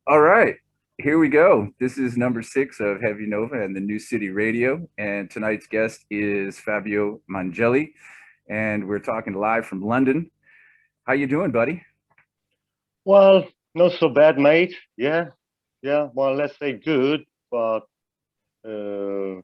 All right, here we go. This is number six of Heavy Nova and the New City Radio. And tonight's guest is Fabio Mongelli. And we're talking live from London. How you doing, buddy? Well, not so bad, mate. Yeah, yeah. Well, let's say good, but uh,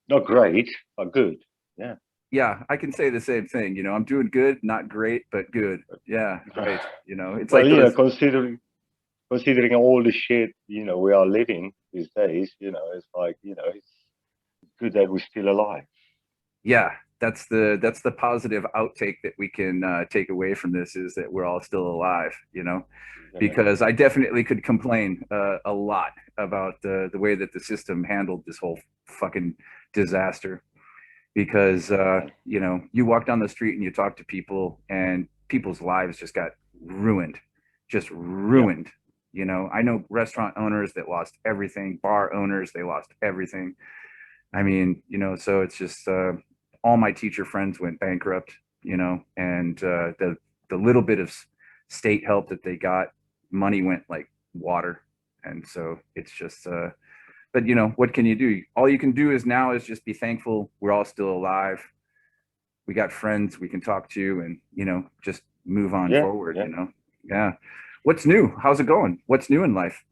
not great, but good. Yeah. Yeah, I can say the same thing. I'm doing good, not great, but good. Yeah, right. It's Well, like those. considering all the shit we are living these days, it's like it's good that we're still alive. Yeah, that's the positive outtake that we can take away from this is that we're all still alive. You know. Because I definitely could complain a lot about the way that the system handled this whole fucking disaster. Because Yeah. you walk down the street and you talk to people, and people's lives just got ruined, just Yeah. ruined. I know restaurant owners that lost everything, bar owners they lost everything. I mean, so it's just all my teacher friends went bankrupt, and the little bit of state help that they got, money went like water, and so it's just. But what can you do? All you can do is now is just be thankful we're all still alive. We got friends we can talk to, and just move on Yeah. forward. Yeah. Yeah. What's new? How's it going? What's new in life?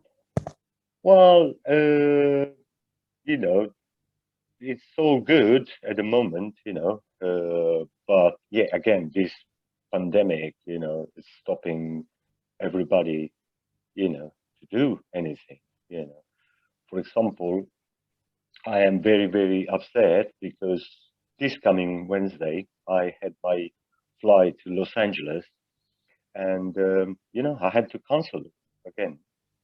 Well, you know, it's all good at the moment, but yeah, again, this pandemic, is stopping everybody, to do anything, you know. For example, I am very, very upset because this coming Wednesday, I had my flight to Los Angeles, and I had to cancel it again.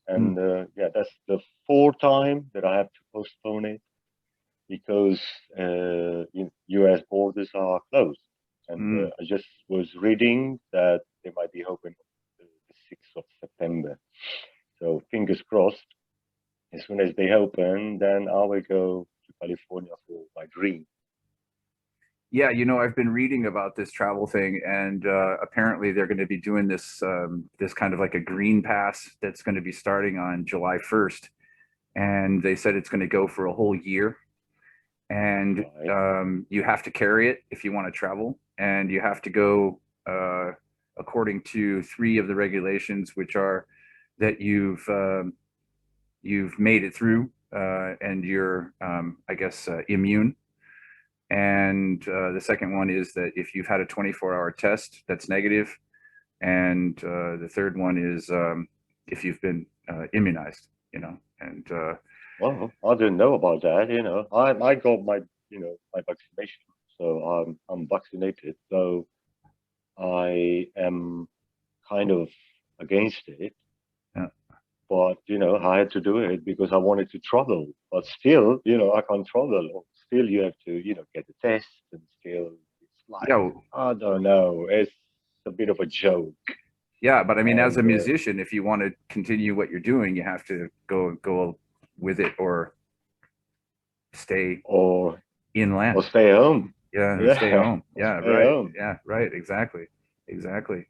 Mm, And yeah, that's the fourth time that I have to postpone it because U.S. borders are closed. And mm. I just was reading that they might be open the 6th of September. So fingers crossed. As soon as they open, then I will go to California for my dream. Yeah, I've been reading about this travel thing, and apparently they're going to be doing this kind of like a green pass that's going to be starting on July 1st, and they said it's going to go for a whole year, and Right. you have to carry it if you want to travel, and you have to go according to three of the regulations, which are that you've made it through, and you're I guess immune. And the second one is that if you've had a 24-hour test that's negative, and the third one is if you've been immunized, and Well, I didn't know about that. I got my vaccination, so I'm vaccinated. So I am kind of against it, uh, but I had to do it because I wanted to travel. But still, I can't travel. Still, you have to get the test, and still, it's like yeah, I don't know. It's a bit of a joke, yeah. But I mean, as a and musician, if you want to continue what you're doing, you have to go with it or stay or inland. stay home. Yeah, or stay Yeah, home. or Yeah, stay right. home. Yeah, right. Exactly. Yeah.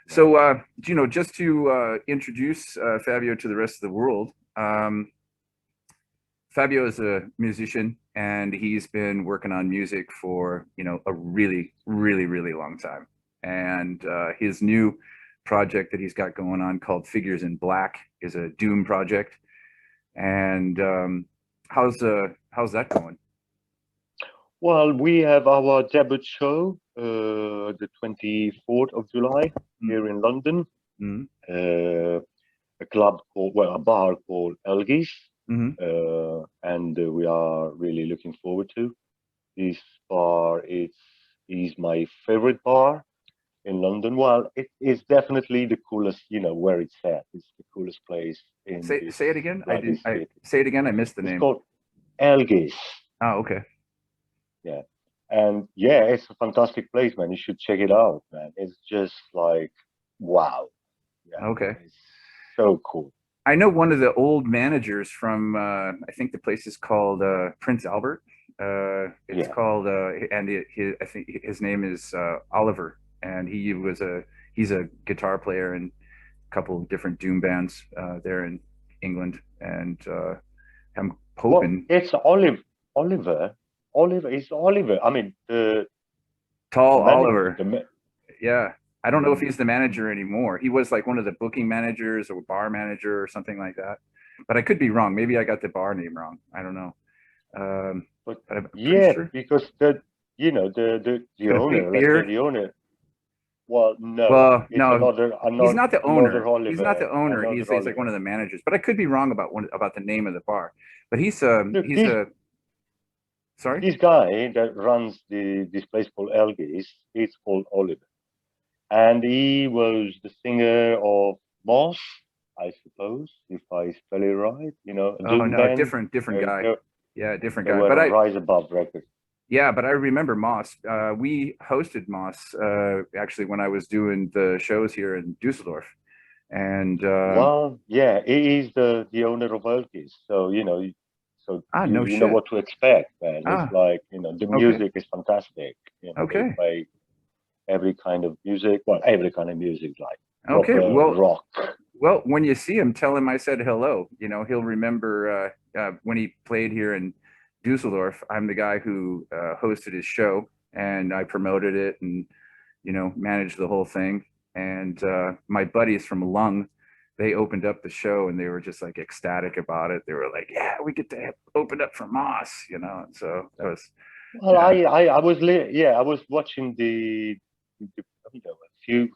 So, just to introduce Fabio to the rest of the world, Fabio is a musician, and he's been working on music for, a really, really, really long time. And his new project that he's got going on called Figures in Black is a Doom project. And how's that going? Well, we have our debut show the 24th of July here in London. Mm-hmm. Uh, a bar called Elgis, Mm-hmm. and we are really looking forward to this bar. Is my favorite bar in London. Well, it is definitely the coolest, where it's at. It's the coolest place in Say this say it again. I bloody didn't. I city. say it again. I missed the It's name. called Elgis. Oh, okay. Yeah. And yeah, it's a fantastic place, man. You should check it out, man. It's just like, wow. Yeah. Okay. It's so cool. I know one of the old managers from I think the place is called Prince Albert. It's Yeah. called and I think his name is Oliver, and he's a guitar player, and couple of different doom bands there in England, and I'm Well, hoping it's Oliver. Oliver is Oliver. I mean, the Tall manager. Oliver. Yeah. I don't know if Mm, he's the manager anymore. He was like one of the booking managers or bar manager or something like that. But I could be wrong. Maybe I got the bar name wrong. I don't know. but But I'm pretty yeah, sure. because He's the got a big owner. Let's say beard. the owner. Well, no, Well, it's no, he's not the another owner. He's not Oliver. the owner. Another He's like one Oliver. of the managers. But I could be wrong about about the name of the bar. But Look, he's a sorry. this guy that runs this place called Elgis, it's called Oliver, and he was the singer of Moss, I suppose, if I spell it right. You know, a Oh doom no, band. different They, guy. they, Yeah, different they guy. were But on I Rise Above Records. yeah, but I remember Moss. We hosted Moss actually when I was doing the shows here in Dusseldorf, and Well, yeah, he is the owner of Elgis, so so no you know shit. what to expect, man. It's Ah, like the okay, music is fantastic. They okay, play every kind of music. Well, every kind of music, like okay. proper rock. Well, when you see him, tell him I said hello. You know, he'll remember when he played here in Dusseldorf. I'm the guy who hosted his show, and I promoted it, and managed the whole thing. And my buddies from Lung, they opened up the show, and they were just like ecstatic about it. They were like, "Yeah, we get to open up for Moss." And so that was, Well, yeah, I was yeah, I was watching the a few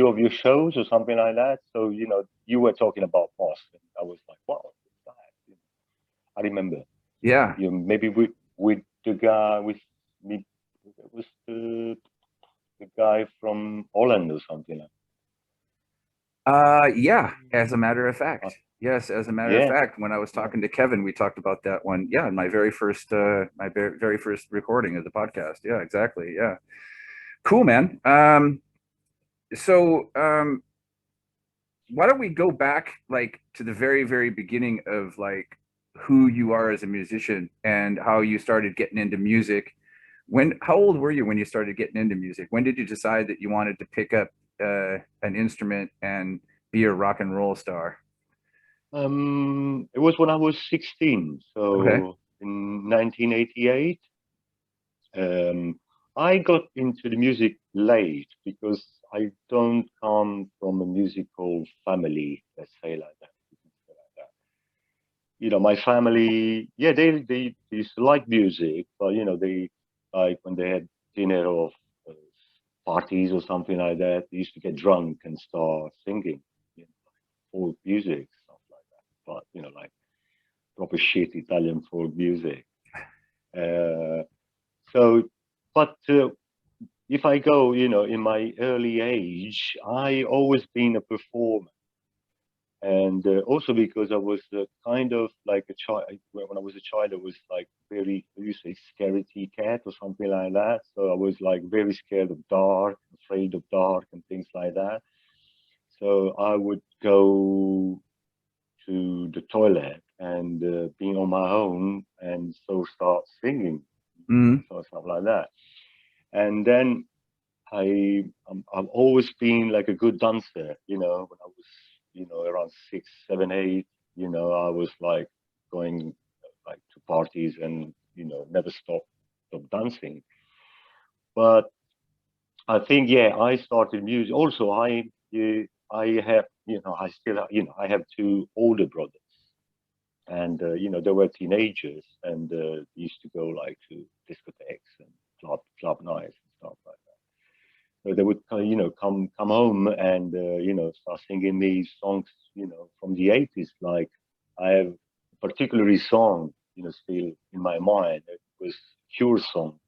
of your shows or something like that. So you were talking about Moss, and I was like, wow, what's that? I remember yeah. maybe with the guy with me. It was the guy from Holland or something like. Yeah, as a matter of Uh, fact. Yes, as a matter of yeah, fact, when I was yeah. talking to Kevin, we talked about that one. Yeah, in my very first recording of the podcast. Yeah, exactly. Yeah. Cool, man. So why don't we go back like to the very beginning of like who you are as a musician and how you started getting into music. How old were you when you started getting into music? When did you decide that you wanted to pick up an instrument and be a rock and roll star? It was when I was 16, Okay. so in 1988. Um, I got into the music late because I don't come from a musical family, let's say like that. My family, yeah, they used to like music, but they like when they had dinner or uh, parties or something like that, they used to get drunk and start singing, folk music, stuff like that. But like proper shit Italian folk music. Uh, so, but if I go, in my early age, I always been a performer, and also because I was kind of like a child. When I was a child, I was like very, you say, scaredy cat or something like that. So I was like very scared of dark, afraid of dark, and things like that. So I would go to the toilet and being on my own, and so start singing, Mm, so stuff like that. And then I've always been like a good dancer. When I was around 6, 7, 8. I was like going like to parties and never stop dancing. But I think yeah, I started music. Also, I have I still I have two older brothers, and they were teenagers, and used to go like to discotheques and club nights and stuff like that. So they would come home and start singing me songs from the 80s. Like I have a particularly song still in my mind. It was Cure song,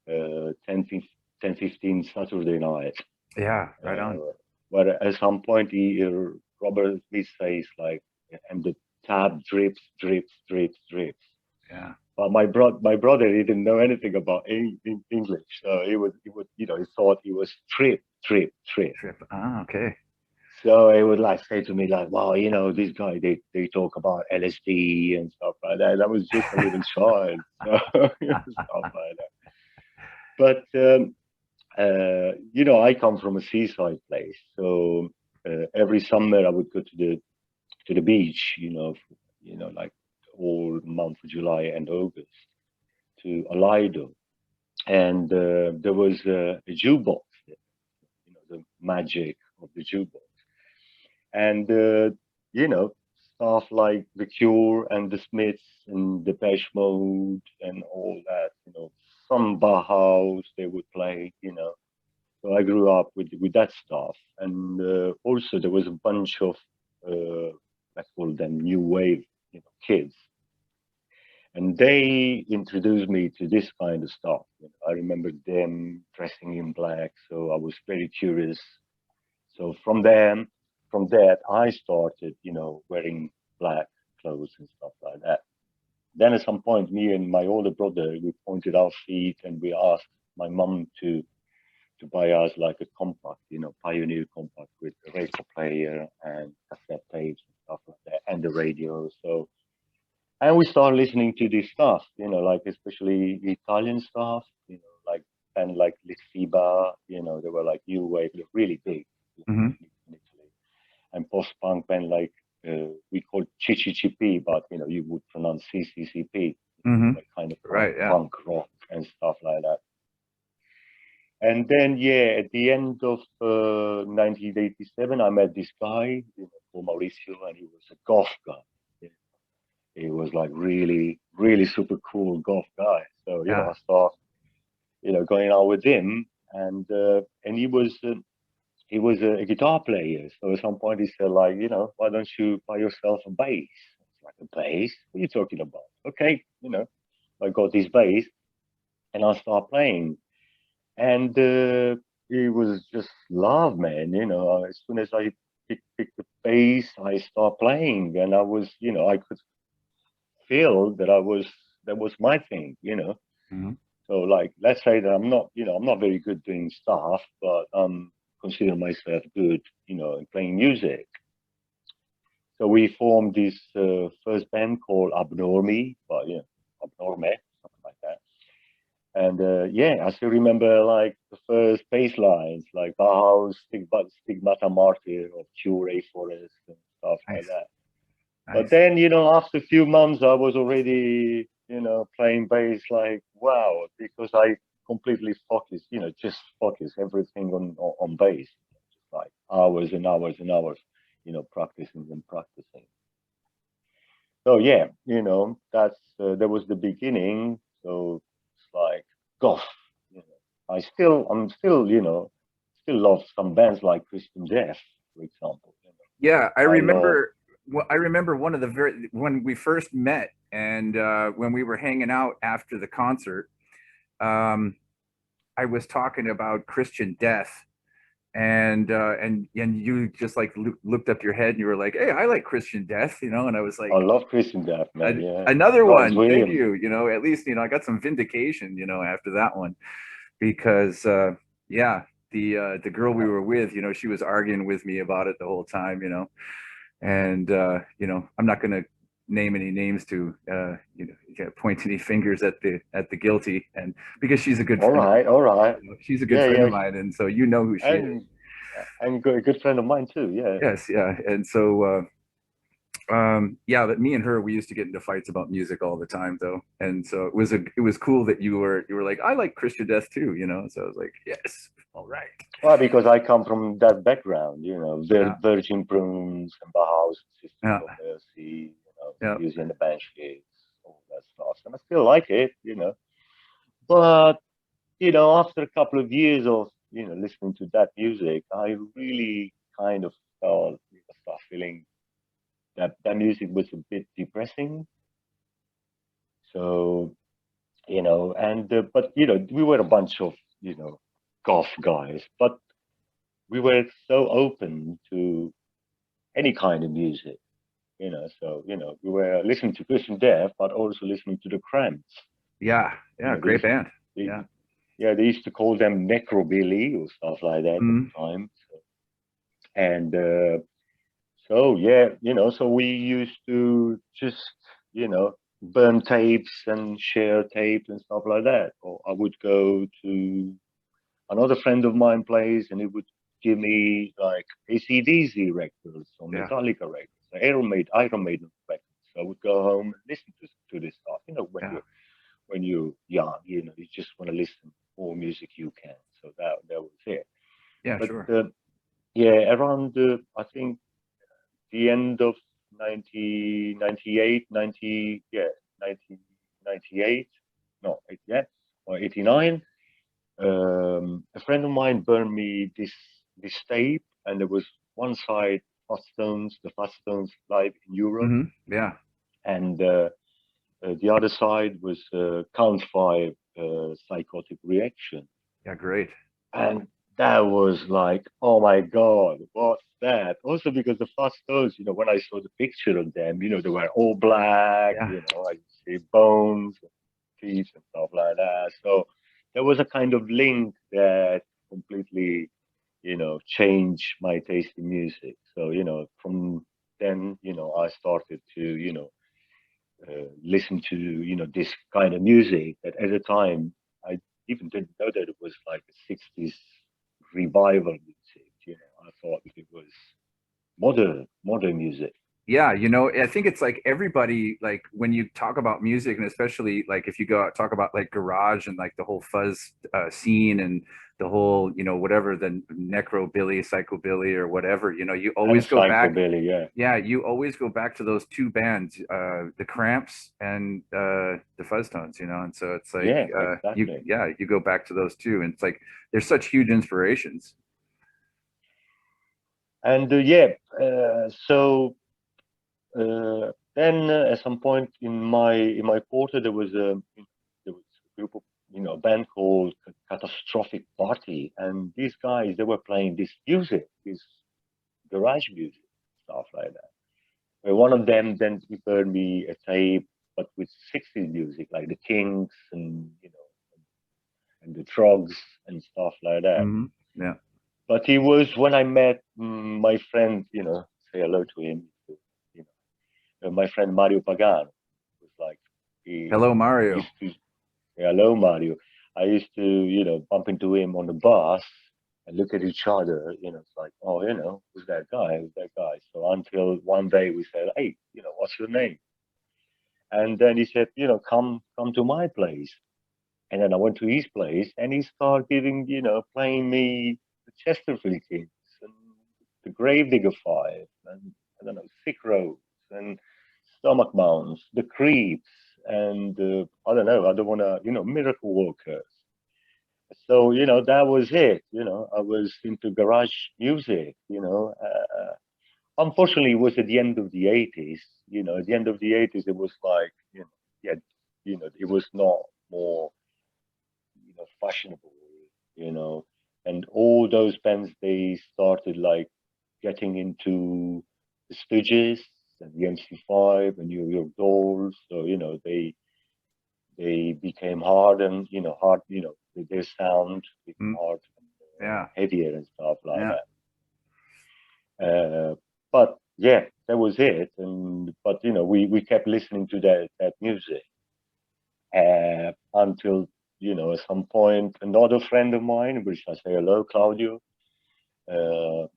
10:15 Saturday night. yeah, right on. Uh, where at some point Robert Smith says like, and the tap drips, drips, drips, drips. Yeah. But my brother, he didn't know anything about English, so he would, he thought he was trip, trip, trip. Trip. Ah, okay. So he would like say to me like, "Wow, this guy, they talk about LSD and stuff like that." I was just a little child, so stuff like that. But I come from a seaside place, so every summer I would go to the beach, like all month of July and August to Alido, and there was a jukebox, the magic of the jukebox, and stuff like The Cure and the Smiths and Depeche Mode and all that, some Bauhaus they would play, So I grew up with that stuff, and also there was a bunch of let's call them new wave, kids, and they introduced me to this kind of stuff. I remember them dressing in black, so I was very curious. So from that, I started, wearing black clothes and stuff like that. Then at some point, me and my older brother, we pointed our feet and we asked my mum to buy us like a compact, Pioneer compact with a record player and cassette tapes and stuff like that, and the radio. So, and we started listening to this stuff, like especially Italian stuff, like and like Litfiba, they were like new wave, really big Mm-hmm. in Italy, and post-punk band like we call CCCP, but you would pronounce CCCP, Mm-hmm. like kind of Right. Yeah. punk rock and stuff like that. And then, yeah, at the end of 1987, I met this guy, called Mauricio, and he was a goth guy. Yeah. He was like really, really super cool goth guy. So, Yeah. I started, going out with him, and he was a guitar player. So at some point he said, like, why don't you buy yourself a bass? It's like, a bass? What are you talking about? Okay, I got this bass, and I started playing. And it was just love, man. As soon as I picked the bass, I started playing, and I was, I could feel that was my thing. Mm-hmm. So, like, let's say that I'm not very good doing stuff, but consider myself good, in playing music. So we formed this first band called Abnormi, but Abnorme, something like that. And yeah, I still remember like the first bass lines, like Bauhaus, Stigmata Martyr, of Cure, Forest, and stuff like Nice. that. But Nice. then, after a few months, I was already, playing bass like wow, because I completely focused, just focus everything on bass, just like hours and hours and hours, practicing and practicing. So yeah, that was the beginning. So it's like goth. You I'm still, still love some bands like Christian Death, for example. Yeah, I I love. remember. Well, I remember one of the very when we first met, and when we were hanging out after the concert. Um, I was talking about Christian Death, and you just like looked up your head and you were like, "Hey, I like Christian Death," and I was I like, love Christian Death, man. Yeah, Another Lawrence one, thank Williams. you. At least I got some vindication, after that one, because yeah, the girl we were with, she was arguing with me about it the whole time, and I'm not going to name any names to point any fingers at the guilty, and because she's a good All friend of right, all right. mine, she's a good Yeah, friend of yeah, mine, and so you know who she is. and a good friend of mine too. Yeah. Yes, yeah, and so yeah, but me and her, we used to get into fights about music all the time though, and so it was cool that you were like, I like Christian Death too, so I was like, yes, all right. Well, because I come from that background, Yeah, Virgin Prunes and Bauhaus, Sisters yeah, of Mercy, yeah, Susie and the Banshees, all that stuff, and I still like it. But after a couple of years of listening to that music, I really kind of felt start feeling that that music was a bit depressing. So and but we were a bunch of goth guys, but we were so open to any kind of music. So we were listening to Christian Death, but also listening to the Cramps. yeah, yeah, great These, band. they, Yeah. yeah, they used to call them necrobilly or stuff like that at the Mm, time. And so yeah, so we used to just burn tapes and share tapes and stuff like that. Or I would go to another friend of mine place, and he would give me like AC/DC records or Yeah. Metallica records, Iron Maiden records. So I would go home and listen to this stuff. You know, Yeah. when you're young, you know, you just want to listen all music you can. So that was it. Yeah, But sure. yeah, around I think the end of 1998, 1998, no, yeah, or 89. A friend of mine burned me this tape, and there was one side the Fast Stones live in Europe, Yeah. and the other side was Count Five, Psychotic Reaction, Yeah, great. and that was like, oh my god, what's that? Also because the Fast Stones, you know, when I saw the picture of them, you know, they were all black, Yeah. you know, I see bones, teeth, and stuff like that. So there was a kind of link that completely, you know, changed my taste in music. So, you know, from then, you know, I started to, you know, listen to, you know, this kind of music that at the time I even didn't know that it was like a 60s revival music. You know, I thought it was modern music. Yeah, you know, I think it's like everybody, like when you talk about music, and especially like if you go out talk about like garage and like the whole fuzz scene and the whole, you know, whatever the necrobilly, psychobilly, or whatever, you know, you And always go back. psychobilly, yeah. Yeah, you always go back to those two bands, the Cramps and the Fuzztones, you know, and so it's like Yeah, exactly. you go back to those two, and it's like they're such huge inspirations. And yeah, so then at some point in my quarter there was a group of, you know, a band called Catastrophic Party, and these guys, they were playing this music, this garage music, stuff like that. Where one of them then prepared me a tape, but with 60s music, like the Kings and, you know, and the Trogs and stuff like that. Yeah. But he was when I met my friend, you know, say hello to him, you know, my friend Mario Pagano was like he Hello, Mario. used to say hello Mario. I used to, you know, bump into him on the bus and look at each other, you know, it's like, oh, you know, who's that guy? Who's that guy? So until one day we said, hey, you know, what's your name? And then he said, you know, come to my place. And then I went to his place, and he started giving, you know, playing me the Chesterfield Kings and the Gravedigger Five, and I don't know, Sick Roads and Stomach Mounds, the Creeps, and I don't know, I don't want to, you know, Miracle Workers. So, you know, that was it. You know, I was into garage music, you know. Unfortunately, it was at the end of the 80s. You know, at the end of the 80s, it was like, you know, yeah, you know, it was not more, you know, fashionable, you know, and all those bands, they started like getting into the Stooges and the MC5 and New York Dolls. So, you know, they became hard and, you know, hard, you know, their sound became Mm, hard and yeah. heavier and stuff like Yeah. that. But yeah, that was it. And but you know, we kept listening to that music until, you know, at some point another friend of mine, which I say hello, Claudio, uh,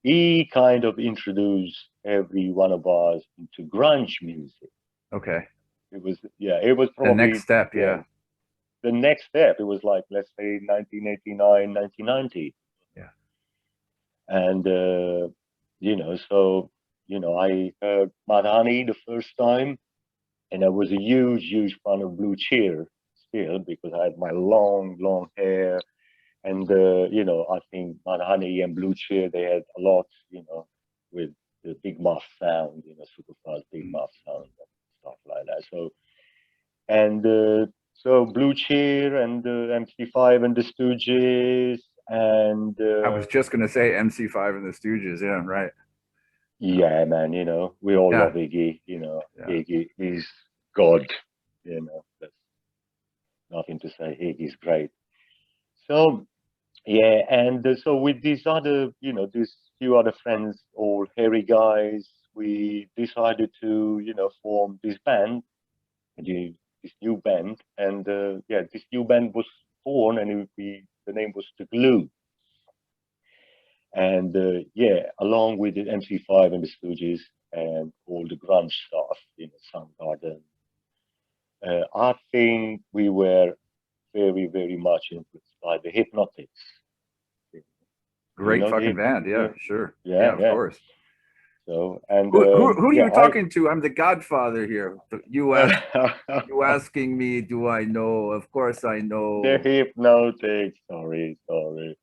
he kind of introduced every one of us into grunge music. Okay. It was, yeah, it was The next probably, step. yeah, Yeah. the next step. It was like, let's say 1989, 1990. Yeah. And you know, so, you know, I heard Mad Honey the first time, and I was a huge fan of Blue Cheer still, because I had my long hair, and you know, I think Mad Honey and Blue Cheer, they had a lot, you know, with the big muff sound, you know, super fast big Mm. muff sound and stuff like that. So and so Blue Cheer and MC5 and the Stooges and I was just gonna say MC5 and the Stooges. Yeah. Right. Yeah. yeah, man, you know, we all Yeah. love Iggy, you know, Yeah. Iggy is God, you know, there's nothing to say. Iggy's great. So yeah, and so with these other, you know, these few other friends, all hairy guys, we decided to, you know, form this band, this new band, and yeah, this new band was born, and the name was The Glue. And yeah, along with the MC5 and the Stooges and all the grunge stuff, Soundgarden, I think we were very, very much influenced by the Hypnotics. Do you Great know the fucking band. Yeah, Hypnotics? sure. Yeah, Yeah, of yeah. course. So, and Who are yeah, you talking to? I'm the Godfather here. You the asking me, do I know? Of course I know. Hypnotics. Sorry, sorry.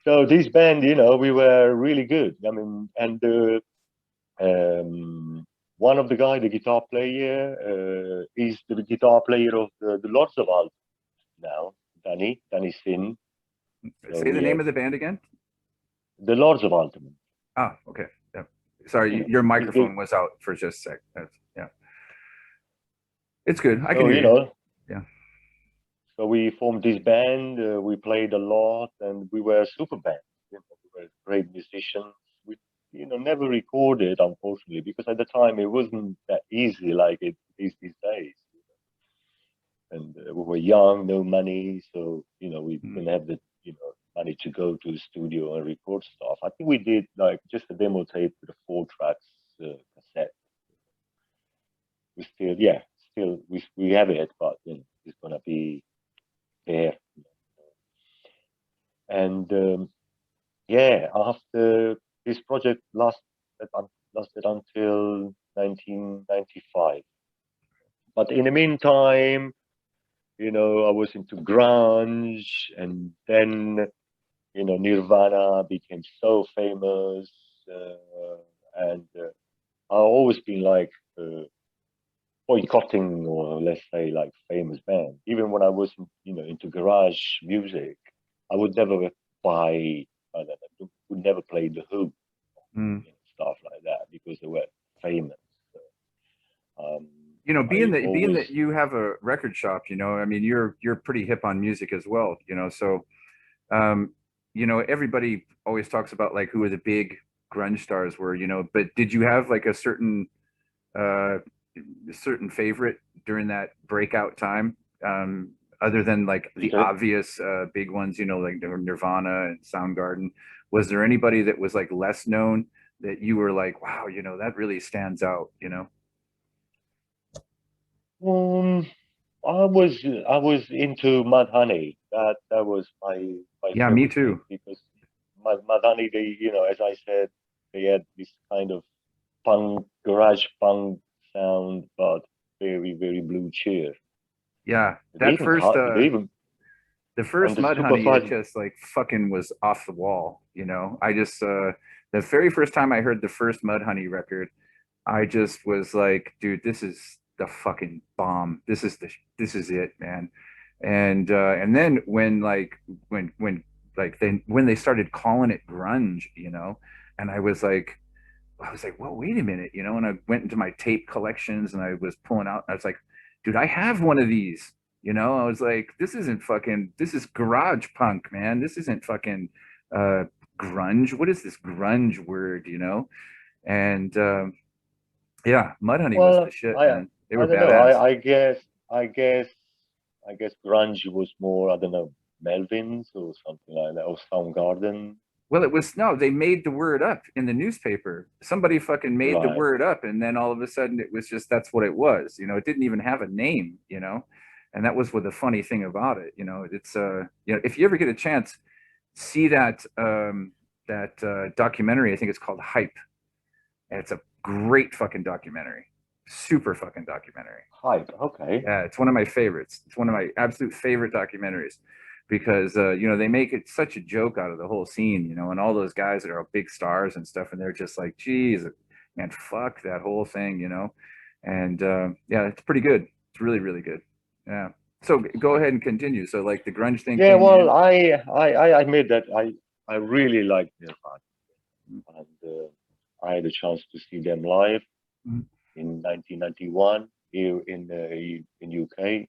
So this band, we were really good. I mean, and one of the guy, the guitar player, is the guitar player of the Lords of Altamont now, Danny Sin. So Say the yeah, name of the band again. the Lords of Altamont. Ah, okay. Yeah. Sorry, You your know, microphone was out for just a sec. Yeah, it's good. I can so hear you. Yeah. so we formed this band. We played a lot, and we were a super band. We were great musicians. We, never recorded, unfortunately, because at the time it wasn't that easy like it is these days. And we were young, no money, so we Mm. didn't have the money to go to the studio and record stuff. I think we did like just a demo tape with a 4 tracks cassette. We still, yeah, still we have it, but it's gonna be there. And yeah, after this project lasted until 1995. But in the meantime, I was into grunge, and then Nirvana became so famous, and I've always been like boycotting, or let's say like famous band. Even when I was, into garage music, I would never buy, I don't know, would never play the Who, Mm. stuff like that because they were famous. So, Being I that always you have a record shop, I mean, you're pretty hip on music as well, so um, everybody always talks about like who are the big grunge stars were, but did you have like uh a certain favorite during that breakout time? Other than like the okay. obvious big ones, like Nirvana and Soundgarden, was there anybody that was like less known that you were like, wow, that really stands out, Um, I was into Mudhoney. That was my Yeah, me favorite thing too. because Mudhoney, they as I said, they had this kind of punk garage punk sound, but very very blue cheer. Yeah, They that even first they even the on first the Mud super Honey, it fuzz. just like fucking was off the wall, I just the very first time I heard the first Mud Honey record, I just was like, dude, this is the fucking bomb. This is it, man. And then when they started calling it grunge, and I was like, well, wait a minute, and I went into my tape collections and I was pulling out, I was like, dude, I have one of these. I was like, this is garage punk, man. This isn't fucking uh grunge. What is this grunge word, And yeah, Mudhoney was the Well, shit, I man. They I were don't know. badass. I guess grunge was more, I don't know, Melvins or something like that, or Soundgarden. Well, it was no, they made the word up in the newspaper. Somebody fucking made the Right. word up, and then all of a sudden it was just that's what it was. It didn't even have a name, and that was what the funny thing about it. It's if you ever get a chance, see that documentary. I think it's called Hype, and it's a great fucking documentary, super fucking documentary. Hype. Okay. Yeah, it's one of my favorites. It's one of my absolute favorite documentaries because they make it such a joke out of the whole scene, and all those guys that are big stars and stuff, and they're just like, geez, man, fuck that whole thing, And yeah, it's pretty good. It's really, really good. Yeah. So go ahead and continue. So like the grunge thing Yeah, came well, in. I admit that I really liked Nirvana, and I had a chance to see them live Mhm. in 1991 here in UK,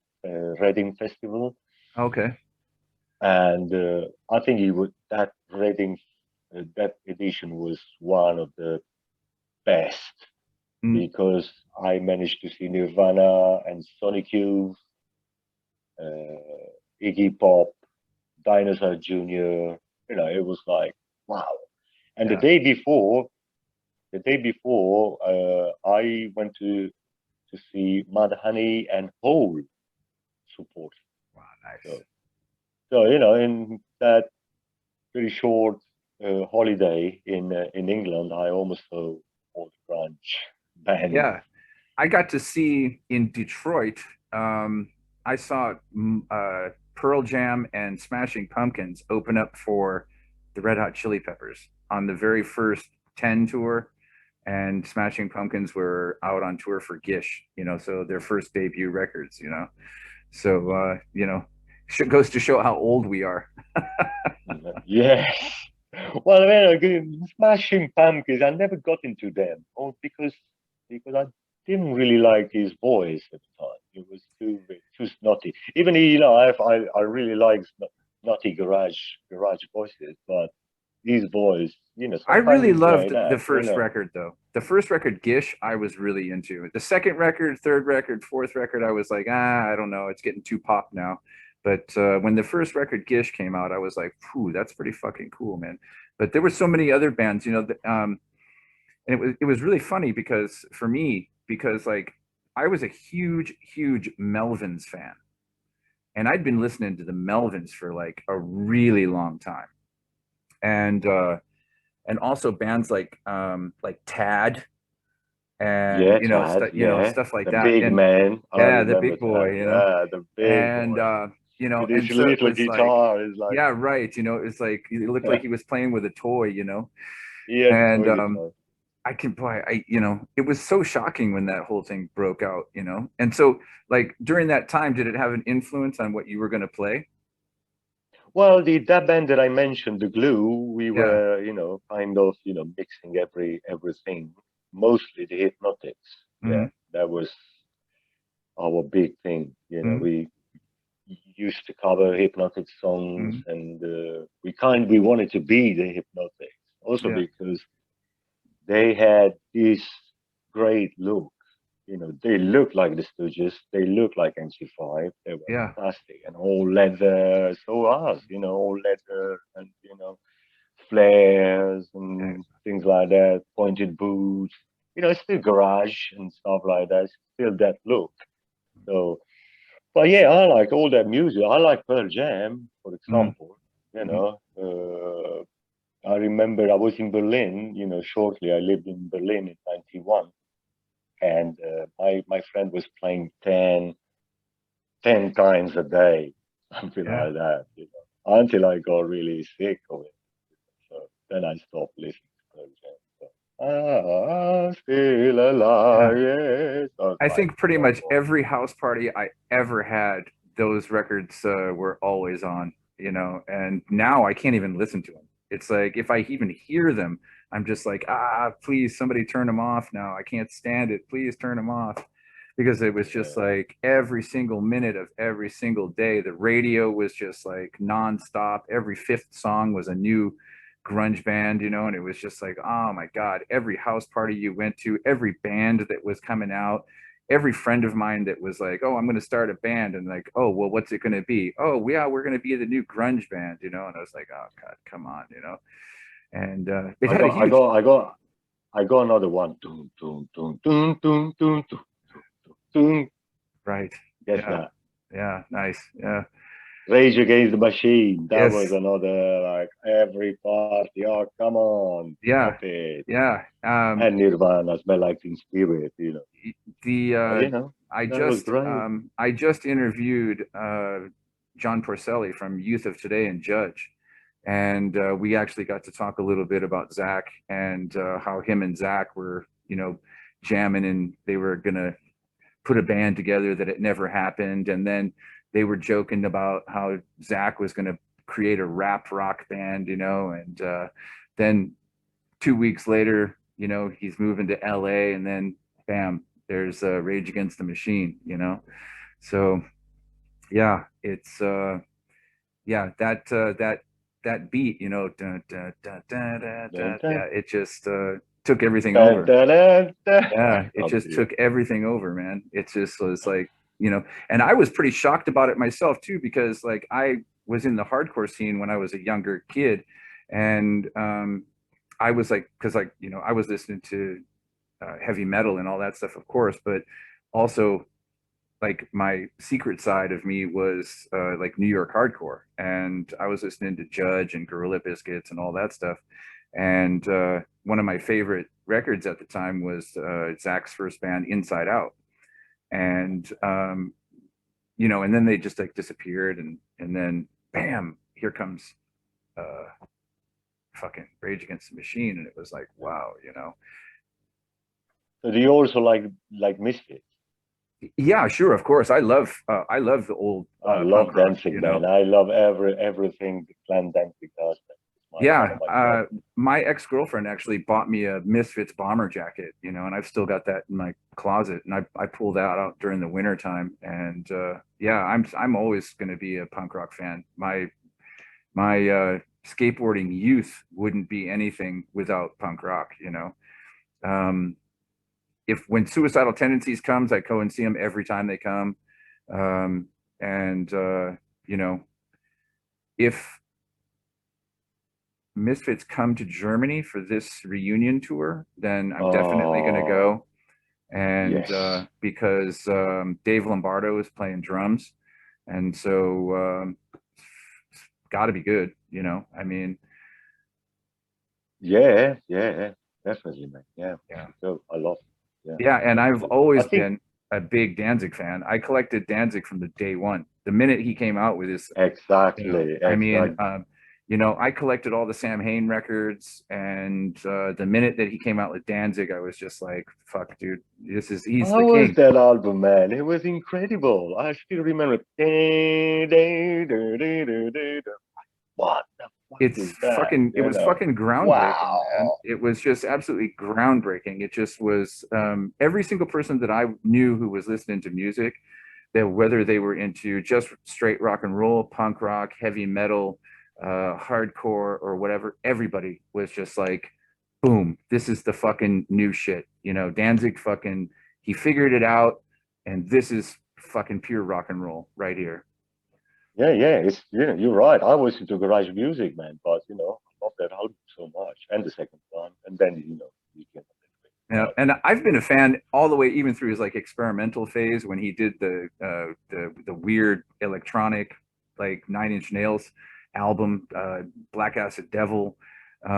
Reading Festival, Okay. and I think that Reading that edition was one of the best Mm. because I managed to see Nirvana and Sonic Youth, Iggy Pop, Dinosaur Jr. It was like wow. And Yeah. the day before, I went to see Mudhoney and Hole support. Wow. Nice. So, in that very short holiday in England, I almost saw all the grunge bands. Yeah. I got to see in Detroit. I saw Pearl Jam and Smashing Pumpkins open up for the Red Hot Chili Peppers on the very first 10 tour, and Smashing Pumpkins were out on tour for Gish, so their first debut records, So, goes to show how old we are. Yes. Well, again, Smashing Pumpkins, I never got into them, because I didn't really like his voice at the time. It was too snotty. Even I really like snotty garage voices, but his voice, I sometimes really it's like loved the that. first record, though. The first record, Gish, I was really into. The second record, third record, fourth record, I was like, I don't know, it's getting too pop now. But when the first record, Gish, came out, I was like, "Phew, that's pretty fucking cool, man." But there were so many other bands, and it was really funny because for me, because like I was a huge, huge Melvins fan, and I'd been listening to the Melvins for like a really long time, and also bands like Tad and Yeah, Tad, yeah. stuff like The that. big And man. I yeah, the remember big boy, Tad. Yeah, the big and boy. With his and so it little was like, guitar is like, yeah, right, it's like it looked like he was playing with a toy, he had a and toy guitar. I can boy, it was so shocking when that whole thing broke out, and so like during that time, did it have an influence on what you were going to play? Well, that band that I mentioned, the Glue, we Yeah. were, kind of, mixing everything, mostly the Hypnotics. Yeah, Hmm. that was our big thing. Hmm. We used to cover Hypnotic songs, Hmm. and we wanted to be the Hypnotics, also Yeah. because they had this great look. They looked like the Stooges. They looked like MC5. They were Yeah. fantastic, and all leather. So us, all leather, and flares Okay. and things like that. Pointed boots. It's still garage and stuff like that. It's still that look. So, but yeah, I like all that music. I like Pearl Jam, for Hmm. example. Hmm. I remember I was in Berlin. Shortly I lived in Berlin in '91, and my friend was playing 10 times a day, something Yeah. like that, until I got really sick of it. So then I stopped listening to Pearl Jam. So, I'm still Yeah. alive, yes. I was I like, think pretty no much more. every house party I ever had, those records were always on, and now I can't even listen to them. It's like if I even hear them, I'm just like, please, somebody turn them off now. I can't stand it. Please turn them off. Because it was just Yeah, like every single minute of every single day, the radio was just like nonstop. Every fifth song was a new grunge band, and it was just like, oh my God, every house party you went to, every band that was coming out, every friend of mine that was like, oh, I'm going to start a band, and like, oh, well, what's it going to be? Oh, yeah, we're going to be the new grunge band, and I was like, oh God, come on, and it I had a got, I huge, got, I got, I got another one. Dun, dun, dun, dun, dun, dun, dun, dun, dun. right. Guess Yeah. that. Yeah. Nice. Yeah. Rage Against the Machine. That was Yes. another, like, every party. Oh, come on, stop Yeah. it. Yeah. And Nirvana, Smell Like Teen Spirit. The But, that was great. I just interviewed John Porcelli from Youth of Today and Judge, and we actually got to talk a little bit about Zach and how him and Zach were, jamming, and they were gonna put a band together that it never happened, and then they were joking about how Zach was gonna create a rap rock band, and then 2 weeks later, he's moving to LA, and then bam, there's Rage Against the Machine, So yeah, it's yeah, that beat, dun, dun, dun, dun, dun, Dun, dun, dun, yeah, it just took everything dun, over. dun, dun, dun. Yeah, it Oh, just dear. took everything over, man. It just was like, and I was pretty shocked about it myself too, because like I was in the hardcore scene when I was a younger kid, And I was like, because like, you know, I was listening to heavy metal and all that stuff, of course, but also like my secret side of me was like New York hardcore, and I was listening to Judge and Gorilla Biscuits and all that stuff. And one of my favorite records at the time was Zach's first band, Inside Out. And you know, and then they just like disappeared, and then bam, here comes uh, fucking Rage Against the Machine, and it was like, wow, you know. So do you also like Misfits? Yeah, sure, of course. I love the old I punk love rock, Danzig, you know. man. I love everything the Clan Danzig does. It's my one Yeah, of my favorites. my ex-girlfriend actually bought me a Misfits bomber jacket, you know, and I've still got that in my closet, and I pulled that out during the winter time. And yeah, I'm always going to be a punk rock fan. My skateboarding youth wouldn't be anything without punk rock, you know. Um, if when Suicidal Tendencies comes, I go and see them every time they come. Um, and you know, if Misfits come to Germany for this reunion tour, then I'm definitely going to Oh, go. And yes. because Dave Lombardo is playing drums, and so it's got to be good, you know. I mean, Yeah, yeah, definitely, man. Yeah, we yeah, should go. I love it. Yeah, yeah. And I've absolutely. I always think been a big Danzig fan. I collected Danzig from the day one. The minute he came out with his, you know, exactly, I mean, exactly. you know, I collected all the Sam Hain records, and the minute that he came out with Danzig, I was just like, "Fuck, dude, he's the How was king." that album, man? It was incredible. I still remember. What the fuck is that? It was fucking groundbreaking, man. Wow. It was just absolutely groundbreaking. It just was every single person that I knew who was listening to music, that whether they were into just straight rock and roll, punk rock, heavy metal, hardcore, or whatever, everybody was just like, boom, this is the fucking new shit. You know, Danzig fucking, he figured it out, and this is fucking pure rock and roll right here. Yeah, yeah, it's you're right. I was into garage music, man, but I love that album so much, and the second one, and then you can Yeah, but and I've been a fan all the way, even through his like experimental phase when he did the weird electronic like Nine Inch Nails album, Black Acid Devil,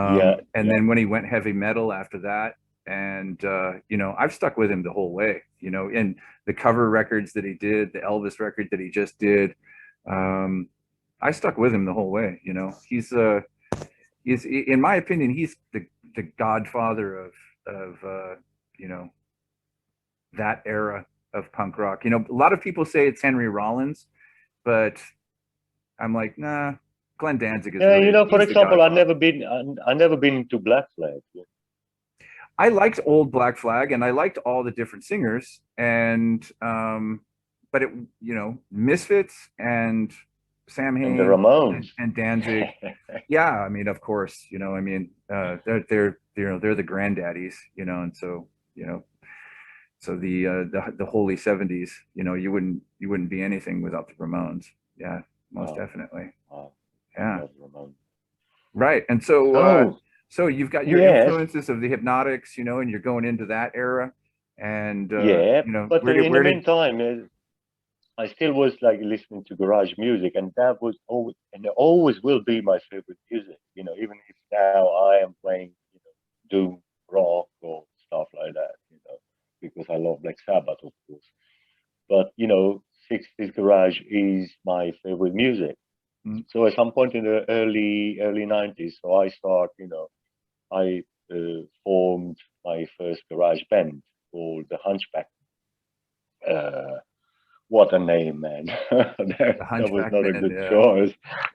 yeah, and yeah. then when he went heavy metal after that, and you know, I've stuck with him the whole way, you know, in the cover records that he did, the Elvis record that he just did, um, I stuck with him the whole way. You know, he's in my opinion, he's the godfather of you know, that era of punk rock. You know, a lot of people say it's Henry Rollins, but I'm like, nah, Glenn Danzig is Yeah, really, for he's the example, godfather. I never been into Black Flag. Yeah. I liked old Black Flag, and I liked all the different singers, and but it, you know, Misfits and Sam And the Hain Ramones. and Danzig. Yeah, I mean, of course, you know, I mean, they're you know, they're the granddaddies, you know, and so, you know, so the holy 70s, you know, you wouldn't be anything without the Ramones. Yeah, most Wow, definitely. wow, I Yeah, love Ramones. right. And so So so you've got your yes, influences of the Hypnotics, you know, and you're going into that era. And yeah, you know, but in the where did meantime, I still was like listening to garage music, and that was always and it always will be my favorite music. Even if now I am playing, doom rock or stuff like that. Because I love Black Sabbath, of course. But 60s garage is my favorite music. mm, So at some point in the early 90s, so I formed my first garage band called the Hunchback. Uh, what a name, man! that, the that was Hunchback not a Men? good Yeah, choice.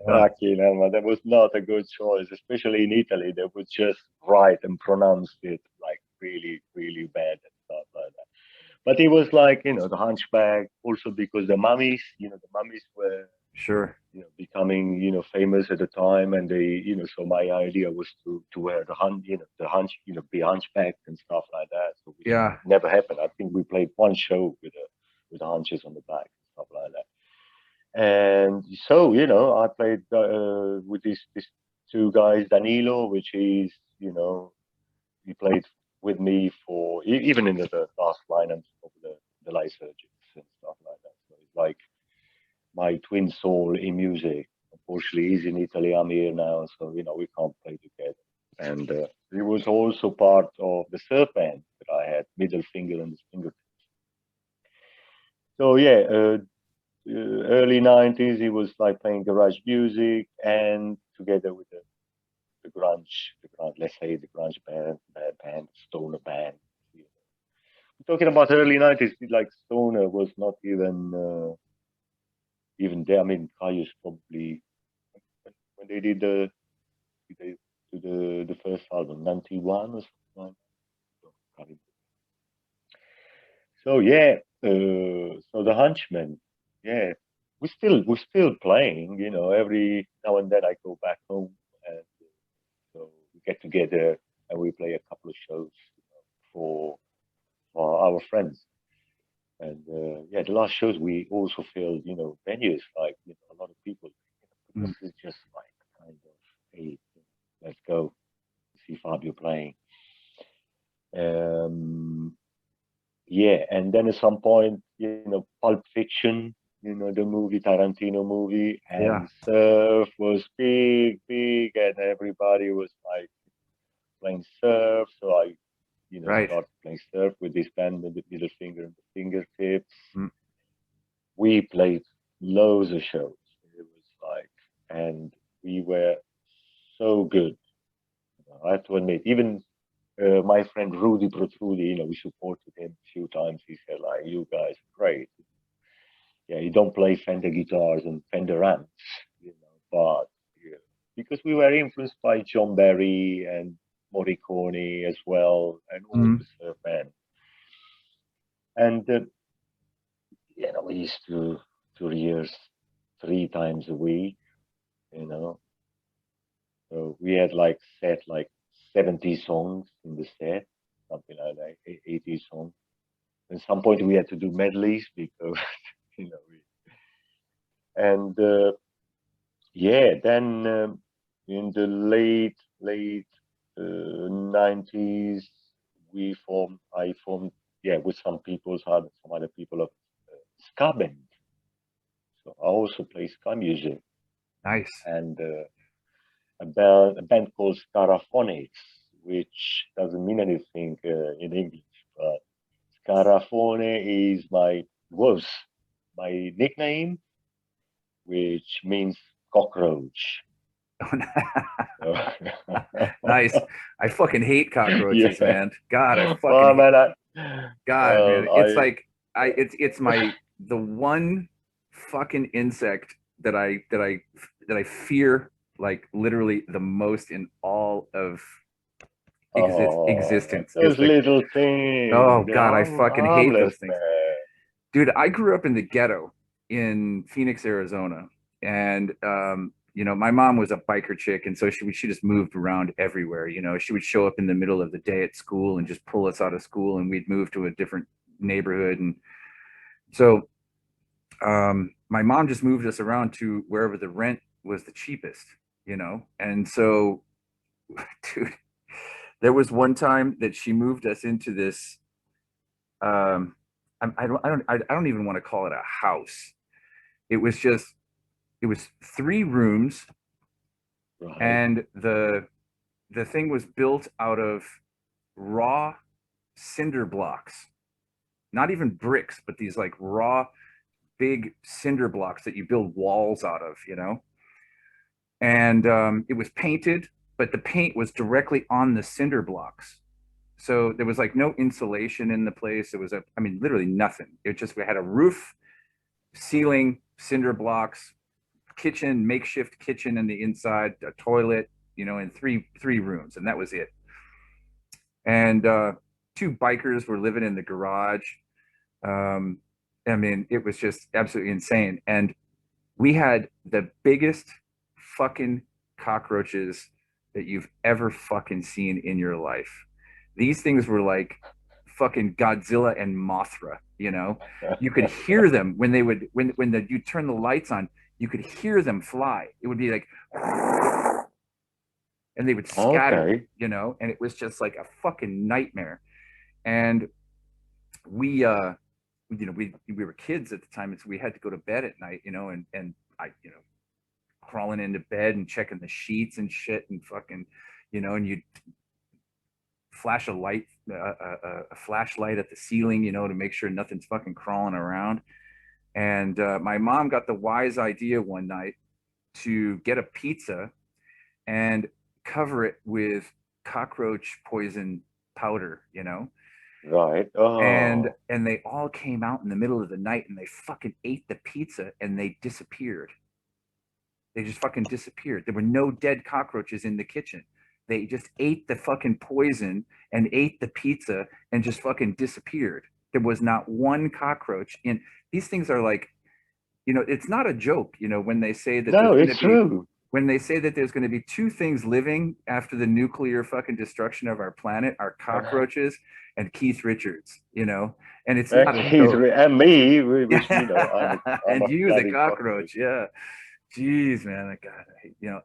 yeah, Fucking hell, man, that was not a good choice, especially in Italy. They would just write and pronounce it like really, really bad and stuff like that. But it was like, the Hunchback, also because the mummies were sure. becoming famous at the time, and they so my idea was to wear the hunch be hunchbacked and stuff like that, so which Yeah, never happened. I think we played one show with the hunches on the back and stuff like that. And so I played with this two guys, Danilo, which is, he played with me for even in the last lineups of the Lysergics and stuff like that. So it's like my twin soul in music. Unfortunately, he's in Italy. I'm here now, so we can't play together. And he was also part of the surf band that I had, Middle Finger and the Finger. So yeah, early '90s, he was like playing garage music, and together with the grunge, let's say the grunge band, stoner band. We're talking about early '90s, like stoner was not even there. I mean, Caius probably when they did they, the first album, '91 or something like that. So yeah, so the Hunchmen, yeah, we're still playing. Every now and then I go back home, and so we get together and we play a couple of shows for our friends. And yeah, the last shows we also filled, venues like a lot of people, because Mm. it's just like kind of, hey, let's go see Fabio playing. Um, yeah, and then at some point, Pulp Fiction, the movie, Tarantino movie, Yeah, and surf was big, big, and everybody was like playing surf. So I, right. started playing surf with this band, with the middle finger and the fingertips. Mm. We played loads of shows. It was like, and we were so good. I have to admit, even my friend Rudy Protrudi, we supported him a few times. He said, like, you guys are great. Yeah, you don't play Fender guitars and Fender amps, but yeah, because we were influenced by John Barry and Morricone as well, and all Mm. the surf band. And we used to rehearse 3 times a week, you know. So we had like set like 70 songs in the set, something like that, 80 songs. At some point we had to do medleys because you know we, and yeah, then in the late 90s, I formed, yeah, with some other people of ska band. So I also play ska music, Nice. and a band called Scaraphonics, which doesn't mean anything in English, but Scarafone was my nickname, which means cockroach. So, Nice. I fucking hate cockroaches, yeah. man. God, I fucking Well, hate, man, God, man. It's I like it's my the one fucking insect that I fear like literally the most in all of existence is those like, little things, oh they're God, I fucking hate harmless, those things. man. Dude, I grew up in the ghetto in Phoenix, Arizona, and my mom was a biker chick, and so she just moved around everywhere. She would show up in the middle of the day at school and just pull us out of school, and we'd move to a different neighborhood, and so my mom just moved us around to wherever the rent was the cheapest, and so, dude, there was one time that she moved us into this. Um, I don't even want to call it a house. It was just it was 3 rooms, Right. and the thing was built out of raw cinder blocks, not even bricks, but these like raw big cinder blocks that you build walls out of, and it was painted, but the paint was directly on the cinder blocks. So there was like no insulation in the place. It was I mean, literally nothing. It just, we had a roof, ceiling, cinder blocks, kitchen, makeshift kitchen in the inside, a toilet, and three rooms, and that was it. And 2 bikers were living in the garage. Um, I mean, it was just absolutely insane. And we had the biggest fucking cockroaches that you've ever fucking seen in your life. These things were like fucking Godzilla and Mothra, You could hear them when you turn the lights on, you could hear them fly. It would be like and they would scatter, Okay. and it was just like a fucking nightmare. And we, we were kids at the time, and so we had to go to bed at night, and I, crawling into bed and checking the sheets and shit and fucking, and you flash a light, a flashlight at the ceiling, to make sure nothing's fucking crawling around. And my mom got the wise idea one night to get a pizza and cover it with cockroach poison powder, Right. and Oh, they all came out in the middle of the night and they fucking ate the pizza and they disappeared. They just fucking disappeared. There were no dead cockroaches in the kitchen. They just ate the fucking poison and ate the pizza and just fucking disappeared. There was not one cockroach in. These things are like, it's not a joke, when they say that no, there's going to it's be true. when they say that there's going to be two things living after the nuclear fucking destruction of our planet are cockroaches and Keith Richards, and it's not a joke. And me, which I'm And a you, the bloody cockroach. cockroach, yeah. Jeez, man, God,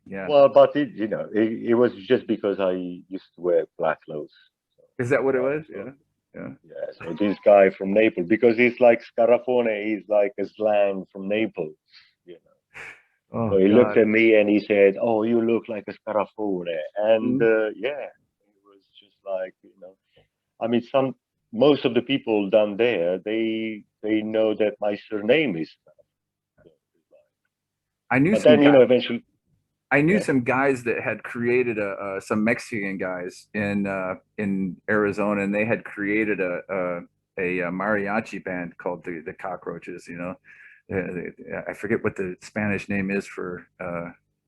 yeah. Well, but it was just because I used to wear black clothes. So, Is that what it right. was? So Yeah, yeah. yeah. So this guy from Naples, because he's like Scarafone, he's like a slang from Naples. You know. So Oh he looked God. at me and he said, "Oh, you look like a Scarafone." And Mm. yeah, it was just like I mean, most of the people down there, they know that my surname is. I knew But some then guy. eventually, I knew yeah. some guys that had created some Mexican guys in Arizona, and they had created a mariachi band called the Cockroaches. I forget what the Spanish name is for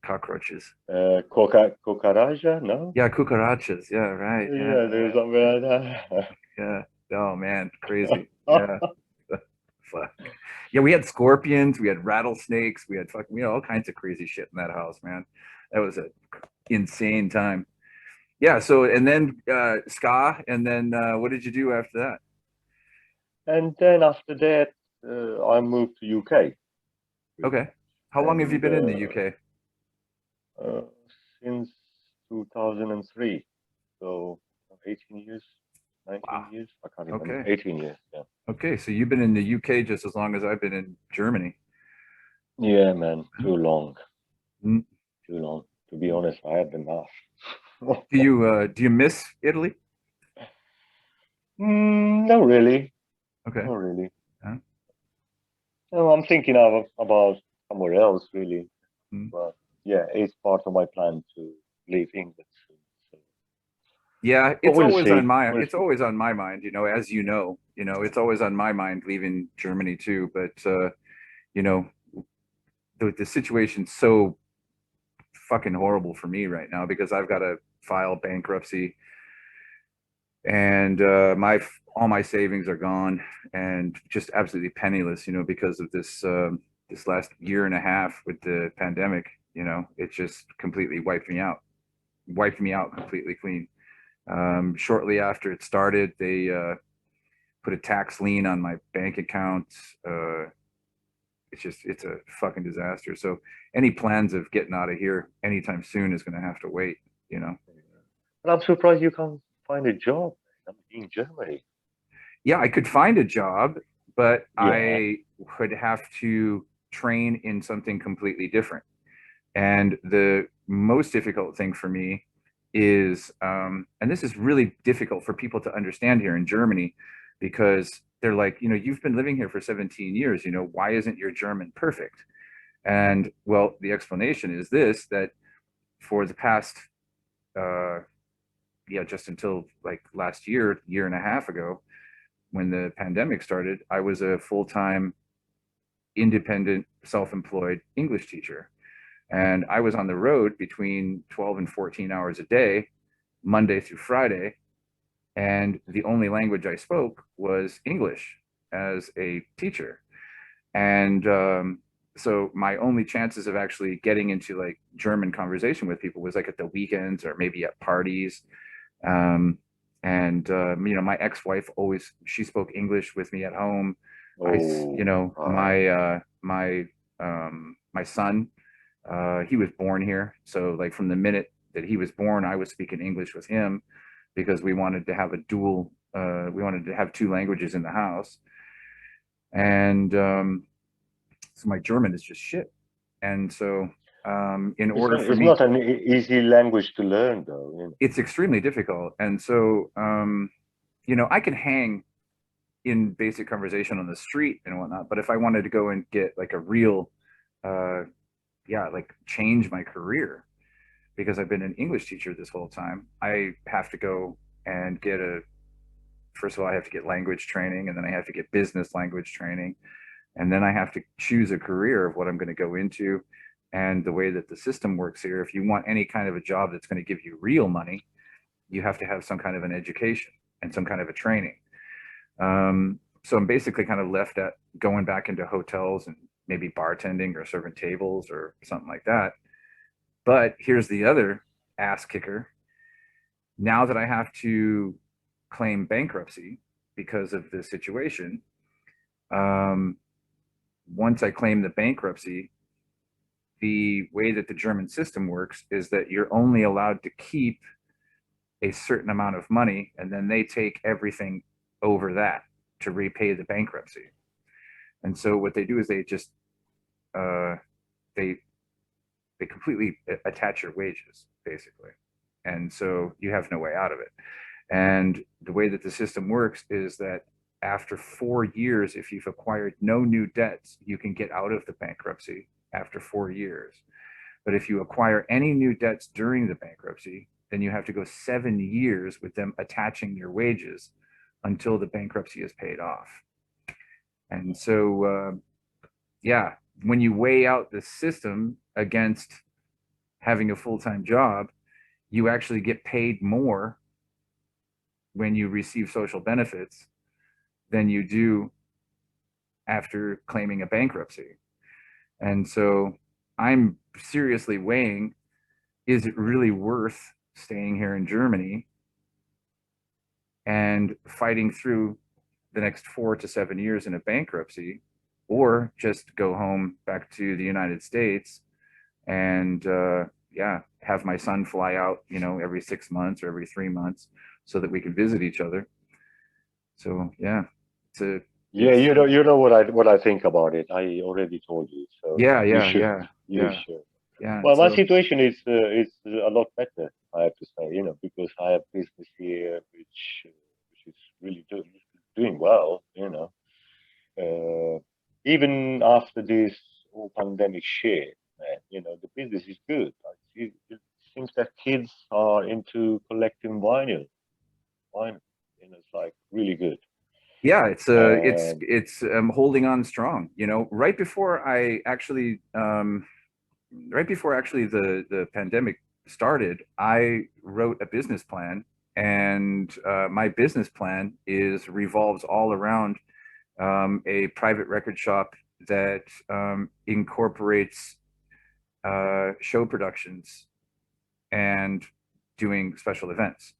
cockroaches. Cocaraja, no? Yeah, cucarachas. Yeah, right. Yeah, Yeah, there's something like yeah. Oh man, crazy. that. Yeah, fuck. Yeah, we had scorpions, we had rattlesnakes, we had fucking, all kinds of crazy shit in that house, man. That was a insane time. Yeah. So, and then ska, and then what did you do after that? And then after that, I moved to UK, pretty Okay. much. How long have you And been in the UK? uh, since 2003, so 18 years, 19 Wow. years, I can't remember. Okay. 18 years, yeah. Okay. So you've been in the UK just as long as I've been in Germany. Yeah, man, too long, Mm. too long. To be honest, I had enough. Do you miss Italy? Not really, Okay. not really. Huh? No, I'm thinking about somewhere else, really. Mm. But yeah, it's part of my plan to leave England soon. So, Yeah, but we'll see. We'll it's see. always on my mind, as it's always on my mind leaving Germany too. But you know, the situation's so fucking horrible for me right now because I've got to file bankruptcy and my all my savings are gone and just absolutely penniless, because of this last year and a half with the pandemic. It just completely wiped me out completely clean. Shortly after it started, they put a tax lien on my bank account. It's a fucking disaster. So any plans of getting out of here anytime soon is going to have to wait. But I'm surprised you can't find a job. I'm in Germany. Yeah, I could find a job, but Yeah. I would have to train in something completely different. And the most difficult thing for me is, and this is really difficult for people to understand here in Germany, because they're like, you've been living here for 17 years, why isn't your German perfect? And well, the explanation is this, that for the past, uh, yeah, just until like last year and a half ago, when the pandemic started, I was a full-time, independent, self-employed English teacher. And I was on the road between 12 and 14 hours a day, Monday through Friday. And the only language I spoke was English as a teacher. And so my only chances of actually getting into like German conversation with people was like at the weekends or maybe at parties. Um, and my ex-wife always she spoke English with me at home. Oh, right. My son, he was born here, so like from the minute that he was born, I was speaking English with him because we wanted to have a dual, we wanted to have two languages in the house. And so my German is just shit. And so in order for It's me, not an easy language to learn, though. You know. it's extremely difficult. And so, you know, I can hang in basic conversation on the street and whatnot, but if I wanted to go and get like a real, uh, yeah, like change my career, because I've been an English teacher this whole time, I have to go and get a, first of all, I have to get language training, and then I have to get business language training. And then I have to choose a career of what I'm going to go into. And the way that the system works here, if you want any kind of a job that's going to give you real money, you have to have some kind of an education and some kind of a training. So I'm basically kind of left at going back into hotels and maybe bartending or serving tables or something like that. But here's the other ass kicker. Now that I have to claim bankruptcy because of this situation, um, once I claim the bankruptcy, the way that the German system works is that you're only allowed to keep a certain amount of money, and then they take everything over that to repay the bankruptcy. And so what they do is they just uh, they they completely attach your wages basically, and so you have no way out of it. And the way that the system works is that after 4 years, if you've acquired no new debts, you can get out of the bankruptcy after 4 years. But if you acquire any new debts during the bankruptcy, then you have to go 7 years with them attaching your wages until the bankruptcy is paid off. And so, yeah, when you weigh out the system against having a full-time job, you actually get paid more when you receive social benefits than you do after claiming a bankruptcy. And so I'm seriously weighing, is it really worth staying here in Germany and fighting through the next 4 to 7 years in a bankruptcy, or just go home back to the United States and yeah, have my son fly out, you know, every 6 months or every 3 months so that we can visit each other. So yeah, it's a, Yeah, it's you know what I think about it. I already told you, so yeah, you yeah, should yeah, you yeah, should. yeah. Well, my So situation is a lot better, I have to say. You know, because I have business here, which is really doing well. You know, even after this whole pandemic shit, man, you know, the business is good. It seems that kids are into collecting vinyl. You know, it's like really good. yeah, And it's holding on strong. You know, right before actually the pandemic started, I wrote a business plan, and my business plan is revolves all around a private record shop that incorporates show productions and doing special events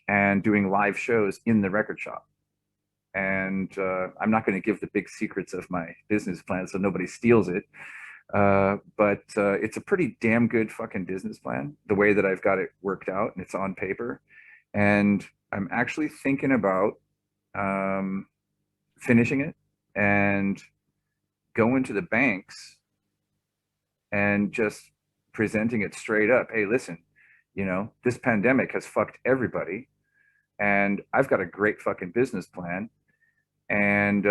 and doing live shows in the record shop. And I'm not going to give the big secrets of my business plan so nobody steals it. But it's a pretty damn good fucking business plan, the way that I've got it worked out and it's on paper. And I'm actually thinking about um, finishing it and going to the banks and just presenting it straight up. Hey, listen, you know, this pandemic has fucked everybody, and I've got a great fucking business plan. And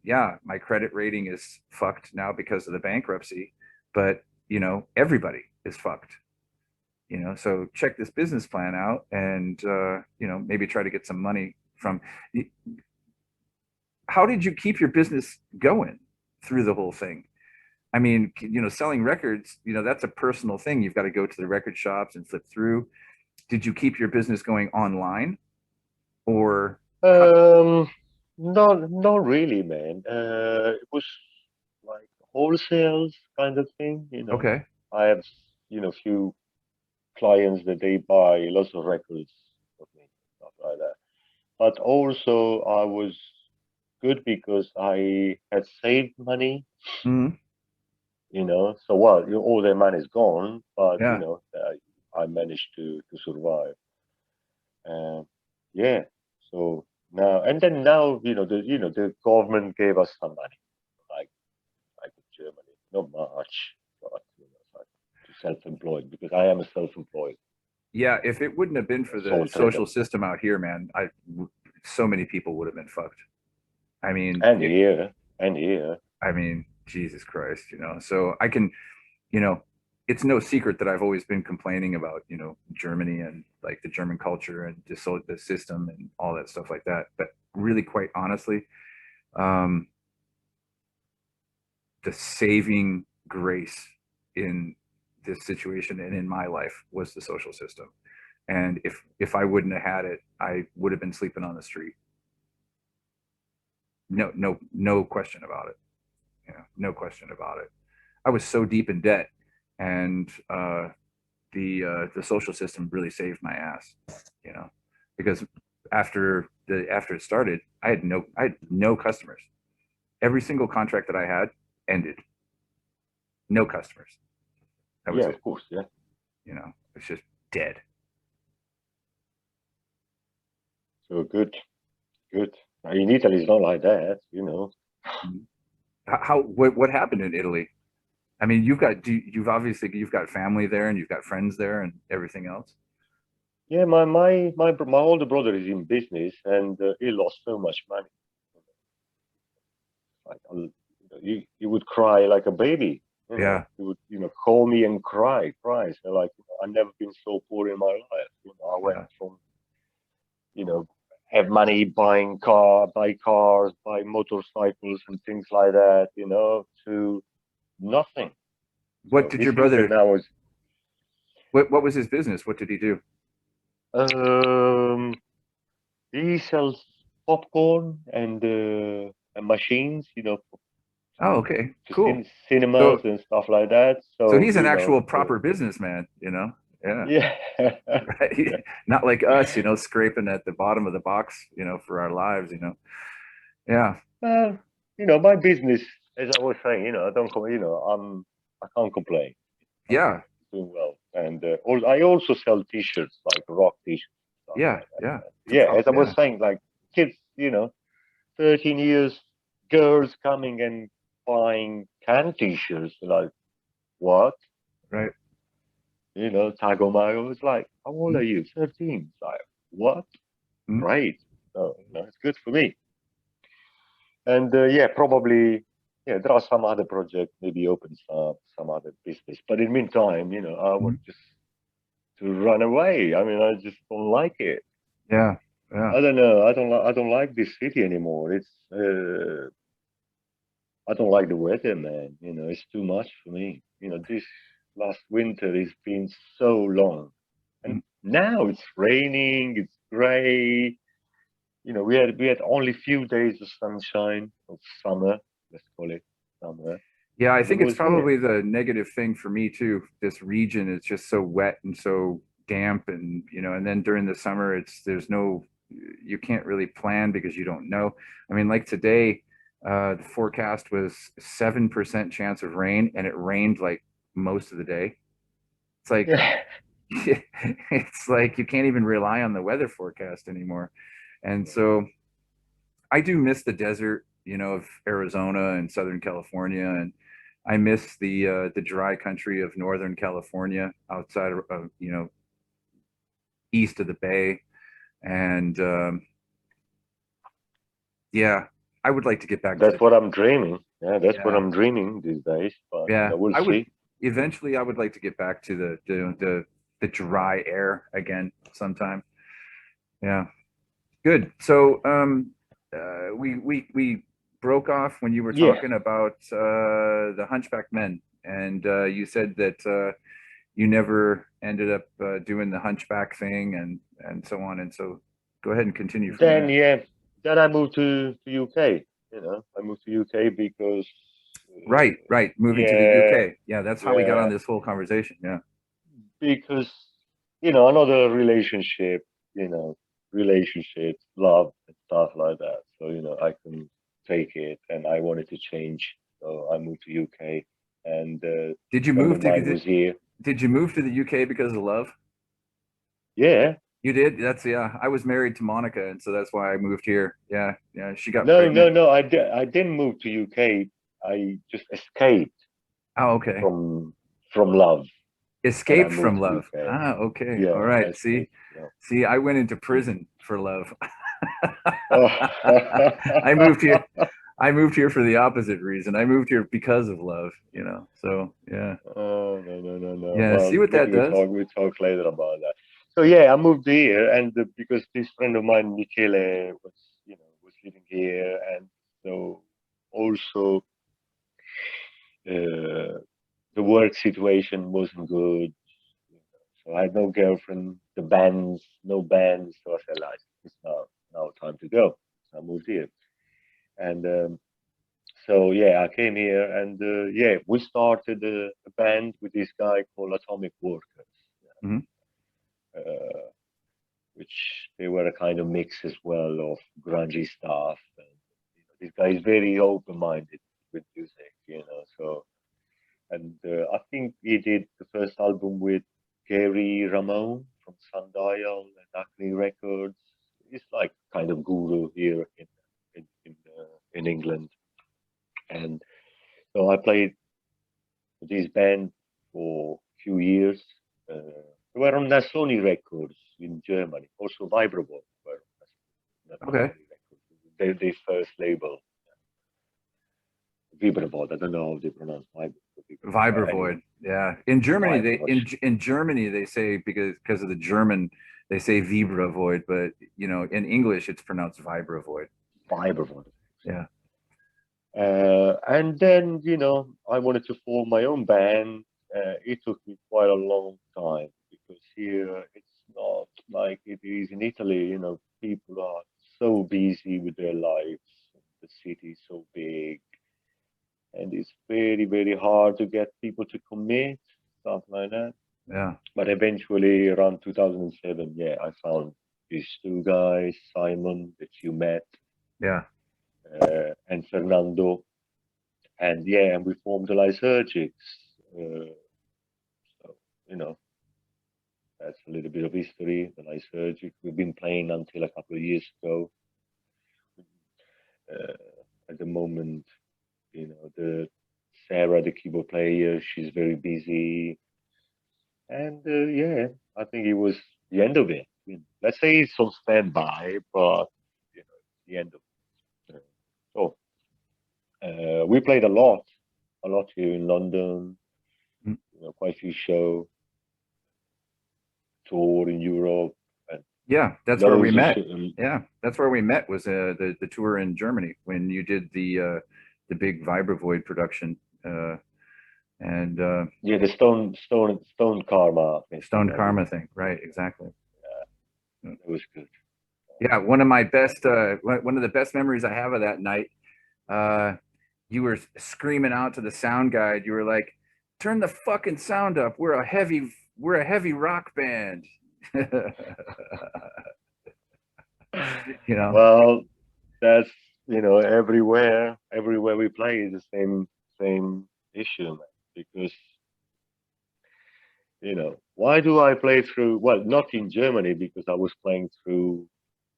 yeah, my credit rating is fucked now because of the bankruptcy, but you know, everybody is fucked. You know, so check this business plan out, and you know, maybe try to get some money from. How did you keep your business going through the whole thing? I mean, you know, selling records, you know, that's a personal thing. You've got to go to the record shops and flip through. Did you keep your business going online, or how? um, not really, man. It was like wholesales kind of thing, you know. Okay. I have, you know, few clients that they buy lots of records of me, stuff like that. But also, I was good because I had saved money, Mhm. you know. So, well, all their money is gone, but you Yeah. know, I managed to survive. And yeah, so now and then now, the government gave us some money, like in Germany, not much, but like to self-employed because I am a self-employed Yeah, if it wouldn't have been for the sole trader. social system out here, man, so many people would have been fucked. I mean, And here, and here. Jesus Christ, So I can, you know, it's no secret that I've always been complaining about, Germany and like the German culture and just the system and all that stuff like that. But really, quite honestly, um, the saving grace in this situation and in my life was the social system. And if I wouldn't have had it, I would have been sleeping on the street. No question about it. No question about it. I was so deep in debt, and the social system really saved my ass. Because after it started, I had no customers. Every single contract that I had ended. No customers. That was Yeah, it. of course, yeah. It's just dead. So good, good. In Italy, it's not like that. What happened in Italy? I mean, you've got family there and you've got friends there and everything else. Yeah, my older brother is in business and he lost so much money. Like he would cry like a baby. Yeah, He would call me and cry. So like I've never been so poor in my life. I went yeah, from you know have money buy cars, buy motorcycles and things like that. To nothing. What So did your his future brother? now is What was his business? What did he do? um he sells popcorn and machines, Oh, okay, to cool. cinemas So and stuff like that. so So he's an actual proper businessman. Yeah, yeah, right. yeah. Not like us, scraping at the bottom of the box, for our lives. Yeah, Well, my business, as I was saying, I don't, I can't complain. I'm yeah, doing well, and I also sell T-shirts, like rock T-shirts, stuff yeah, like that. yeah. That's Yeah, all. as I was Yeah, saying, like kids, 13 years, girls coming and buying can T-shirts, like what? right. Tago Mago was like, how old are Mm, you? 13. It's like, what? mm, Great. So, it's good for me. And yeah, probably, yeah, there are some other projects, maybe open some other business. But in the meantime, I mm. want just to run away. I mean, I just don't like it. Yeah, yeah, I don't know. I don't like this city anymore. I don't like the weather, man. It's too much for me. This last winter has been so long, and mm. now it's raining. It's gray. We had only few days of sunshine of summer. Let's call it summer. Yeah. I And it think it's was, yeah, probably the negative thing for me too. This region is just so wet and so damp, and and then during the summer, you can't really plan because you don't know. I mean, like today, the forecast was 7% chance of rain, and it rained like most of the day. It's like yeah. it's like you can't even rely on the weather forecast anymore. And so I do miss the desert, of Arizona and Southern California, and I miss the dry country of Northern California outside of east of the Bay. And yeah, I would like to get back to That's the what I'm dreaming. Yeah, that's what yeah I'm dreaming these days. But yeah. we'll I would see. eventually I would like to get back to the dry air again sometime. Yeah, good. So we broke off when you were Yeah, talking about the Hunchbacked Men, and you said that you never ended up doing the hunchback thing and so on. And so go ahead and continue from then there. yeah, then I moved to UK. I moved to UK because Right, right. Moving to the yeah, UK. Yeah, that's how we got on yeah, this whole conversation. Yeah. because another relationship, you know, relationships, love and stuff like that. So I couldn't take it, and I wanted to change. So I moved to UK, and Did you friend move of to mine was here. did you move to the UK because of love? Yeah. You did? That's yeah. I was married to Monica, and so that's why I moved here. Yeah, yeah. She got No, no, pregnant. no. I didn't move to UK. I just escaped Oh, okay. from love, and I Escaped moved from to love. UK. Ah, okay. All Yeah, I right. See, escaped from see, I went into prison for love. love. I moved here. I moved here for the opposite reason. I moved here because of love, you know. So yeah. Oh, no, no, no, no. Yeah. See Well, what maybe that does? we talk later about that. So yeah, I moved here, and because this friend of mine, Michele, was was living here, and so also uh, the work situation wasn't good. So I had no girlfriend, the bands, no bands. So I said, like, it's now time to go. So I moved here, and so yeah, I came here, and yeah, we started a band with this guy called Atomic Workers, Hmm. uh, which they were a kind of mix as well of grungy stuff. And this guy is very open-minded with music, So, and I think he did the first album with Gary Ramone from Sundial and Acme Records. He's like kind of guru here in England, and so I played with this band for a few years. They were on Sony Records in Germany. Also, Vibravol were on Okay. Sony Records. Their first label, Vibravol. I don't know how they pronounce Vibravol. Anyway, Vibravoid. Yeah. In Germany, they Vibravol. in Germany they say because of the German they say Vibravoid, but you know in English it's pronounced Vibravoid. Vibravol. Yeah. And then, I wanted to form my own band. It took me quite a long time because here it's not like it is in Italy. People are so busy with their lives. The city is so big, and it's very, very hard to get people to commit, stuff like that. Yeah. But eventually, around 2007, yeah, I found these two guys, Simon, that you met, Yeah. and Fernando, and yeah, and we formed the Lysergics. So, you know, that's a little bit of history. The Lysergics, we've been playing until a couple of years ago. Uh, at the moment, the Sarah, the keyboard player, she's very busy, and yeah, I think it was the end of it. Let's say it's on standby, but the end of it. So we played a lot here in London. Mm. Quite a few shows, tour in Europe, and Yeah, that's where we loads of met. Yeah, that's where we met was the tour in Germany when you did the big Vibravoid production and yeah, the Stone Karma Stone festival. Karma thing. Right, exactly. It was good. Yeah, one of my best one of the best memories I have of that night, uh you were screaming out to the sound guide. You were like, "Turn the fucking sound up. We're a heavy rock band." You know. Well, that's everywhere we play is the same issue, man. Because why do I play through? Well, not in Germany because I was playing through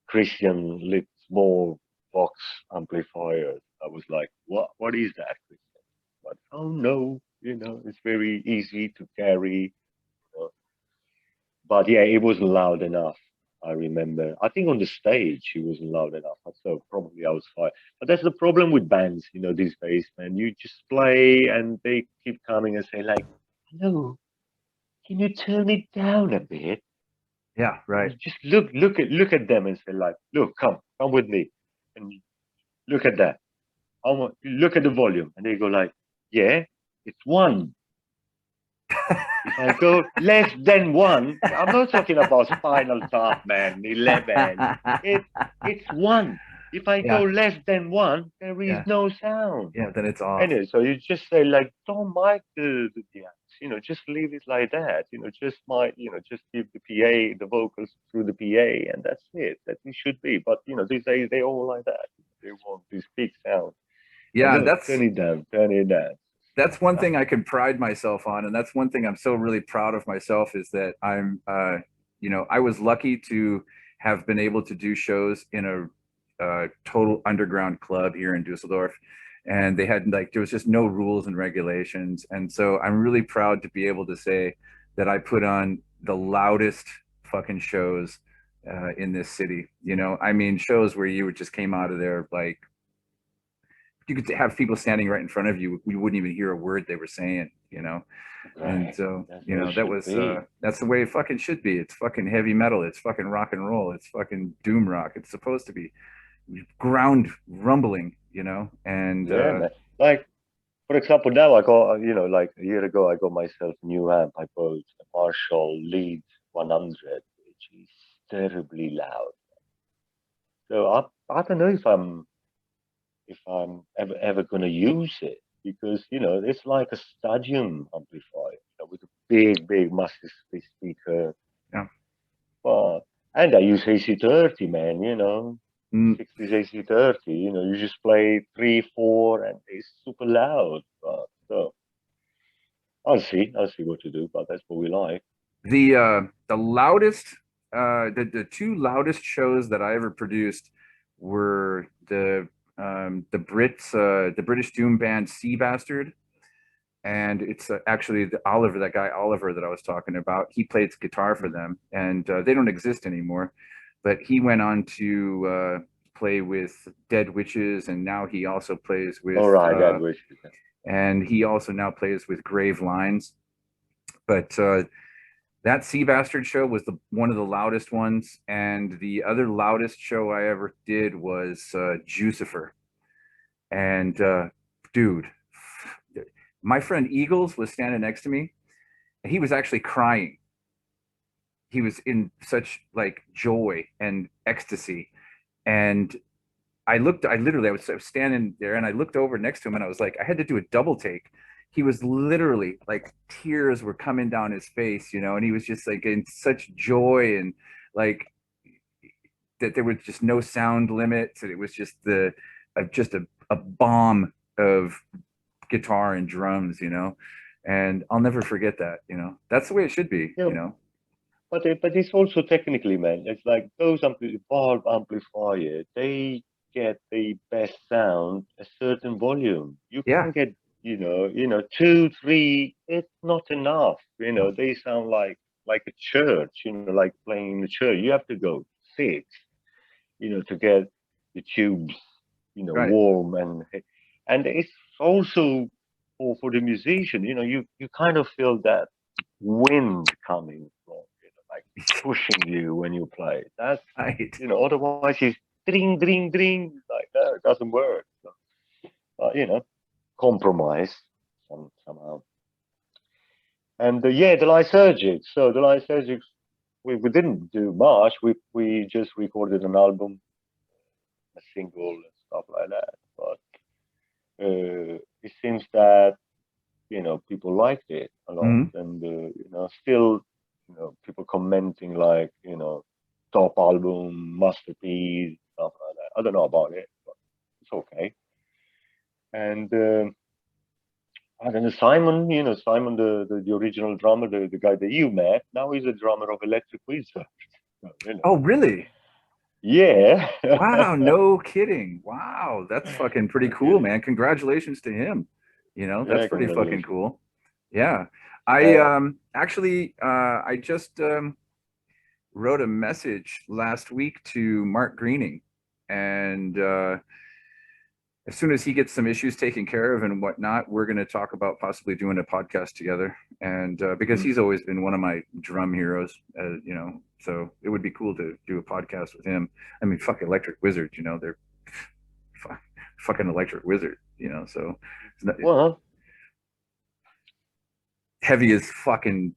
Christian lit small box amplifiers. I was like, what is that, Christian? But oh no, it's very easy to carry. But yeah, it wasn't loud enough. I remember. I think on the stage it wasn't loud enough. So probably I was fine. But that's the problem with bands, these days, man. You just play and they keep coming and say like, "Hello, can you turn it down a bit?" Yeah, And right. you just look at them and say like, "Look, come with me, and look at that. Look at the volume." And they go like, "Yeah, it's one." If I go less than one, I'm not talking about Spinal Tap, man, 11. It's one. If I go Yeah, less than one, there is yeah, no sound. yeah. Then it's off. Anyway, so you just say like, don't mic the amps, just leave it like that. Just give the PA the vocals through the PA, and that's it. That it should be. But these days they all like that. They want this big sound. And Yeah, no, turn it down. that's one Uh, thing I can pride myself on, and that's one thing I'm so really proud of myself is that I'm you know, I was lucky to have been able to do shows in a total underground club here in Dusseldorf. And they had like, there was just no rules and regulations. And so I'm really proud to be able to say that I put on the loudest fucking shows in this city. You know, I mean, shows where you would just came out of there like, you could have people standing right in front of you. We wouldn't even hear a word they were saying, you know? And Right. so, That's you what it know, that should was, be. that's the way it fucking should be. It's fucking heavy metal. It's fucking rock and roll. It's fucking doom rock. It's supposed to be ground rumbling, you know? And, Yeah, man. Like, for example, now I got, like a year ago, I got myself a new amp. I bought a Marshall Lead 100, which is terribly loud. So I don't know if I'm ever gonna use it because it's like a stadium amplifier, with a big massive speaker. yeah. But and I use AC30, man. Mm, 60s AC30. You just play 3, 4, and it's super loud. But so I'll see what to do. But that's what we like. the loudest, the two loudest shows that I ever produced were the British doom band Sea Bastard. And it's actually the Oliver, that guy Oliver that I was talking about. He played guitar for them, and they don't exist anymore. But he went on to play with Dead Witches, and now he also plays with, All right, that wish. and he also now plays with Grave Lines. But that Sea Bastard show was the one of the loudest ones, and the other loudest show I ever did was Jucifer. And dude, my friend Eagles was standing next to me. He was actually crying. He was in such like joy and ecstasy. And I was standing there and I looked over next to him and I was like, I had to do a double take. He was literally like tears were coming down his face, you know, and he was just like in such joy and like that there was just no sound limits. And it was just just a bomb of guitar and drums, you know. And I'll never forget that, you know. That's the way it should be, Yeah, you know. but it's also technically, man. It's like those valve amplifiers. They get the best sound a certain volume. You Yeah, can't get, 2, 3. It's not enough. They sound like a church. Like playing in the church. You have to go 6. To get the tubes, right. warm and it's also for the musician. You kind of feel that wind coming from, like pushing you when you play. That's Right. otherwise it's dring like that. It doesn't work. So, compromise somehow. And yeah, the Lysergics. So the Lysergics, we didn't do much. We just recorded an album, a single, and stuff like that. But it seems that people liked it a lot, Mhm. and still people commenting like top album, masterpiece, stuff like that. I don't know about it, but it's okay. And I don't know, Simon, Simon, the original drummer, the guy that you met, now he's a drummer of Electric Wizard. So, Oh, really? yeah. Wow, no kidding. Wow, that's fucking pretty No cool, kidding. man. Congratulations to him. You know, that's Yeah, pretty fucking congratulations. cool. Yeah. I Uh, actually I just wrote a message last week to Mark Greening, and as soon as he gets some issues taken care of and whatnot, we're going to talk about possibly doing a podcast together. And because mm, he's always been one of my drum heroes, you know, so it would be cool to do a podcast with him. I mean, fuck Electric Wizard, you know, they're fuck, fucking Electric Wizard, you know, so it's not, well, heavy as fucking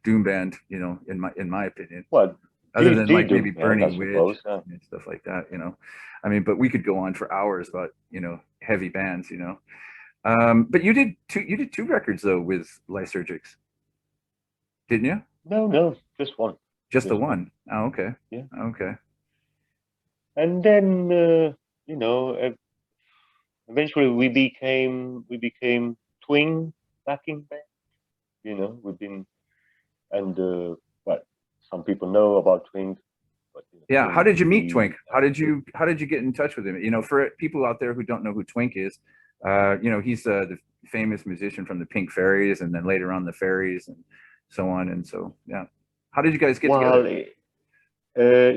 doom band, you know, in my opinion. well, Other than the like maybe Doom Band, I Burning Witch suppose. Yeah. and stuff like that, you know. I mean, but we could go on for hours about, you know, heavy bands, you know. But you did two records though with Lysergics, didn't you? No, no, just one, Just the just one. one. Oh, okay. Yeah. Okay. And then eventually we became Twink backing band. We've been and what? some people know about Twink. But, Yeah. How Twink, did you meet Twink? How did you get in touch with him? For people out there who don't know who Twink is, he's the famous musician from the Pink Fairies, and then later on the Fairies, and so on. And so, yeah. How did you guys get well, together?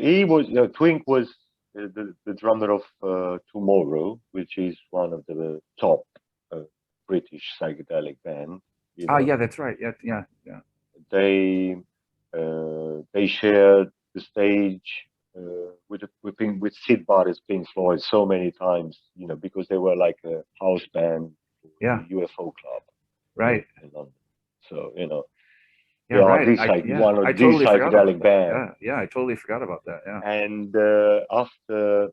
he was, Twink was the drummer of Tomorrow, which is one of the top uh, British psychedelic band. Ah, yeah, that's right. Yeah, yeah, yeah. They they shared the stage with Sid Barrett's Pink Floyd so many times, because they were like a house band for the Yeah, UFO club right. in London. So Yeah, they are right. one I of these totally forgot about psychedelic that. band. Yeah, yeah, I totally forgot about that. Yeah. And after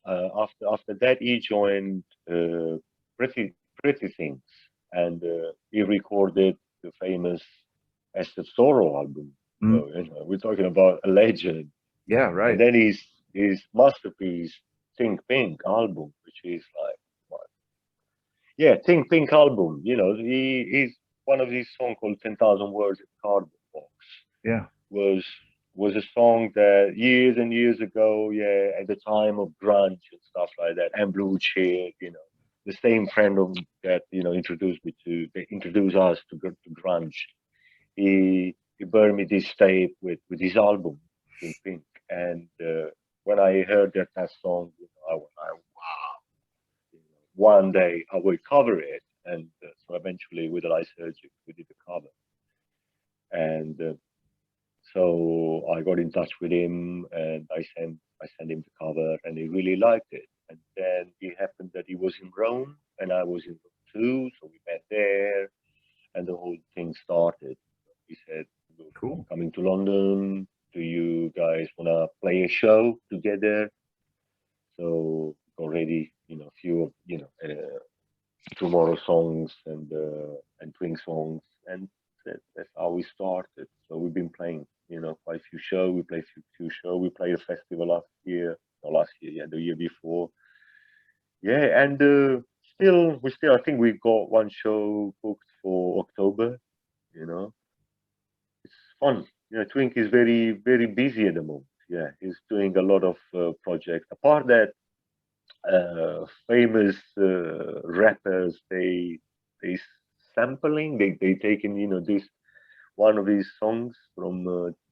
that, he joined Pretty Pretty Things, and he recorded the famous As the Sorrow album. Mm. So we're talking about a legend. Yeah, And right. then his masterpiece, Think Pink album, which is like, what? Yeah, Think Pink album. He's one of these songs called 10,000 Words in Cardboard Box. Yeah. Was was a song that years and years ago, yeah, at the time of grunge and stuff like that, and blue cheer, the same friend of that, they introduced us to grunge. He burned me this tape with his album, Think Pink, and when I heard that song, I was like, wow, one day I will cover it, and so eventually with the Lysergics we did the cover, and so I got in touch with him, and I sent him the cover, and he really liked it. And then it happened that he was in Rome, and I was in Rome too, so we met there, and the whole thing started. He said, "Look, I'm Cool. coming to London. Do you guys wanna play a show together?" So already, a few of Tomorrow songs and Twink songs, and that's how we started. So we've been playing, quite a few shows. We played few shows. We played a festival last year, not last year, yeah, the year before. Yeah, and we still, I think we got one show booked for October. You know, it's fun. Twink is very very busy at the moment. Yeah, he's doing a lot of projects. Apart that, famous rappers, they sampling, they taking this one of these songs from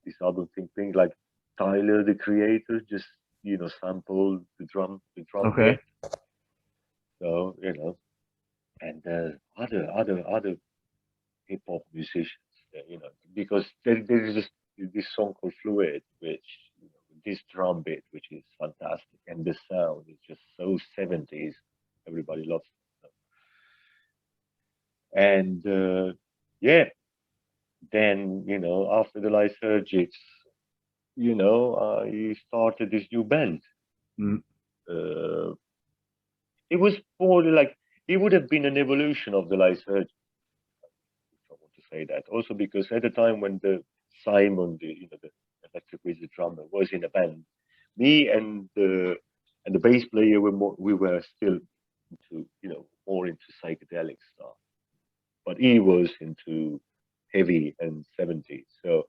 this album thing, like Tyler the Creator just sampled the drum Okay. bit. So and other hip hop musicians, because there is this song called Fluid, which this drum bit, which is fantastic, and the sound is just so 70s. Everybody loves it. And yeah, then after the Lysergics, I started this new band. Mm. Uh, it was probably like it would have been an evolution of the Lysergics. I want to say that also because at the time when the Simon, the electric wizard drummer, was in a band, me and the bass player we were still into more into psychedelic stuff, but he was into heavy and 70s. So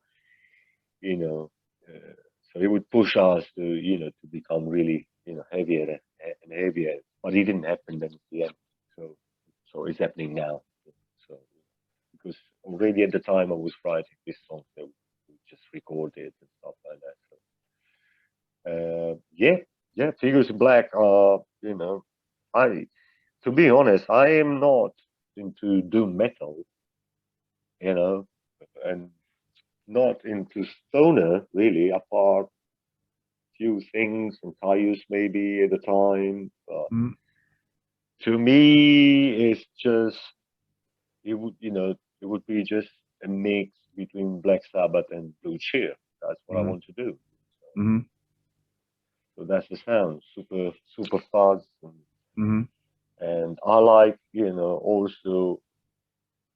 you know, uh, so he would push us to become really heavier and heavier, but it didn't happen then at the end. So it's happening now. So because already at the time I was writing this song, so we just recorded and stuff like that. So yeah, yeah, Figures in Black. I to be honest, I am not into doom metal, you know, and not into stoner really, apart few things and Caius maybe at the time. But Mm. to me, it's just it would be just a mix between Black Sabbath and Blue Cheer. That's what I Mm. want to do. Mm. So that's the sound, super super fast, Mm. and I like also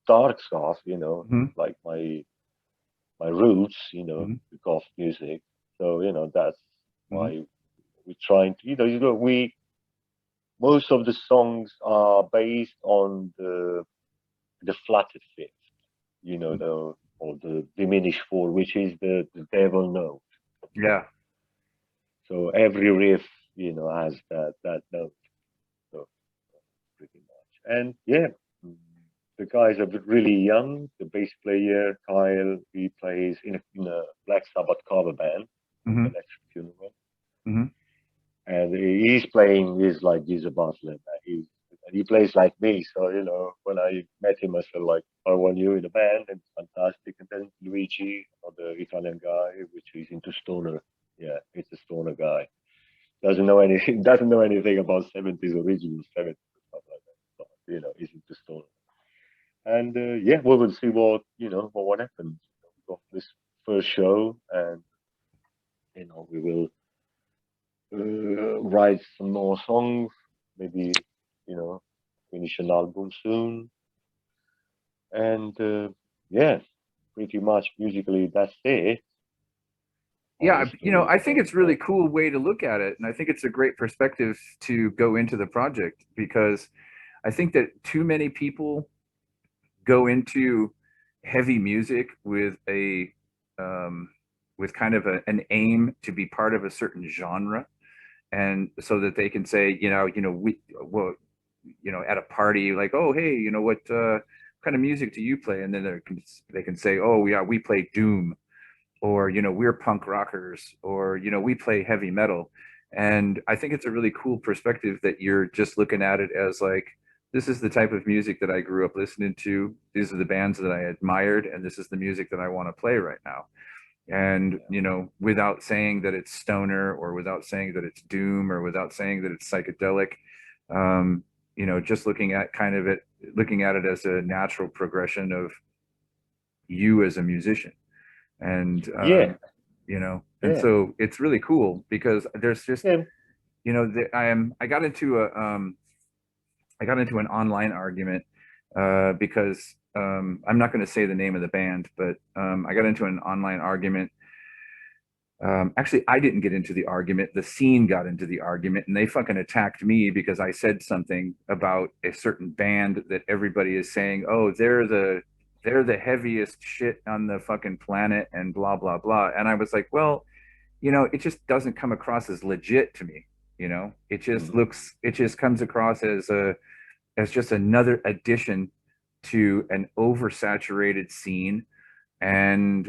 dark stuff. Mm. Like my roots. Mm. The goth music. So that's Mm. why we're trying to we most of the songs are based on the flatted fifth. The or the diminished fourth, which is the devil note. Yeah. So every riff, has that note. So pretty much. And yeah, mm, the guys are really young. The bass player Kyle, he plays in a Black Sabbath cover band called Hmm. Electric Funeral, Hmm. and he's playing. He's like he's a butler. He plays like me. So when I met him, I said like, I want you in the band, and it's fantastic. And then Luigi, the Italian guy, which is into stoner. Yeah, it's a stoner guy. Doesn't know anything. Doesn't know anything about 70s original 70s stuff like that. But he's into stoner. And yeah, we will see what happens. We got this first show, and we will write some more songs. Maybe you know finish an album soon. And yeah, pretty much musically that's it. Yeah, Other stories I think about it's really cool way to look at it, and I think it's a great perspective to go into the project because I think that too many people go into heavy music with a with kind of an aim to be part of a certain genre, and so that they can say, we well, at a party like, oh, hey, what kind of music do you play? And then they can say, oh, yeah, we play doom, or we're punk rockers, or we play heavy metal. And I think it's a really cool perspective that you're just looking at it as like, this is the type of music that I grew up listening to, these are the bands that I admired, and this is the music that I want to play right now. And yeah, without saying that it's stoner, or without saying that it's doom, or without saying that it's psychedelic, um, just looking at it as a natural progression of you as a musician. And yeah, and yeah, so it's really cool because there's just, yeah. I got into an online argument because I'm not going to say the name of the band, but I got into an online argument. Actually, I didn't get into the argument. The scene got into the argument, and they fucking attacked me because I said something about a certain band that everybody is saying, oh, they're the heaviest shit on the fucking planet, and blah blah blah. And I was like, well, it just doesn't come across as legit to me. Mm. It just comes across as just another addition to an oversaturated scene, and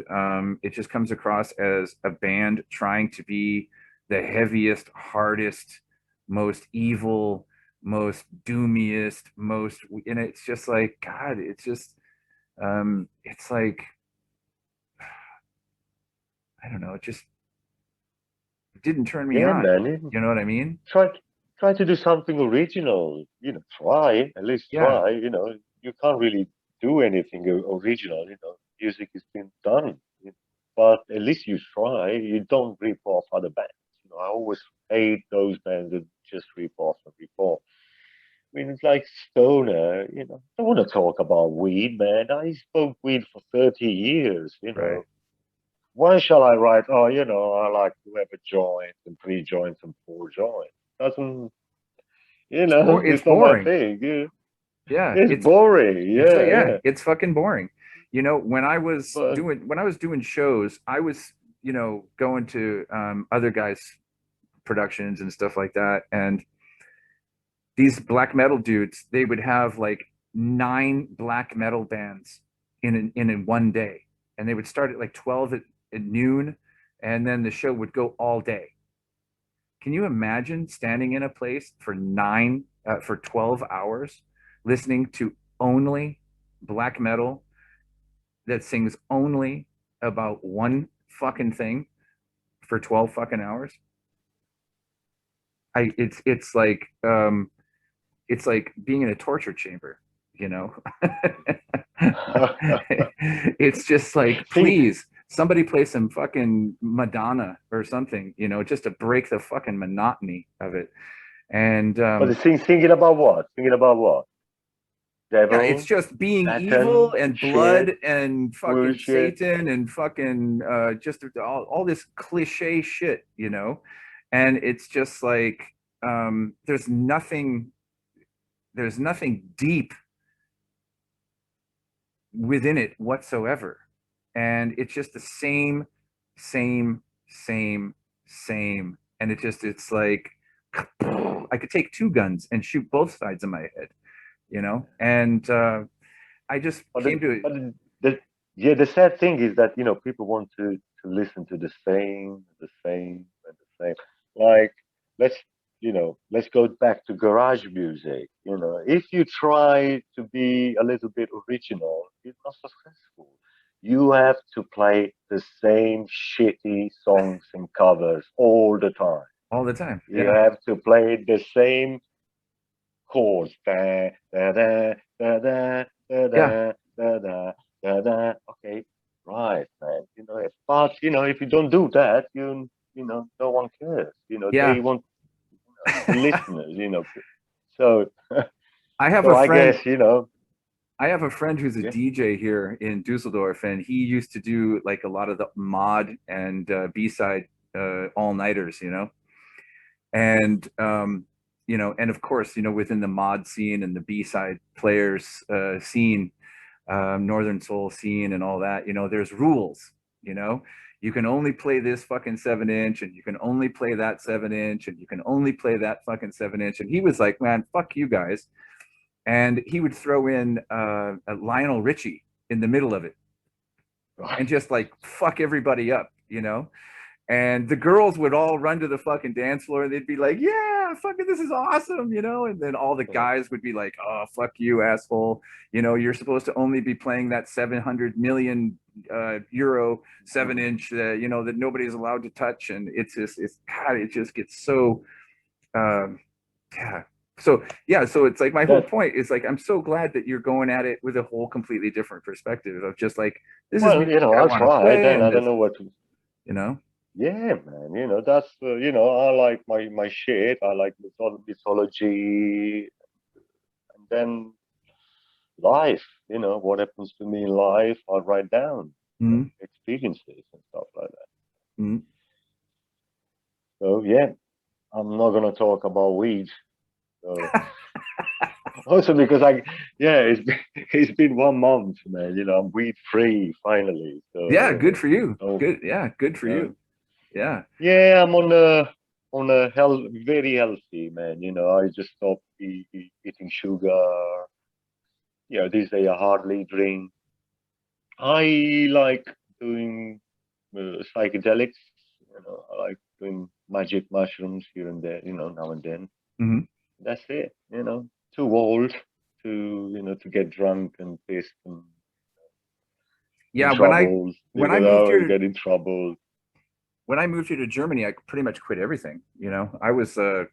it just comes across as a band trying to be the heaviest, hardest, most evil, most doomiest, most, and it's just like, God, it's like, I don't know, it just didn't turn me Yeah, on. man. You know what I mean? Try try to do something original. Try at least Yeah, try. You can't really do anything original. Music has been done, but at least you try. You don't rip off other bands. I always hate those bands that just rip off and rip off. I mean, it's like Stoner. I don't want to talk about weed, man. I smoked weed for 30 years. right. Why shall I write? Oh, I like to have a joint and 3 joints and 4 joints. Doesn't It's it's not my boring. thing. Yeah. Yeah, It's boring. Yeah, yeah, yeah. it's fucking boring. But When I was doing shows, I was, going to other guys' productions and stuff like that. And these black metal dudes, they would have like 9 black metal bands in one day. And they would start at like 12 at noon, and then the show would go all day. Can you imagine standing in a place for 12 hours listening to only black metal that sings only about one fucking thing for 12 fucking hours? It's like being in a torture chamber, you know? It's just like, think, please, somebody play some fucking Madonna or something, just to break the fucking monotony of it. And but thinking about what? Thinking about what? yeah, it's Devil, just being evil Satan, and shit, blood and fucking bullshit. Satan and fucking just all this cliche shit, And it's just like there's nothing deep within it whatsoever. and it's just the same, same, same, same. And it's like, I could take two guns and shoot both sides of my head, you know? And I just But came the, to it. but the yeah, the sad thing is that people want to listen to the same, and the same. Like let's let's go back to garage music. If you try to be a little bit original, it's not successful. You have to play the same shitty songs and covers all the time. All the time. You Yeah. have to play the same chords. Da, da, da, da, da, da, Yeah. da, da, da, da, da. Okay, right, man. But if you don't do that, no one cares. They Yeah. want the listeners. So, I have so a I friend. guess I have a friend who's a yeah. DJ here in Dusseldorf, and he used to do like a lot of the mod and B-side all-nighters, and and of course, within the mod scene and the B-side players scene, Northern Soul scene and all that, there's rules, you know. You can only play this fucking 7-inch, and you can only play that 7-inch, and you can only play that fucking 7-inch. And he was like, man, fuck you guys. And he would throw in a Lionel Richie in the middle of it and just like fuck everybody up, And the girls would all run to the fucking dance floor and they'd be like, yeah, fucking this is awesome, And then all the guys would be like, oh, fuck you, asshole. You're supposed to only be playing that 700 million euro 7-inch, that nobody's allowed to touch. And God, it just gets so, yeah. So, yeah. So it's like my whole That point is like, I'm so glad that you're going at it with a whole completely different perspective of just like, this is well, music I I'll want to try. play. Then And I don't this, know what to. you know? Yeah, man. That's I like my shit. I like mythology, and then life. What happens to me in life, I'll write down. Mm-hmm. Experiences and stuff like that. Mm-hmm. So yeah, I'm not gonna talk about weed. So also because it's been 1 month, man. I'm weed free finally. Yeah, good for you. So Good. Yeah, good for uh, you. Yeah. yeah, I'm on a very healthy, man. I just stopped eating sugar. These days I hardly drink. I like doing psychedelics. I like doing magic mushrooms here and there. Now and then. Mm-hmm. That's it. Too old to to get drunk and pissed and in Yeah. troubles. When I moved here Get in trouble. when I moved here to Germany, I pretty much quit everything. I was a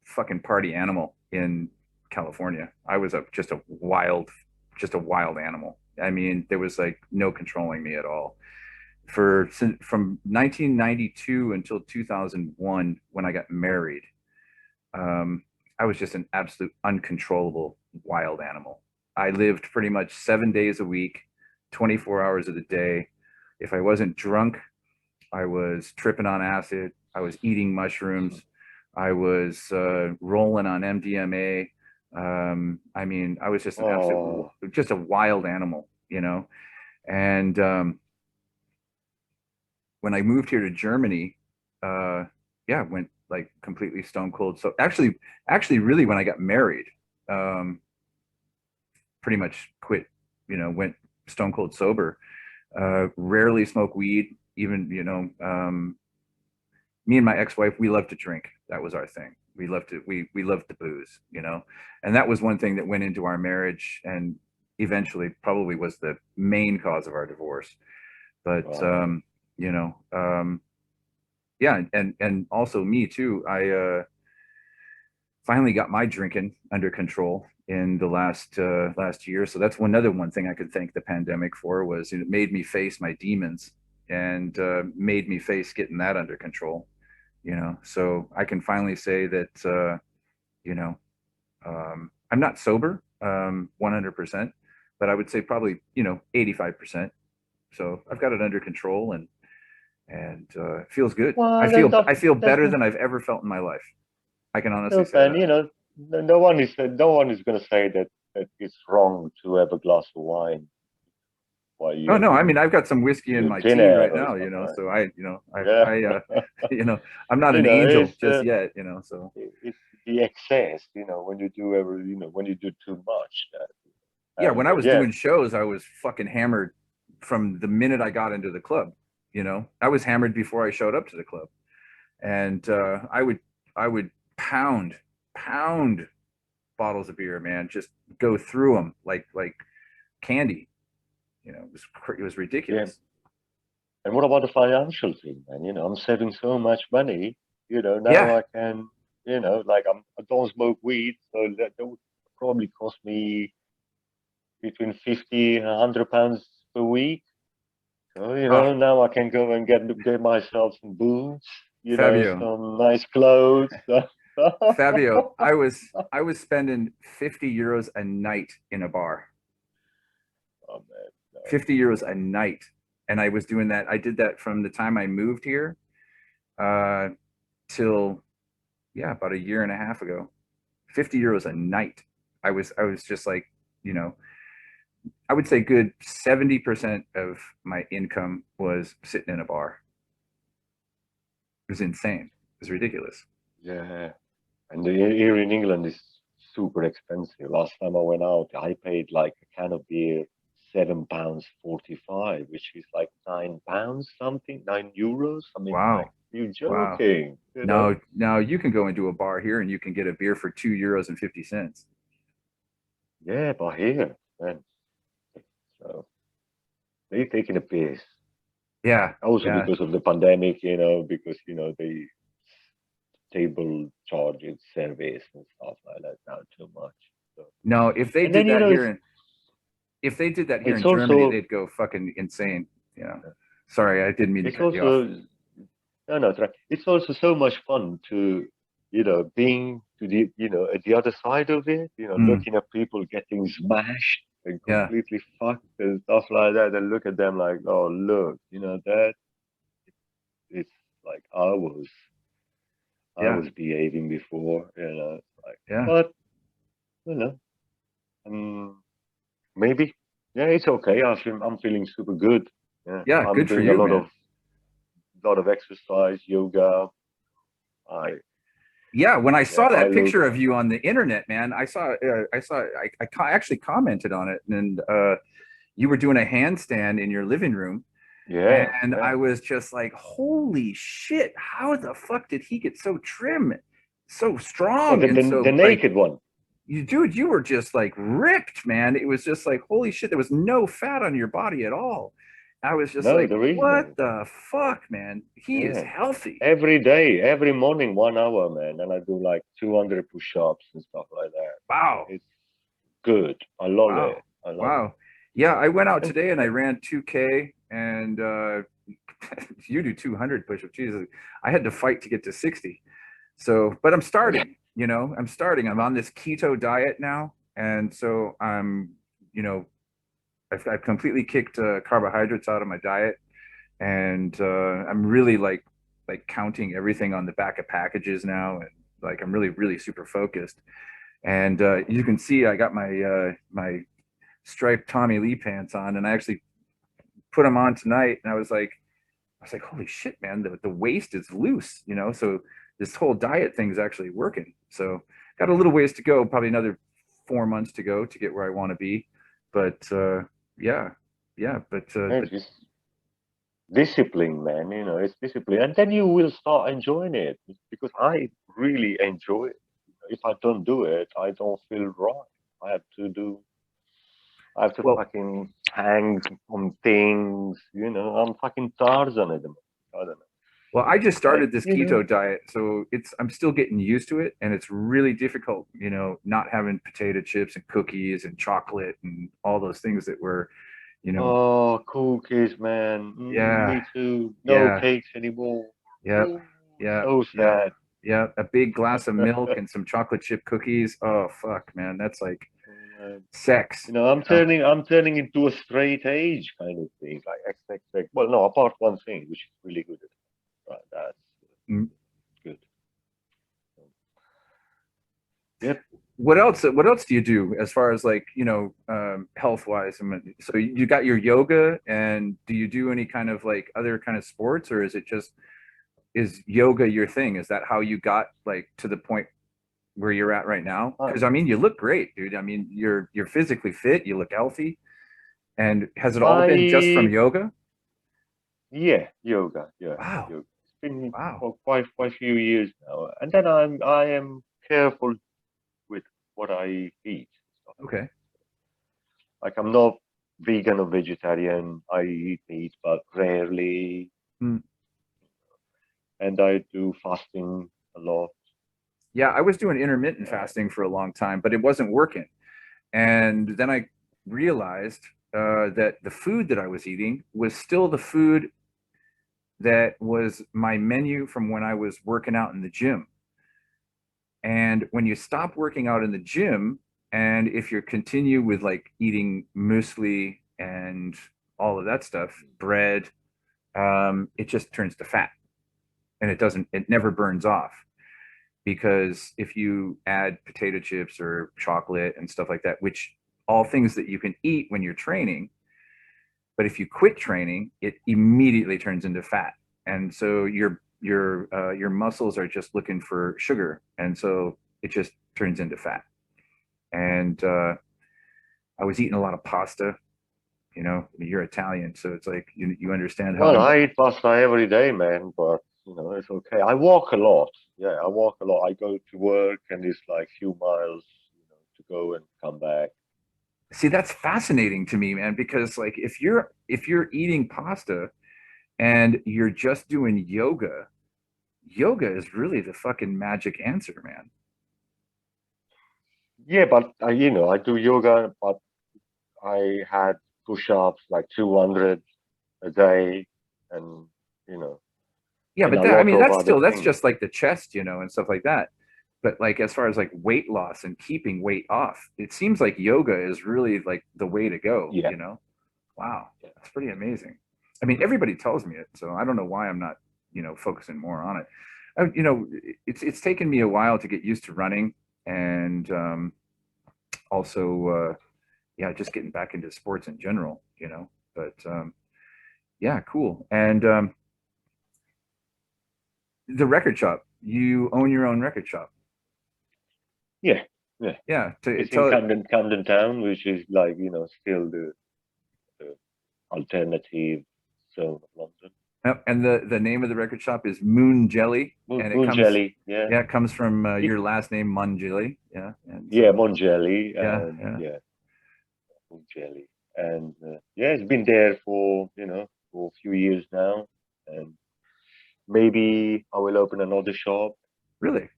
fucking party animal in California. I was just a wild animal. I mean, there was like no controlling me at all. From 1992 until 2001, when I got married, um, I was just an absolute uncontrollable wild animal. I lived pretty much 7 days a week, 24 hours of the day. If I wasn't drunk, I was tripping on acid. I was eating mushrooms. I was rolling on MDMA. I mean, I was just Oh, just a wild animal. And when I moved here to Germany, yeah, went like completely stone cold. So actually, really, when I got married, um, pretty much quit. Went stone cold sober. Rarely smoke weed. Even me and my ex-wife, we love to drink. That was our thing. We loved the booze. And that was one thing that went into our marriage and eventually probably was the main cause of our divorce. But right. you know, yeah, and also me too. I finally got my drinking under control in the last year. So that's one thing I could thank the pandemic for was it made me face my demons and made me face getting that under control. So I can finally say that you know I'm not sober 100%, but I would say probably 85%. So I've got it under control and it feels good. I Well, feel I feel better than I've ever felt in my life. I can honestly look, say man. that. No one is going to say that it's wrong to have a glass of wine. Why Oh you're no, I mean I've got some whiskey in you're my tea thinner right or now, you know, something. so Yeah. you know, I'm not You an know, angel just yet, you know, so it's the excess, when you do when you do too much. yeah, when And I was yeah, doing shows, I was fucking hammered from the minute I got into the club, you know. I was hammered before I showed up to the club. And I would pound bottles of beer, man, just go through them like candy. You know, it was yeah. ridiculous. And what about the financial thing, man? I'm saving so much money. Yeah. Now I can, like I don't smoke weed, so that would probably cost me between 50 and £100 per week. So, Oh, now I can go and get myself some boots, Fabio, some nice clothes. Fabio, I was spending 50 euros a night in a bar. Oh man, no, 50 euros no. a night. And I was doing that. I did that from the time I moved here uh till yeah, about a year and a half ago. 50 euros a night. I was just like, you know, I would say good 70% of my income was sitting in a bar. It was insane. It was ridiculous. Yeah, and here in England is super expensive. Last time I went out, I paid like a can of beer £7.45, which is like £9 something, €9. I mean, like Wow. you Wow. joking, Now you can go into a bar here and you can get a beer for 2 euros and 50 cents. Yeah, but here, man, so they taking a piss. Yeah. Also Yeah. because of the pandemic, because they table charges, service and stuff like that now too much. So, No, if they and then did that it's here in if they did that here it's in Germany, also they'd go fucking insane. Yeah. Sorry, I didn't mean to it's cut you off. also no, it's right. It's also so much fun to being to the at the other side of it, Mm, looking at people getting smashed and yeah. completely fucked and stuff like that, and look at them like, oh look, that it's like I Yeah. was behaving before, like, Yeah. but you know, maybe, yeah, it's okay. I'm feeling super good. Yeah, Yeah. I'm Good for doing a you, lot man. of exercise, yoga. I Yeah, when I yeah, saw I that look. picture of you on the internet, man, actually commented on it, and you were doing a handstand in your living room, Yeah, and I yeah. was just like, "Holy shit! How the fuck did he get so trim, so Well, strong, the, and the the so like naked one. dude, you were just like ripped, man. It was just like, holy shit, there was no fat on your body at all. I was just No, like, there is, what man. the fuck, man? He is Yeah. healthy. Every day, every morning, 1 hour, man, and I do like 200 push-ups and stuff like that. Wow. It's good. I love Wow. it. I love it. Wow. Yeah, I went out And today and I ran 2K and you do 200 push-ups. Jesus. I had to fight to get to 60. So, but I'm starting, I'm starting. I'm on this keto diet now. And so you know, I've completely kicked carbohydrates out of my diet. And I'm really like counting everything on the back of packages now. And like, I'm really super focused. And you can see I got my striped Tommy Lee pants on, and I actually put them on tonight. And I was like, holy shit, man, the waist is loose, So this whole diet thing is actually working. So got a little ways to go, probably another 4 months to go to get where I want to be. But yeah, yeah, but it's discipline, man. It's discipline, and then you will start enjoying it because I really enjoy it. If I don't do it, I don't feel right. I have to do. I have to well, fucking hang on things. I'm fucking Tarzan at the moment. I don't know. well, I just Like, started this keto diet, so I'm still getting used to it, and it's really difficult, not having potato chips and cookies and chocolate and all those things that were, you know, oh, cookies, man. yeah, Me too. No yeah, cakes anymore. yeah, Oh, yeah, so yeah, sad. yeah, a big glass of milk and some chocolate chip cookies. Oh fuck, man, that's like Uh, sex, I'm turning into a straight age kind of thing, like XXX. Well, no, apart one thing, which is really good. Right, that's Mm. good. Yep. what else do you do as far as like, health wise? I mean, so you got your yoga, and do you do any kind of like other kind of sports, or is it just, is yoga your thing? Is that how you got like to the point where you're at right now? Uh, Because I mean, you look great, dude. I mean, you're physically fit, you look healthy. And has it all been just from I yoga? Yeah, yoga. Yeah, Wow. yoga. It's been Wow. for quite a few years now, and then I am careful with what I eat. Stuff like Okay. Like I'm not vegan or vegetarian. I eat meat, but rarely, Hmm. and I do fasting a lot. Yeah, I was doing intermittent fasting for a long time, but it wasn't working. And then I realized that the food that I was eating was still the food that was my menu from when I was working out in the gym. And when you stop working out in the gym, and if you continue with like eating muesli and all of that stuff, bread, it just turns to fat, and it never burns off. Because if you add potato chips or chocolate and stuff like that, which all things that you can eat when you're training, but if you quit training, it immediately turns into fat. And so your muscles are just looking for sugar, and so it just turns into fat. And I was eating a lot of pasta. You're Italian, so it's like you understand how Well, I'm. I eat pasta every day, man, but it's okay. I walk a lot. Yeah, I walk a lot. I go to work, and it's like few miles, to go and come back. See, that's fascinating to me, man, because like if you're eating pasta and you're just doing yoga, yoga is really the fucking magic answer, man. Yeah, but I do yoga, but I had push-ups like 200 a day, and you know, Yeah, and but a I lot mean, of that's other still, that's things. just like the chest, and stuff like that. But like as far as like weight loss and keeping weight off, it seems like yoga is really like the way to Yeah, go. Wow, yeah. that's pretty amazing. I mean, everybody tells me it, so I don't know why I'm not, focusing more on it. It's taken me a while to get used to running, and also, yeah, just getting back into sports in general. But yeah, cool. And the record shop, you own your own record shop. Yeah, yeah. Yeah, to It's in tell. Camden Town, which is like still the alternative zone of London. And the name of the record shop is Moon Jelly, and it comes, Mongelli, yeah, yeah, it comes from it, your last name Mongelli. Yeah, and yeah, Mongelli, yeah, and yeah. yeah, Mongelli, and yeah, it's been there for for a few years now, and maybe I will open another shop. Really.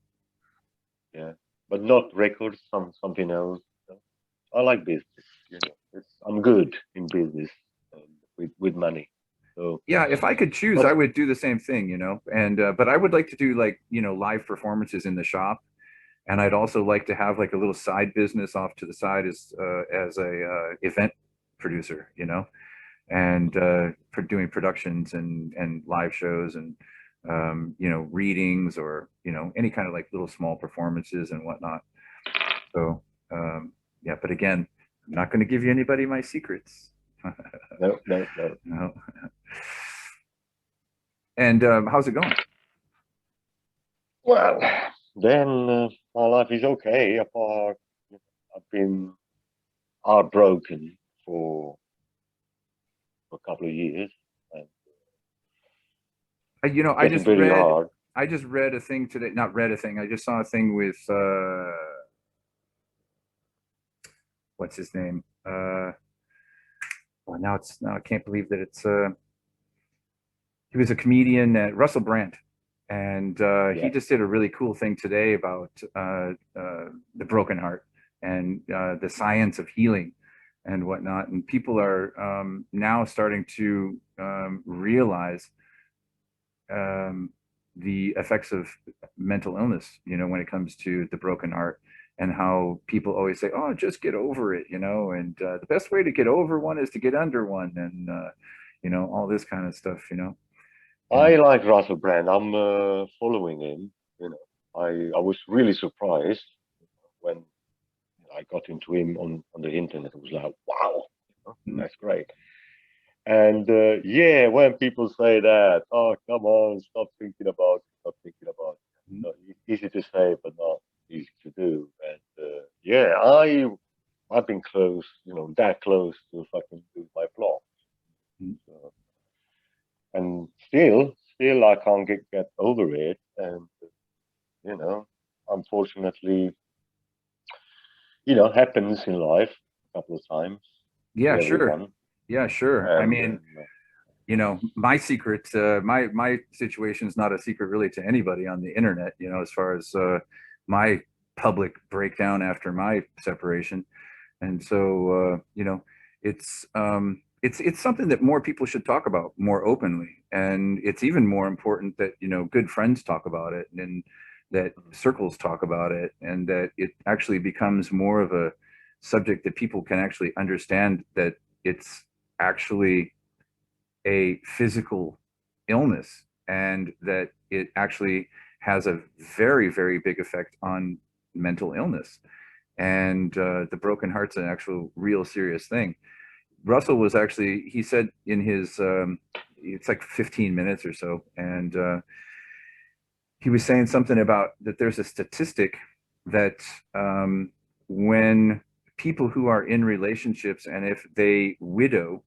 Yeah, but not records, something else. I like business. I'm good in business, with money. So, Yeah, if I could choose, I but would do the same thing. And but I would like to do like live performances in the shop, and I'd also like to have like a little side business off to the side as a event producer. And for doing productions and live shows and readings or any kind of like little small performances and whatnot. So yeah, but again, I'm not going to give you anybody my secrets. no, no, no. No. And how's it going? Well, then my life is okay. Apart, I've been heartbroken for a couple of years, and I getting just very read hard. I just read a thing today, not read a thing. I just saw a thing with what's his name? Well, now I can't believe that it's he was a comedian, Russell Brand, and he Yeah, just did a really cool thing today about the broken heart and the science of healing and whatnot. And people are now starting to realize um, the effects of mental illness, when it comes to the broken heart, and how people always say, "Oh, just get over it," and the best way to get over one is to get under one, and all this kind of stuff. I And like Russell Brand. I'm following him. I was really surprised when got into him on the internet. It was like, wow, Mm, that's great. And yeah, when people say that, oh, come on, stop thinking about it, stop thinking about it. mm, Not easy to say, but not easy to do. And yeah, I've been close, that close to fucking do my blog. mm. So, and still, I can't get over it. And you know, unfortunately, happens in life a couple of times Yeah, to sure. everyone. Yeah, sure. I And mean, my secret, my situation is not a secret really to anybody on the internet, as far as my public breakdown after my separation. And so, it's something that more people should talk about more openly. And it's even more important that, good friends talk about it and that circles talk about it and that it actually becomes more of a subject that people can actually understand that it's actually a physical illness and that it actually has a very, very big effect on mental illness. And the broken heart's an actual real serious thing. Russell was actually, he said in his, it's like 15 minutes or so. And he was saying something about that there's a statistic that when people who are in relationships and if they widow,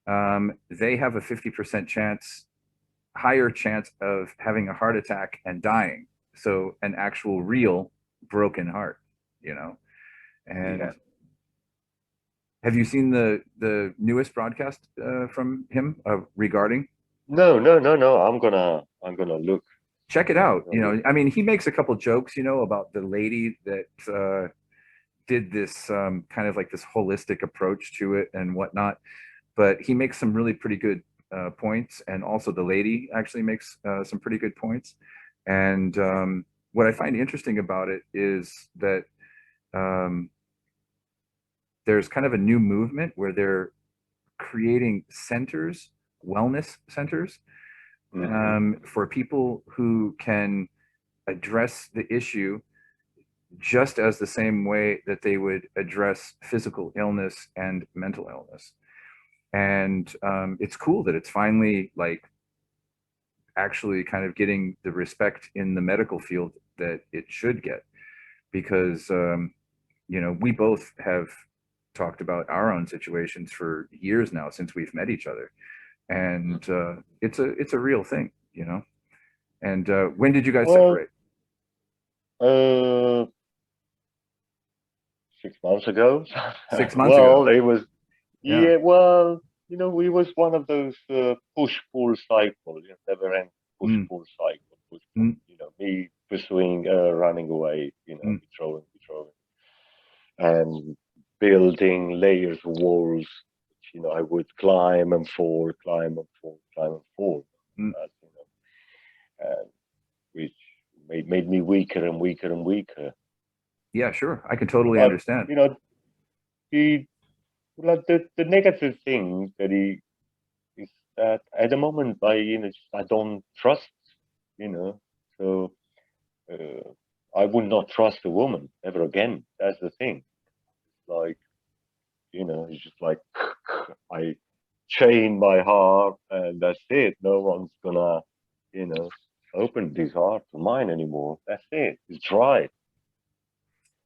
they have a 50% chance, higher chance of having a heart attack and dying. So an actual real broken heart, you know. And yeah, have you seen the newest broadcast from him regarding? no, no, no, no. I'm gonna look. Check it I'm out. gonna look. I mean, he makes a couple jokes, about the lady that did this kind of like this holistic approach to it and whatnot. But he makes some really pretty good points, and also the lady actually makes some pretty good points. And what I find interesting about it is that um, there's kind of a new movement where they're creating centers, wellness centers, Hmm. for people who can address the issue just as the same way that they would address physical illness and mental illness. And it's cool that it's finally like actually kind of getting the respect in the medical field that it should get because we both have talked about our own situations for years now since we've met each other, and it's a real thing, and when did you guys Well, separate? uh, 6 months ago. 6 months ago. Well, it was, Yeah. yeah. Well, it was one of those push-pull cycle, never end Mm, push-pull cycle, push-pull. mm, Me pursuing, running away, mm. withdrawing, and building layers of walls. I would climb and fall, climb and fall, climb and fall. Mm. That, and which made me weaker and weaker and weaker. Yeah, sure, I can totally But understand. the like the negative thing that he is that at the moment I don't trust, you know, so uh, I would not trust a woman ever again. That's the thing. Like it's just like I chain my heart and that's it. No one's gonna, you know, open this heart of mine anymore. That's it. It's dry.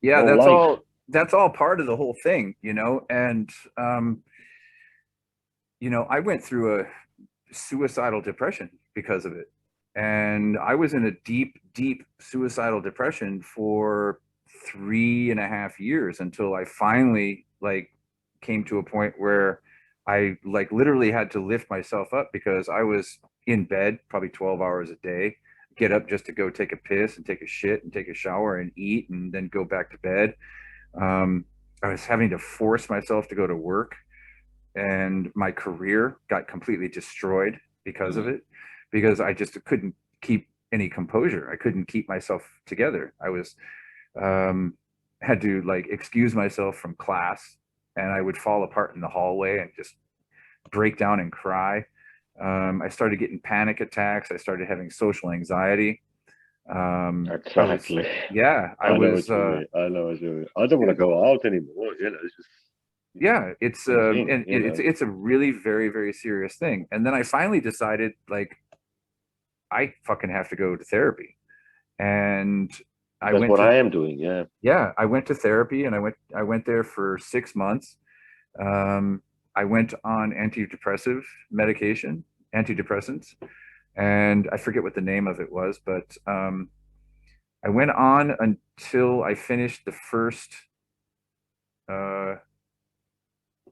Yeah, No that's life. all part of the whole thing, and um I went through a suicidal depression because of it. And I was in a deep, deep suicidal depression for 3.5 years until I finally like came to a point where I like literally had to lift myself up because I was in bed probably 12 hours a day, get up just to go take a piss and take a shit and take a shower and eat and then go back to bed. Um, I was having to force myself to go to work, and my career got completely destroyed because of Mm. it, because I just couldn't keep any composure. I couldn't keep myself together. I was um, had to like excuse myself from class, and I would fall apart in the hallway and just break down and cry. I started getting panic attacks. I started having social anxiety. I was, Exactly. yeah, I I know was, what you mean. I know what you mean. I don't want to go out anymore. It's just yeah, it's, same thing. and it's a really very, very serious thing. And then I finally decided, like, I fucking have to go to therapy. And I That's went what to, I am doing. Yeah. yeah, I went to therapy, and I went there for 6 months. Um, I went on antidepressants, and I forget what the name of it was, but I went on until I finished uh,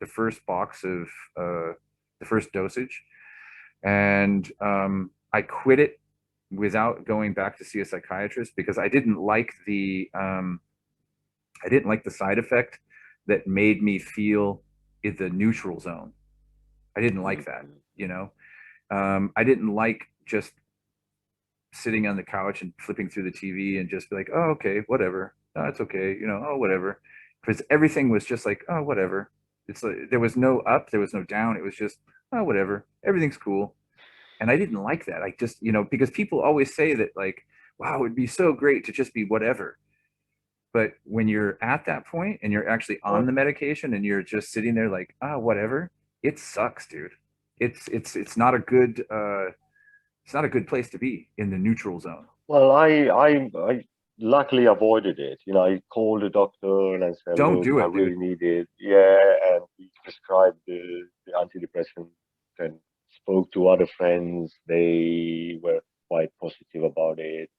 the first box of the first dosage, and I quit it without going back to see a psychiatrist because I didn't like the side effect that made me feel in the neutral zone. I didn't like that, Mhm. you know. I didn't like just sitting on the couch and flipping through the TV and just be like, oh, okay, whatever. Oh, it's okay, oh, whatever. Because everything was just like, oh, whatever. It's like there was no up, there was no down. It was just, oh, whatever. Everything's cool. And I didn't like that. I just, because people always say that, like, wow, it'd be so great to just be whatever. But when you're at that point and you're actually on Well, the medication and you're just sitting there like, ah, whatever, it sucks, dude. It's not a good it's not a good place to be in the neutral zone. well, I luckily avoided it. I called the doctor and I said, Don't look, do I it, dude. really need it. Yeah, and he prescribed the antidepressant and spoke to other friends. They were quite positive about it.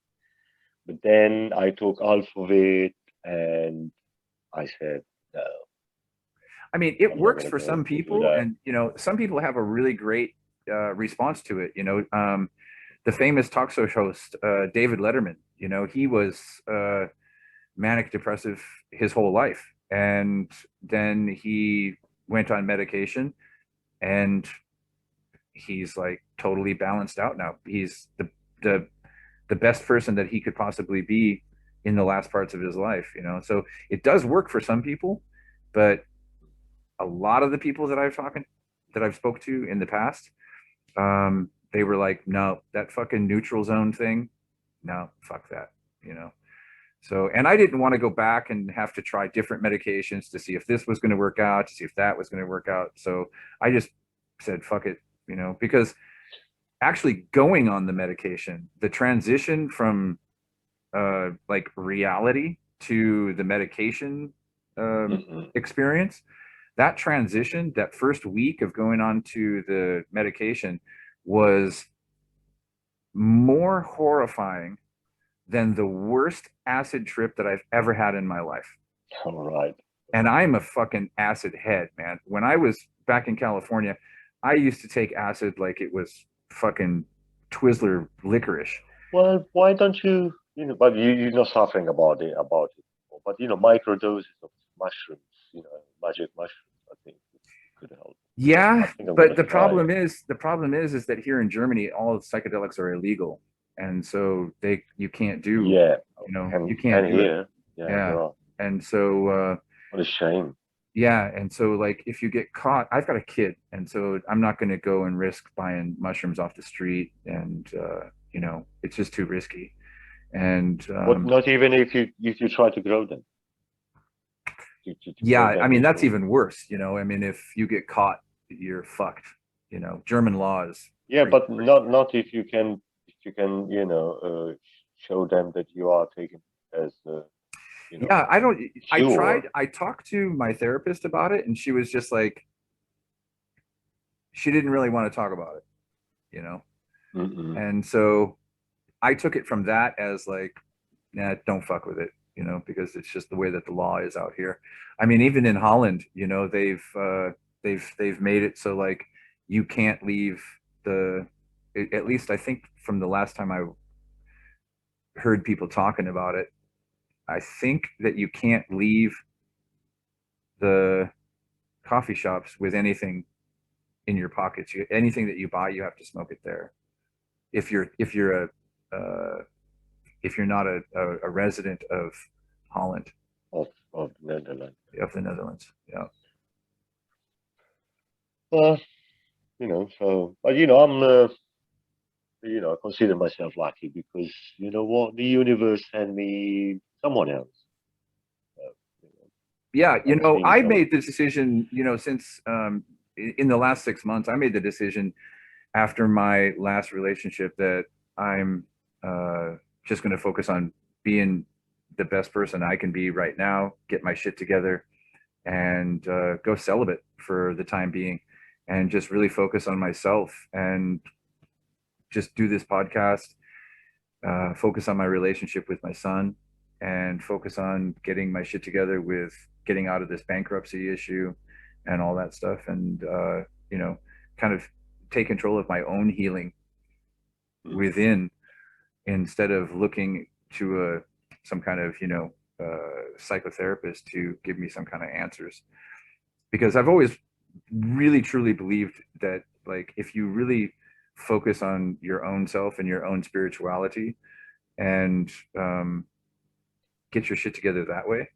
But then I took half of it and I said, no, I mean, it I'm not works gonna for go some to do people, that. and some people have a really great response to it. The famous talk show host David Letterman. He was manic depressive his whole life, and then he went on medication, and he's like totally balanced out now. He's the the best person that he could possibly be in the last parts of his life. So it does work for some people, but a lot of the people that I've spoke to in the past, they were like, no, that fucking neutral zone thing, no, fuck that, you know. So, and I didn't want to go back and have to try different medications to see if this was going to work out, to see if that was going to work out. So I just said, fuck it, because actually going on the medication, the transition from like reality to the medication Mm-mm. experience, that transition, that first week of going on to the medication was more horrifying than the worst acid trip that I've ever had in my life. All right. And I'm a fucking acid head, man. When I was back in California, I used to take acid like it was fucking Twizzler licorice. Well, why don't you, but you're not suffering about it. But, microdoses of mushrooms, magic mushrooms, I think could help. I Yeah, think I'm but gonna try it. the problem is that here in Germany, all psychedelics are illegal, and so you can't do, Yeah, you can't and do it. here, yeah, Yeah, there are. and so What a shame. yeah, and so like if you get caught, I've got a kid, and so I'm not going to go and risk buying mushrooms off the street, and it's just too risky. And What? Not even if you try to grow them, to yeah, grow I them mean that's yourself. even worse. I mean if you get caught, you're fucked. German law is Yeah, pretty but pretty strict. not if you can show them that you are taking as Yeah, I don't. cure. I talked to my therapist about it, and she was just like, she didn't really want to talk about it. Mm-mm. And so I took it from that as like, nah, don't fuck with it, because it's just the way that the law is out here. I mean, even in Holland, they've made it so like you can't leave the, at least I think from the last time I heard people talking about it, I think that you can't leave the coffee shops with anything in your pockets. Anything that you buy, you have to smoke it there. If you're a if you're not a resident of Holland, Of Netherlands. of the Netherlands. Yeah. Well, so but I'm I consider myself lucky because you know what, the universe sent me someone else. Uh, you know, Yeah, I was thinking I some. made the decision, since in the last 6 months, I made the decision after my last relationship that I'm just going to focus on being the best person I can be right now, get my shit together, and go celibate for the time being, and just really focus on myself and just do this podcast, focus on my relationship with my son, and focus on getting my shit together with getting out of this bankruptcy issue and all that stuff, and you know, kind of take control of my own healing within, instead of looking to some kind of psychotherapist to give me some kind of answers, because I've always really truly believed that, like, if you really focus on your own self and your own spirituality, and get your shit together that way,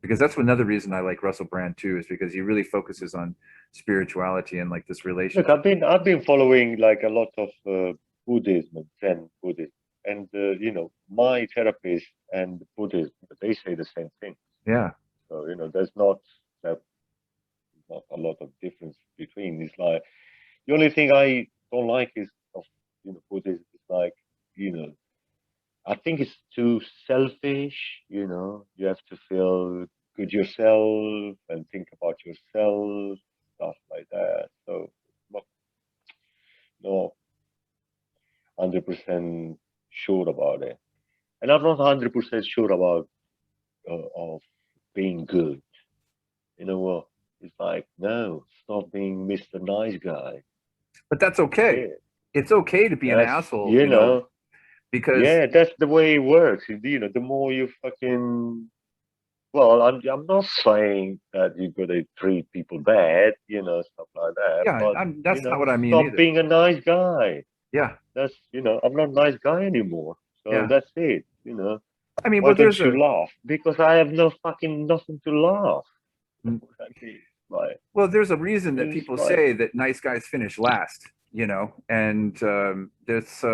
because that's another reason I like Russell Brand too, is because he really focuses on spirituality and like this Look, relationship. I've been following like a lot of Buddhism and Zen Buddhism, and my therapist and Buddhism, they say the same thing. Yeah, So there's not a lot of difference between. It's like the only thing I don't like is of Buddhism is like you know I think it's too selfish. You have to feel good yourself and think about yourself, stuff like that. So no, 100% sure about it. And I'm not 100% sure about of being good. You know what? It's like, no, stop being Mr. Nice Guy. but that's That's okay. it. It's okay to be an That's, asshole, because yeah, that's the way it works. The more you fucking, well, I'm not saying that you gotta treat people bad, stuff like that, yeah, but, that's not what I mean stop either. being a nice guy. Yeah, I'm not a nice guy anymore. So yeah. that's it. I mean, Why well, don't you laugh? Because I have no fucking nothing to laugh. I mean, like, there's a reason that it's people like, say that nice guys finish last, and there's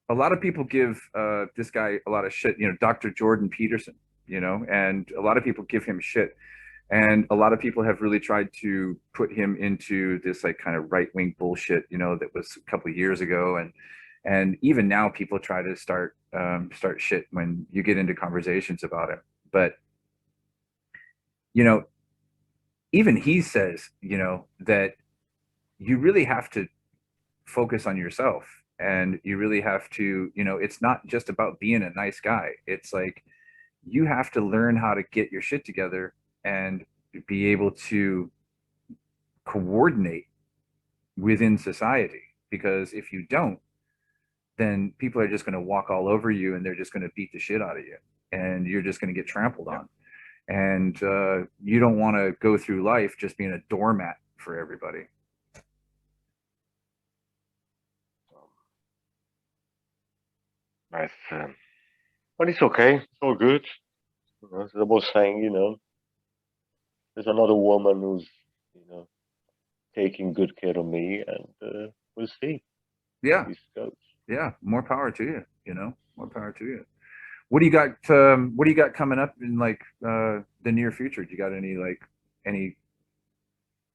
a lot of people give this guy a lot of shit, Dr. Jordan Peterson, and a lot of people give him shit. And a lot of people have really tried to put him into this like kind of right wing bullshit, that was a couple of years ago, and even now people try to start shit when you get into conversations about him. But you know, even he says, that you really have to focus on yourself, and you really have to, it's not just about being a nice guy. It's like you have to learn how to get your shit together and be able to coordinate within society, because if you don't, then people are just going to walk all over you, and they're just going to beat the shit out of you, and you're just going to get trampled yeah. on, and you don't want to go through life just being a doormat for everybody. That's, but it's okay. It's all good. As I was saying, there's another woman who's, you know, taking good care of me, and we'll see how Yeah, this goes. yeah, more power to you, more power to you. What do you got coming up in like the near future? Do you got any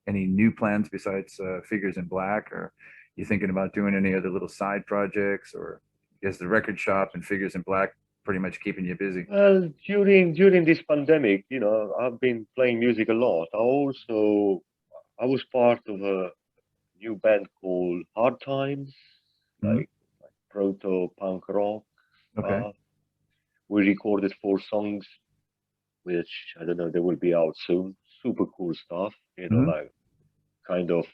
any new plans besides Figures in Black, or you thinking about doing any other little side projects, or is the record shop and Figures in Black pretty much keeping you busy? Well, during this pandemic, I've been playing music a lot. I was part of a new band called Hard Times, Hmm. like proto punk rock. Okay. Uh, we recorded 4 songs, which I don't know, they will be out soon. Super cool stuff, Hmm. like kind of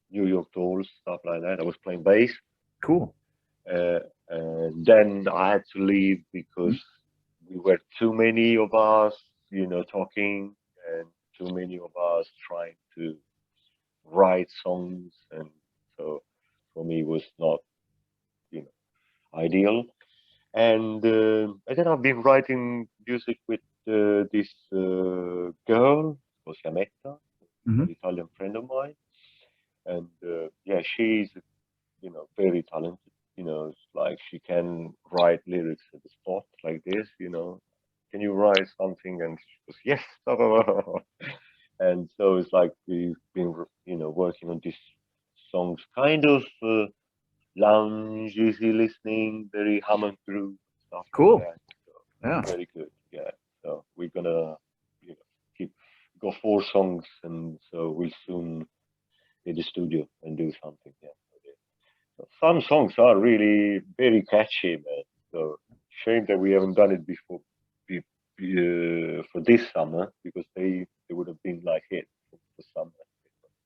New York Dolls, stuff like that. I was playing bass. Cool. Uh, and then I had to leave because Mhm. we were too many of us, talking, and too many of us trying to write songs. And so for me, it was not, ideal. And then I've been writing music with this girl, Siametta, Hmm. an Italian friend of mine. And yeah, she's very talented. It's like she can write lyrics at the spot like this. Can you write something? And she goes, yes. And so it's like we've been, working on these songs, kind of lounge, easy listening, very hum and groove, stuff like Cool. that. So Yeah. very good. Yeah. So we're gonna, keep got 4 songs, and so we'll soon in the studio and do something. Yeah. So some songs are really very catchy, man. So shame that we haven't done it before for this summer, because they would have been like hit for summer.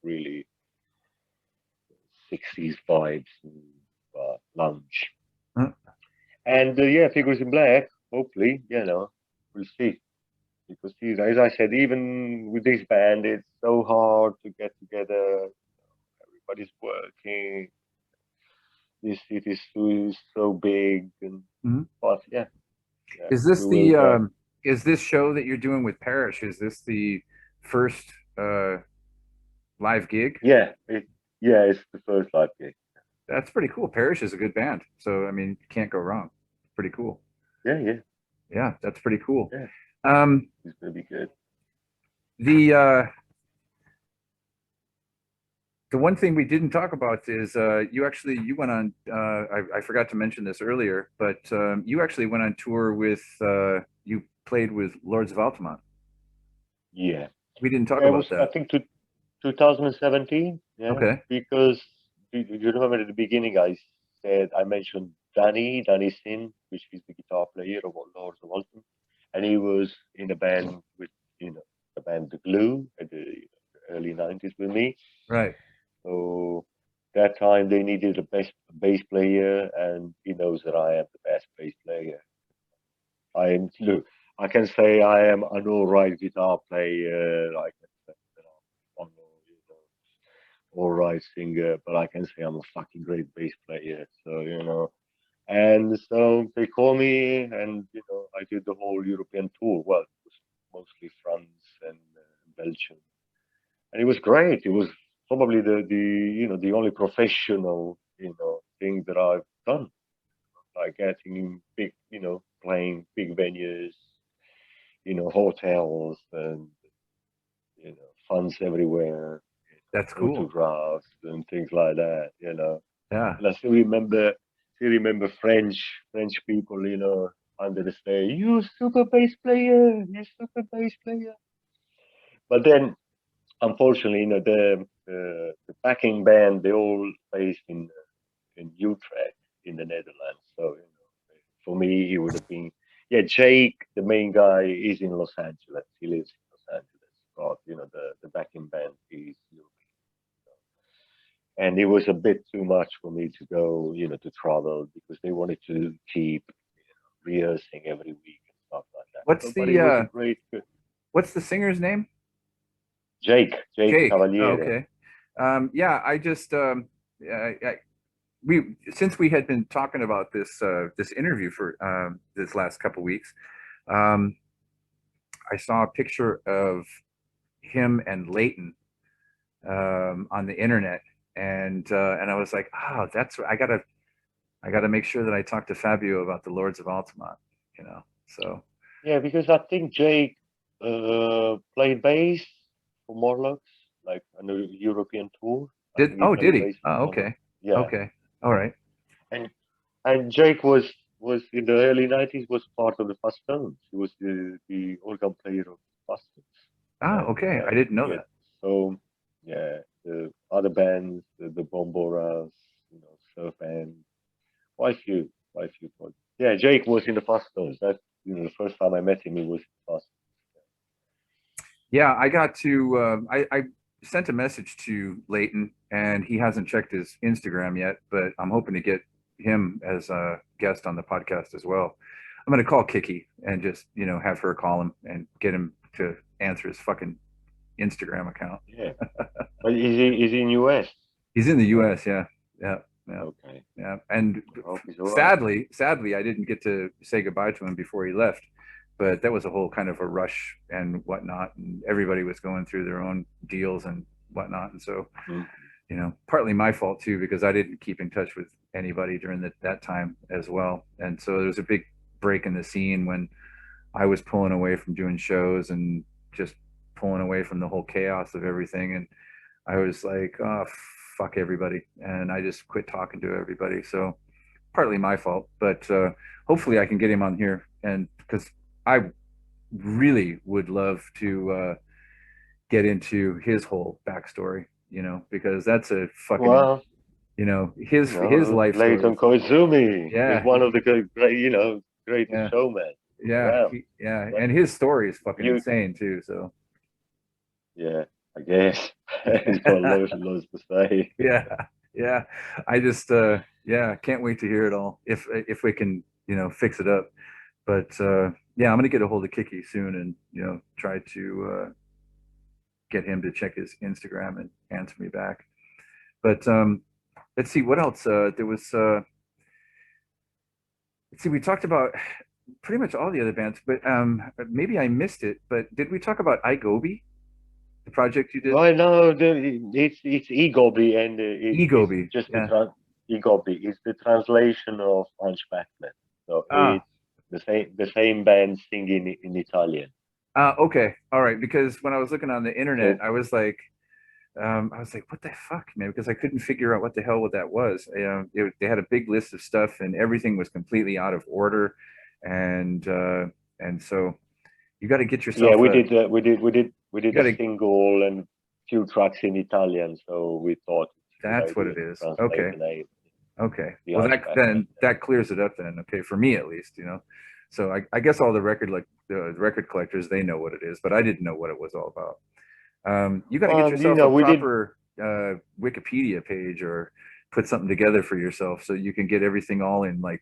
Really 60s vibes and lounge. Huh. And yeah, Figures in Black. Hopefully, we'll see. Because as I said, even with this band, it's so hard to get together. Everybody's working. This city is so big, and Mhm. but yeah, yeah, Is this we will. the is this show that you're doing with Parrish? Is this the first uh live gig? Yeah, yeah, it's the first live gig. That's pretty cool. Parrish is a good band. So I mean, can't go wrong. Pretty cool. Yeah, yeah, Yeah, that's pretty cool. yeah. Um It's gonna be good. the one thing we didn't talk about is you went on I forgot to mention this earlier, but you actually went on tour with you played with Lords of Altamont. Yeah, We didn't talk yeah. It about was, I that. think, 2017. Yeah, Okay. because you remember at the beginning I mentioned Danny Sin, which is the guitar player of Lords of Altamont, and he was in a band with the band The Glue at the early '90s with me. Right. So that time they needed a bass player, and he knows that I am the best bass player. Look, I can say I am an all right guitar player. I can say that I'm all right singer, but I can say I'm a fucking great bass player. So and so they call me, and I did the whole European tour. Well, it was mostly France and Belgium, and it was great. It was probably the only professional thing that I've done, like getting in big, playing big venues, hotels, and funds everywhere, That's cool. autographs and things like that. Yeah. And I still remember French people, under the stage, you super bass player, you super bass player. But then, unfortunately, the backing band, they all based in Utrecht in the Netherlands. So for me, it would have been, yeah. Jake, the main guy, is in Los Angeles. He lives in Los Angeles. But the backing band is European, and it was a bit too much for me to go, to travel, because they wanted to keep rehearsing every week and stuff like that. What's So, but it was a great what's the singer's name? Jake Jake. Oh, Cavaliere. okay. Yeah, I just we since we had been talking about this interview for this last couple weeks, um, I saw a picture of him and Leighton on the internet, and I was like, oh, that's I gotta make sure that I talk to Fabio about the Lords of Altamont, you know. So Yeah, because I think Jake played bass for Morlocks, like on the European tour. I think he did played he? bass for Oh, Morlocks. okay, Yeah, okay, all right. and Jake was in the early '90s, was part of the Stones. He was the organ player of Stones. Ah, And okay, I didn't know yeah, that. so yeah, the other bands, the Bomboras, Surf Band, quite few. But yeah, Jake was in the Stones. That the first time I met him, he was fast. Yeah, I got to I sent a message to Leighton, and he hasn't checked his Instagram yet, but I'm hoping to get him as a guest on the podcast as well. I'm gonna call Kiki and just have her call him and get him to answer his fucking Instagram account. Yeah, but is he in US? He's in the No. U.S. Yeah, yeah, yeah, Okay. yeah. And I hope he's all right. sadly, I didn't get to say goodbye to him before he left. But that was a whole kind of a rush and whatnot, and everybody was going through their own deals and whatnot. And so, Mm. you know, partly my fault too, because I didn't keep in touch with anybody during that time as well. And so there was a big break in the scene when I was pulling away from doing shows and just pulling away from the whole chaos of everything. And I was like, oh, fuck everybody. And I just quit talking to everybody. So partly my fault, but hopefully I can get him on here. And because I really would love to get into his whole backstory, you know, because that's a fucking, Well, you know, you his know, life Leighton stories. Koizumi is Yeah, one of the great, you know, greatest yeah, showmen yeah, around. yeah. But And his story is fucking you, insane too. So yeah, I guess he's got loads to say. yeah, yeah. I just yeah, can't wait to hear it all if we can, you know, fix it up. But yeah, I'm gonna get a hold of Kiki soon and, you know, try to get him to check his Instagram and answer me back. But let's see what else. There was let's see, we talked about pretty much all the other bands, but maybe I missed it. But did we talk about iGobi, the project you did? Right now, it's Egobi, and it's eGobi, just yeah. Egobi. It's the translation of Hunchbacked Men. So Ah, it's the same band singing in Italian. okay, all right. Because when I was looking on the internet, So I was like, what the fuck, man? Because I couldn't figure out what the hell what that was. They had a big list of stuff, and everything was completely out of order, and uh, and so you got to get yeah, yourself we a did uh, we did we did we you did got a to. single and few tracks in Italian. So we thought it's a good That's what idea it to is. translate Okay. the name, Okay. the Well, that Hunchbacked Men. then that clears it up then. Okay, for me at least, you know. So I guess all the the record collectors, they know what it is, but I didn't know what it was all about. You got to get You yourself a know, we did. proper Wikipedia page or put something together for yourself so you can get everything all in like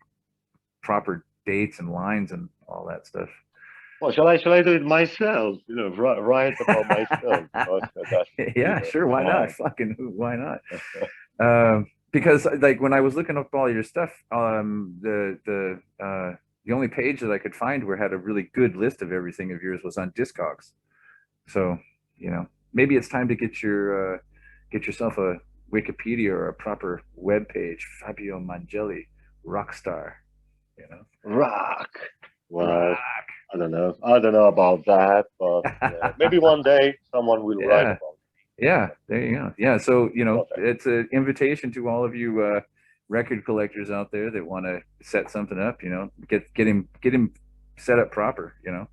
proper dates and lines and all that stuff. Well, shall I do it myself? You know, write about myself because that's Yeah, sure. Why not? fun. Fucking why not? Because like when I was looking up all your stuff, the only page that I could find where had a really good list of everything of yours was on Discogs. So, you know, maybe it's time to get yourself a Wikipedia or a proper web page. Fabio Mongelli, rock star. You know, Rock. Well, rock. I don't know about that, but yeah, maybe one day someone will write Yeah, about yeah. There you go. Yeah. So, you know, it. it's an invitation to all of you record collectors out there that want to set something up. You know, get him set up proper. You know.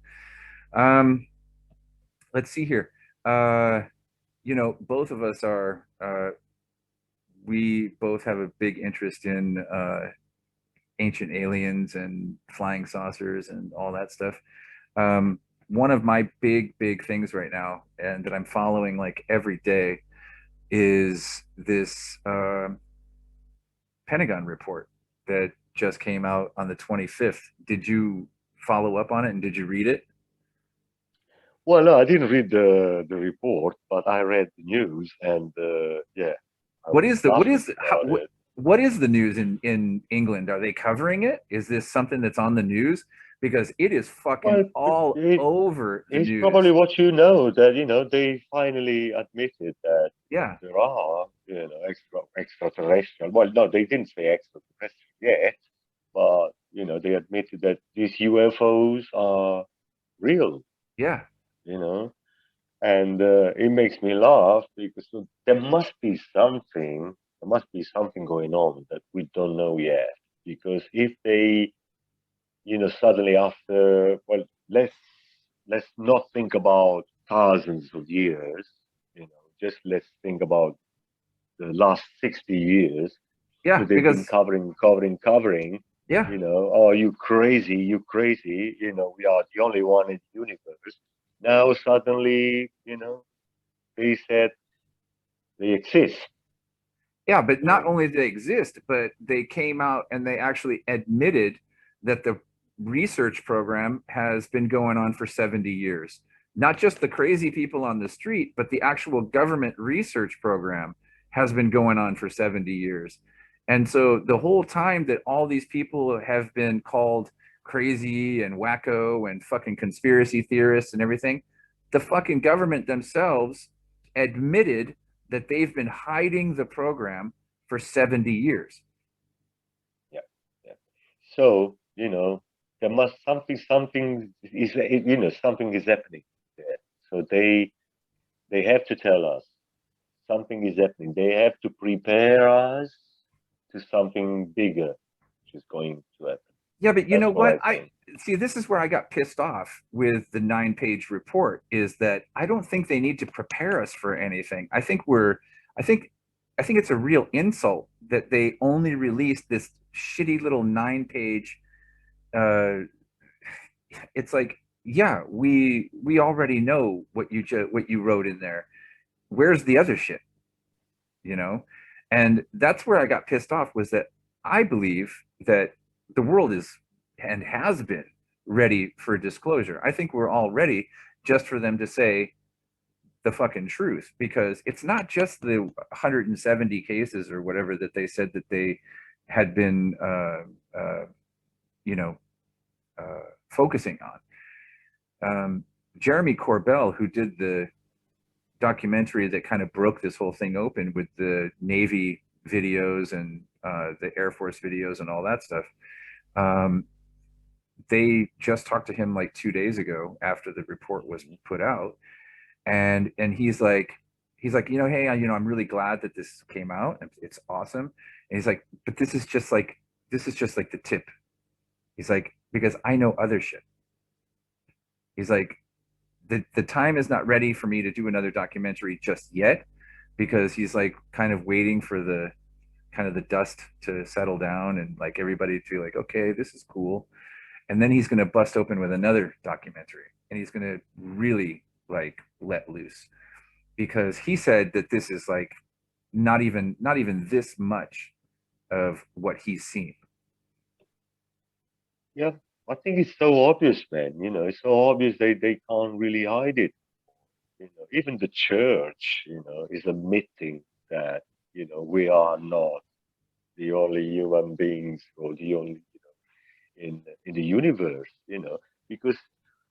Let's see here. Uh, you know, both of us are we both have a big interest in ancient aliens and flying saucers and all that stuff. One of my big things right now, and that I'm following like every day, is this Pentagon report that just came out on the 25th. Did you follow up on it and did you read it? Well, no, I didn't read the report, but I read the news, and yeah, I What was is the blushing about it. what is the news in England? Are they covering it? Is this something that's on the news? Because it is fucking Well, all over the it's probably news. what you know, that they finally admitted that Yeah, there are extraterrestrial. Well, no, they didn't say extraterrestrial yet, but they admitted that these UFOs are real. yeah, You know, and it makes me laugh because there must be something. There must be something going on that we don't know yet. Because if they, suddenly after, well, let's not think about thousands of years. Just let's think about the last 60 years. So yeah. they've been Because covering. yeah, Oh, you crazy, you crazy. We are the only one in the universe. Now suddenly, they said they exist. yeah. But not So, only do they exist, but they came out and they actually admitted that the research program has been going on for 70 years. Not just the crazy people on the street, but the actual government research program has been going on for 70 years. And so the whole time that all these people have been called crazy and wacko and fucking conspiracy theorists and everything, the fucking government themselves admitted that they've been hiding the program for 70 years. Yeah, yeah. So, there must something is, something is happening there. So they have to tell us something is happening. They have to prepare us to something bigger, which is going to happen. Yeah, but you That's know what what? I I think. see this is where I got pissed off with the 9-page report is that I don't think they need to prepare us for anything. I think I think it's a real insult that they only released this shitty little 9-page uh it's like, yeah, we already know what you wrote in there. Where's the other shit, you know? And that's where I got pissed off was that I believe that the world is and has been ready for disclosure. I think we're all ready just for them to say the fucking truth because it's not just the 170 cases or whatever that they said that they had been you know focusing on. Jeremy Corbell, who did the documentary that kind of broke this whole thing open with the Navy videos and the Air Force videos and all that stuff. Um, they just talked to him like 2 days ago after the report was put out, and he's like, hey, I'm really glad that this came out. It's awesome. And he's like, but this is just like the tip. He's like, because I know other shit. He's like, the time is not ready for me to do another documentary just yet because he's like kind of waiting for the kind of the dust to settle down and like everybody to like, okay, this is cool. And then he's going to bust open with another documentary and he's going to really like let loose because he said that this is like not even this much of what he's seen. Yeah, I think it's so obvious, man. It's so obvious they can't really hide it. Even the church, is admitting that, we are not the only human beings or the only, in the universe, because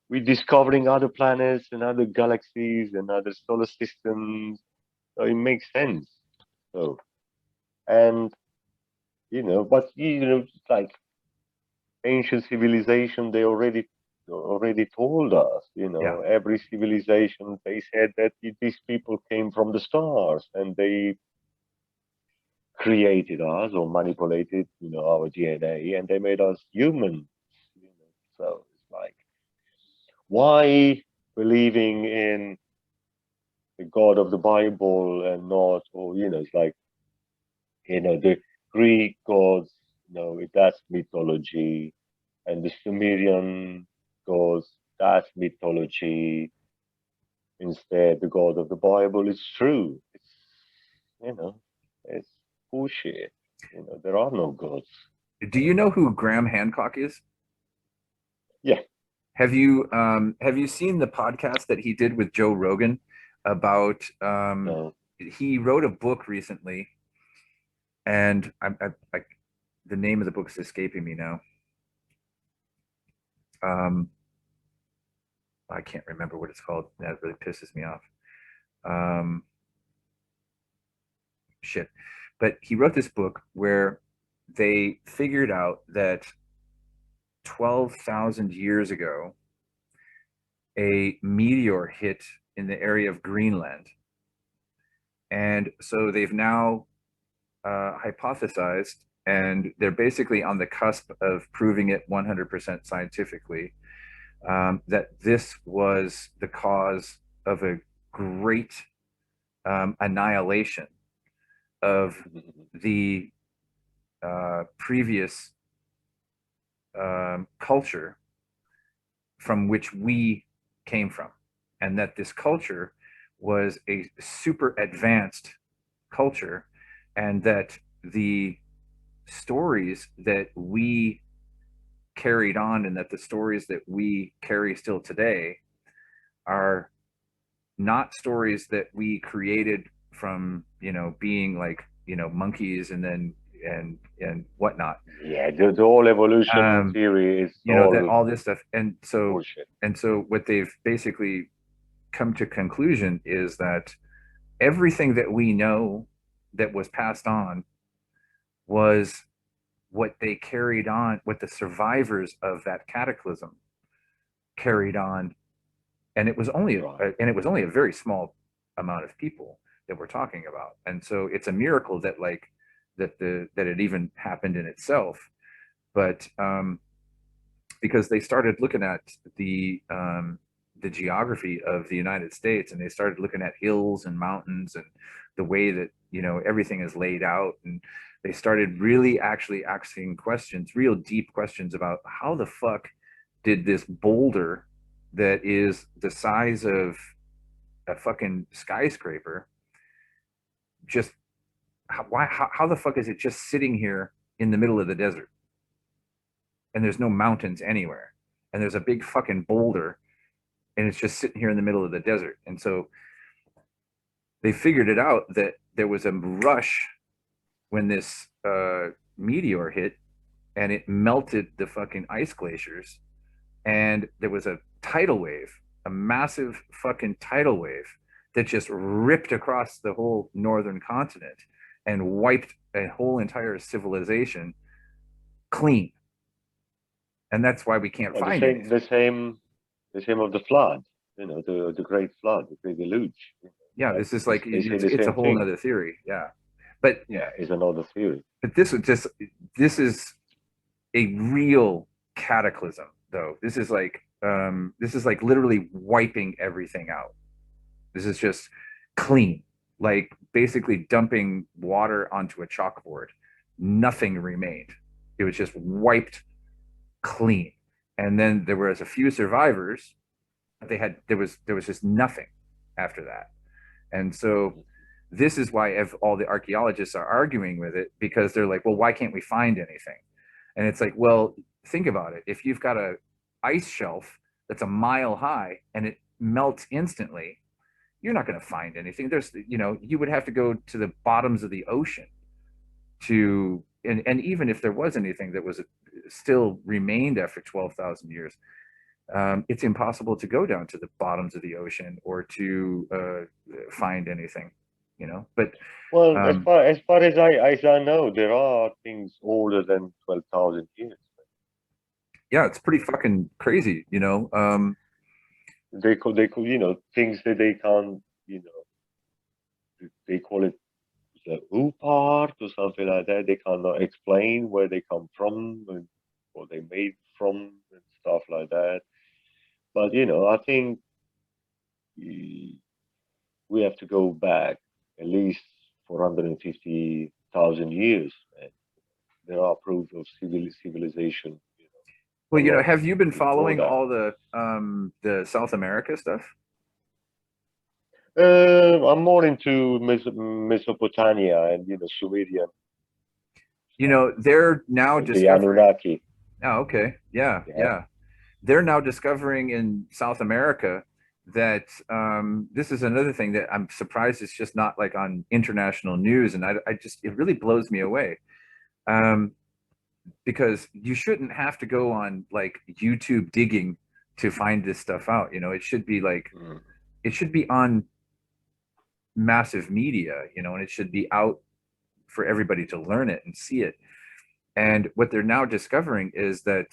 we're discovering other planets and other galaxies and other solar systems. So it makes sense. So, and, but, like ancient civilization, they already told us, Yeah. every civilization, they said that these people came from the stars and they created us or manipulated, our DNA and they made us human. So it's like, why believing in the God of the Bible and not, or, it's like, the Greek gods, that's mythology, and the Sumerian gods, that's mythology. Instead, the God of the Bible is true. You know, it's bullshit. There are no gods. Do you know who Graham Hancock is? Yeah, Have you seen the podcast that he did with Joe Rogan about no. he wrote a book recently and the name of the book is escaping me now. Um, I can't remember what it's called. That really pisses me off. Um, shit. But he wrote this book where they figured out that 12,000 years ago, a meteor hit in the area of Greenland. And so they've now hypothesized, and they're basically on the cusp of proving it 100% scientifically, that this was the cause of a great annihilation of the previous culture from which we came from, and that this culture was a super advanced culture, and that the stories that we carried on and that the stories that we carry still today are not stories that we created from being like monkeys and then and whatnot. Yeah, the whole evolution um theory is that all all this stuff. bullshit. And so what they've basically come to conclusion is that everything that we know that was passed on was what they carried on, what the survivors of that cataclysm carried on, and Right. it was only a very small amount of people that we're talking about, and so it's a miracle that like that it even happened in itself, but because they started looking at the geography of the United States, and they started looking at hills and mountains and the way that everything is laid out, and they started really actually asking questions, real deep questions about how the fuck did this boulder that is the size of a fucking skyscraper just how the fuck is it just sitting here in the middle of the desert, and there's no mountains anywhere, and there's a big fucking boulder, and it's just sitting here in the middle of the desert. And so they figured it out that there was a rush when this meteor hit, and it melted the fucking ice glaciers, and there was a tidal wave, a massive fucking tidal wave that just ripped across the whole northern continent and wiped a whole entire civilization clean. And that's why we can't Well, the find same, anything. the same of the flood. The Great Flood, the Great Deluge. Yeah, this is like They say the it's a same whole thing. nother theory. Yeah, but Yeah, is another theory. this is just this is a real cataclysm, though. This is like literally wiping everything out. This is just clean, like basically dumping water onto a chalkboard. Nothing remained. It was just wiped clean. And then there was a few survivors. There was just nothing after that. And so this is why all the archaeologists are arguing with it, because they're like, well, why can't we find anything? And it's like, well, think about it. If you've got a ice shelf that's a mile high and it melts instantly, you're not going to find anything. You would have to go to the bottoms of the ocean and even if there was anything that was still remained after 12,000 years, it's impossible to go down to the bottoms of the ocean or to find anything, but Well, um, as far as I know, there are things older than 12,000 years. yeah, it's pretty fucking crazy, They call, things that they can't, they call it the who part or something like that. They cannot explain where they come from and what they made from and stuff like that. But I think we we have to go back at least 450,000 years. And there are proof of civilization, a well, lot have you been before following that. all the South America stuff? I'm more into Mesopotamia and Sumerian stuff, They're now and the discovering. Anunnaki. Oh, okay. Yeah, Yeah. yeah. They're now discovering in South America that this is another thing that I'm surprised it's just not like on international news. And I just, it really blows me away. Um, because you shouldn't have to go on like YouTube digging to find this stuff out. It should be like, Mm. it should be on massive media, and it should be out for everybody to learn it and see it. And what they're now discovering is that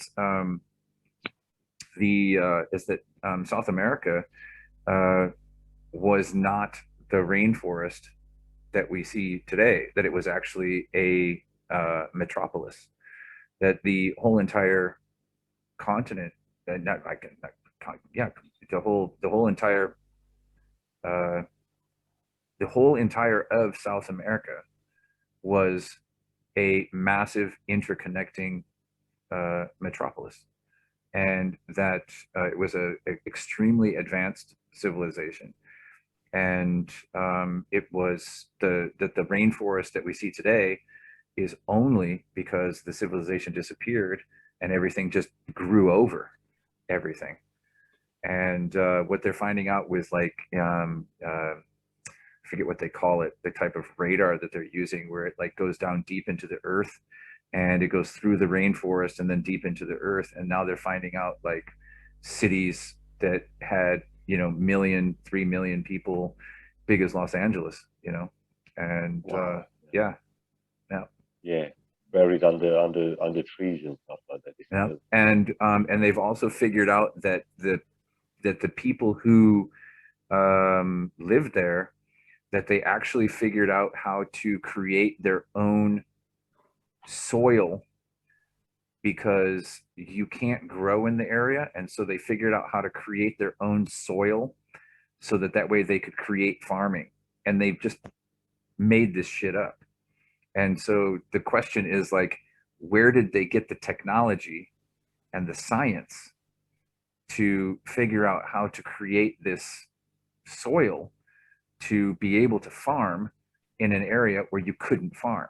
South America uh, was not the rainforest that we see today. That it was actually a metropolis. That the whole entire continent, not like not, yeah, uh, the whole entire of South America was a massive interconnecting metropolis, and that it was a extremely advanced civilization. And it was the rainforest that we see today is only because the civilization disappeared and everything just grew over everything. And what they're finding out with like I forget what they call it, the type of radar that they're using, where it like goes down deep into the earth and it goes through the rainforest and then deep into the earth. And now they're finding out like cities that had, million, 3 million people big as Los Angeles, you know, and Wow. yeah, yeah, Yeah. Buried under trees and stuff like that. It's yeah, still and they've also figured out that the people who lived there, that they actually figured out how to create their own soil because you can't grow in the area, and so they figured out how to create their own soil so that that way they could create farming, and they've just made this shit up. And so the question is like, where did they get the technology and the science to figure out how to create this soil to be able to farm in an area where you couldn't farm?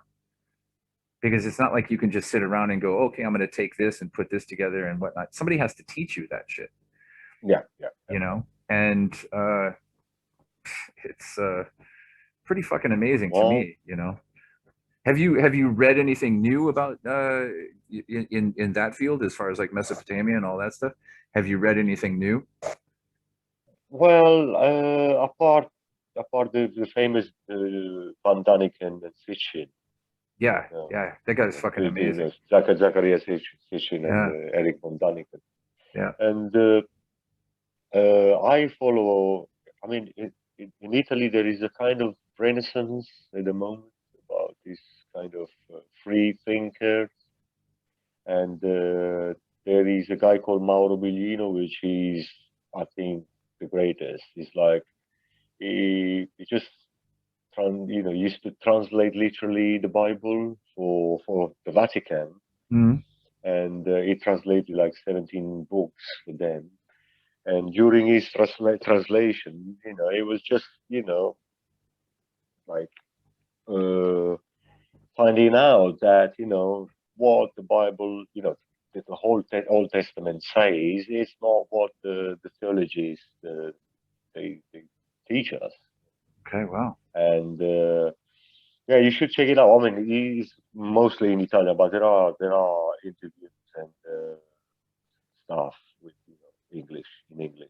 Because it's not like you can just sit around and go, okay, I'm going to take this and put this together and whatnot. Somebody has to teach you that shit, yeah, yeah, yeah. you know? And it's pretty fucking amazing to Well, me, you know? Have you read anything new about in that field as far as like Mesopotamia and all that stuff? Have you read anything new? apart the famous Van Daniken and Sitchin, Yeah, uh, yeah, that guy's fucking amazing. Zacharias Sitchin and Yeah, Eric Van Daniken. yeah. And I follow. I mean, in Italy there is a kind of renaissance at the moment about this kind of free thinker, and there is a guy called Mauro Biglino, which is, I think, the greatest. He's like he just used to translate literally the Bible for the Vatican, Mhm. and he translated like 17 books for them. And during his translation, it was just like uh, finding out that what the Bible, that the whole Old Testament says is not what the theologians they teach us. Okay, wow. And yeah, you should check it out. I mean, he's mostly in Italian, but there are interviews and stuff with English in English.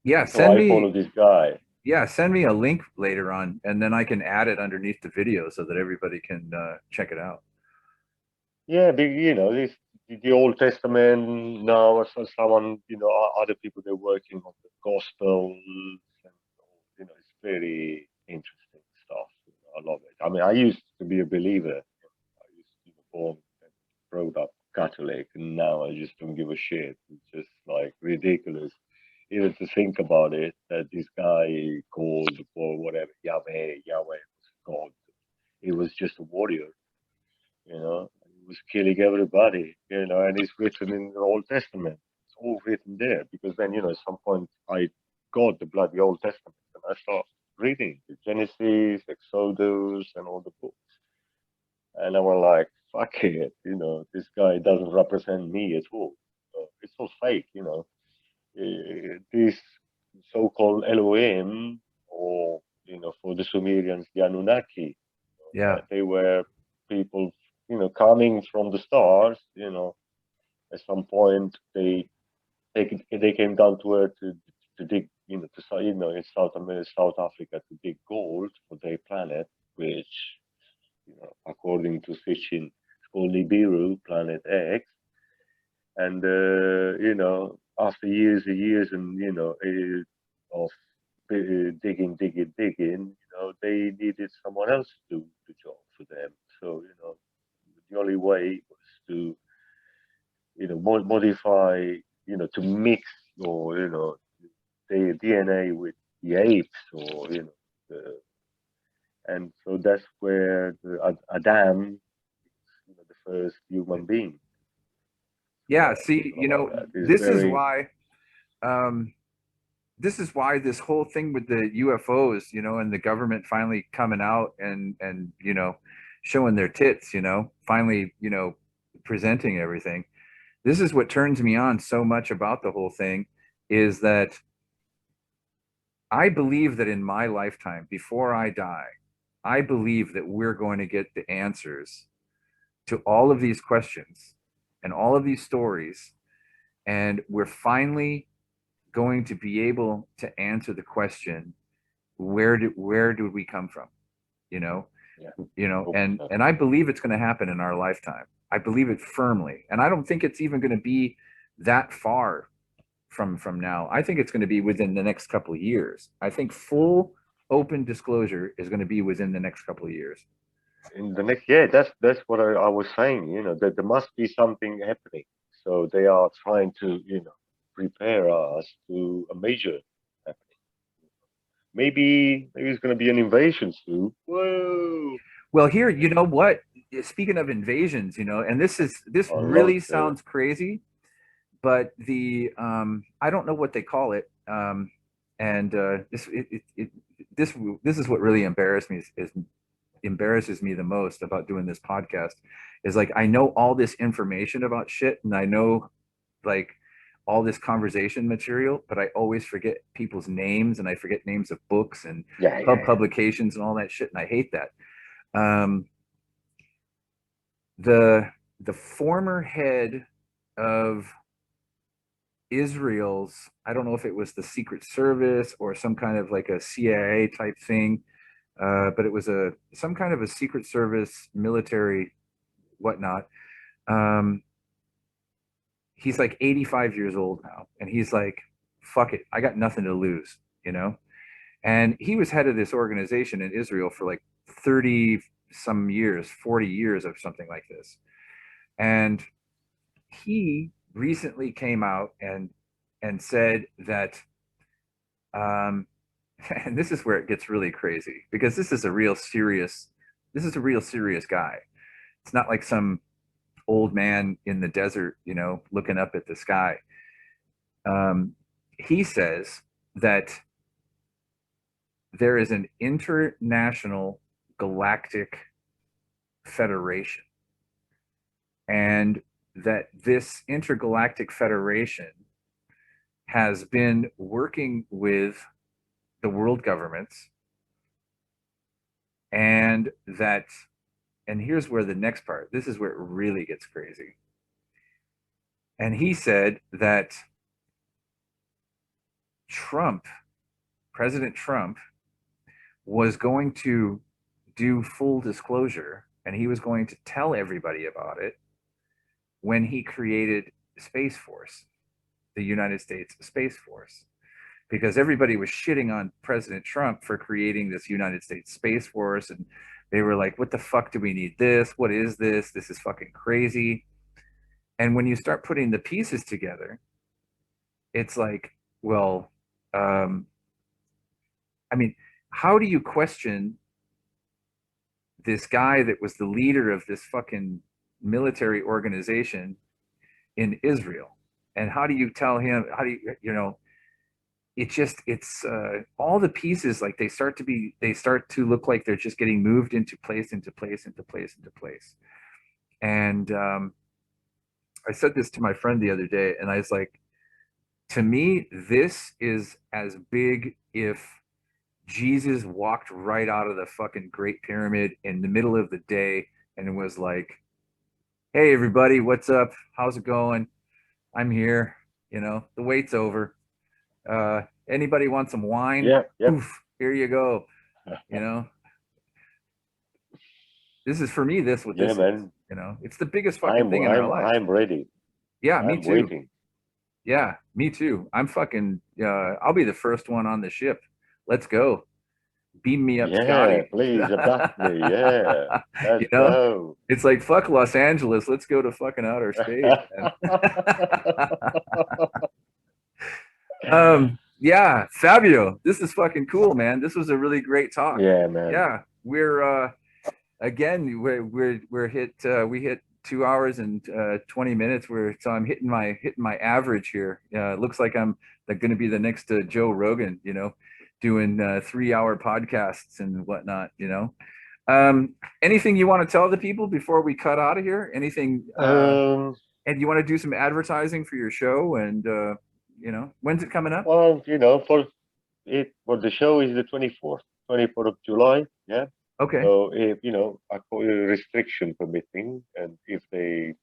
Yeah, So send I me follow this guy. yeah, send me a link later on, and then I can add it underneath the video so that everybody can check it out. Yeah, this the Old Testament now. So someone, other people they're working on the Gospels, and it's very interesting stuff. I love it. I mean, I used to be a believer. I used to be born and brought up Catholic, and now I just don't give a shit. It's just like ridiculous, even to think about it. That this guy called or whatever Yahweh was God. He was just a warrior, he was killing everybody, and it's written in the Old Testament. It's all written there because then, at some point I got the bloody Old Testament and I start reading the Genesis, Exodus, and all the books. And I was like, fuck it, this guy doesn't represent me at all. It's all fake, This so-called Elohim, or, for the Sumerians, the Anunnaki, Yeah, that they were people, coming from the stars. At some point they came down to Earth to dig, in South America, South Africa, to dig gold for their planet, which, according to Sitchin, it's called Nibiru, Planet X. And after years and years and of digging, they needed someone else to do the job for them. So the only way was to modify, to mix, or the DNA with the apes, or the, and so that's where Adam, the first human being. yeah. What I See, feel about that is this is very. why um, this whole thing with the UFOs, and the government finally coming out and showing their tits, finally, presenting everything. This is what turns me on so much about the whole thing is that I believe that in my lifetime, before I die, I believe that we're going to get the answers to all of these questions and all of these stories. And we're finally going to be able to answer the question, where did we come from? You know, Yeah. and I believe it's going to happen in our lifetime. I believe it firmly, and I don't think it's even going to be that far from now. I think it's going to be within the next couple of years. I think full open disclosure is going to be within the next couple of years. In the next, yeah, that's what I was saying. That there must be something happening. So they are trying to, prepare us to a major happening. Maybe it's going to be an invasion soon. Whoa! Well, here, you know what? Speaking of invasions, and this I love really to. sounds crazy, but I don't know what they call it. And this is what really embarrasses me the most about doing this podcast is like I know all this information about shit and I know like all this conversation material, but I always forget people's names and I forget names of books and Yeah, yeah, yeah. publications and all that shit, and I hate that. Um, the the former head of Israel's, I don't know if it was the Secret Service or some kind of like a CIA type thing, but it was some kind of a Secret Service military whatnot. Um, he's like 85 years old now, and he's like, "Fuck it, I got nothing to lose," you know. And he was head of this organization in Israel for like 30 some years, 40 years of something like this. And he recently came out and said that um, and this is where it gets really crazy because this is a real serious guy. It's not like some old man in the desert, looking up at the sky. He says that there is an international galactic federation, and that this intergalactic federation has been working with the world governments, and that, and here's where the next part, this is where it really gets crazy. And he said that Trump, President Trump, was going to do full disclosure and he was going to tell everybody about it when he created Space Force, the United States Space Force, because everybody was shitting on President Trump for creating this United States Space Force. And they were like, what the fuck do we need this? What is this? This is fucking crazy. And when you start putting the pieces together, it's like, well, um, I mean, how do you question this guy that was the leader of this fucking military organization in Israel? And how do you tell him, how do you, it's all the pieces, like they start to look like they're just getting moved into place, into place, into place, into place. And I said this to my friend the other day, and I was like, to me, this is as big if Jesus walked right out of the fucking Great Pyramid in the middle of the day and was like, hey, everybody, what's up? How's it going? I'm here. The wait's over. Anybody want some wine? Yeah, yep. Poof, here you go. This is for me, what Yeah, this is. man. It's the biggest fucking I'm thing in our I'm lives. I'm ready. Yeah, me I'm too. waiting. Yeah, me too. I'm fucking, I'll be the first one on the ship. Let's go. Beam me up, Yeah, Scotty. please adopt me. Yeah, let's you know, go. it's like, fuck Los Angeles. Let's go to fucking outer space, man. Yeah, Fabio, this is fucking cool, man. This was a really great talk. Yeah, man. Yeah, we're again, we're hit we hit 2 hours and 20 minutes. So I'm hitting my average here. It looks like I'm going to be the next Joe Rogan, doing 3 hour podcasts and whatnot. Anything you want to tell the people before we cut out of here? Anything? And you want to do some advertising for your show? And when's it coming up? Well, for the show is the 24th of July. Yeah. Okay. So if I call it restriction permitting, and if they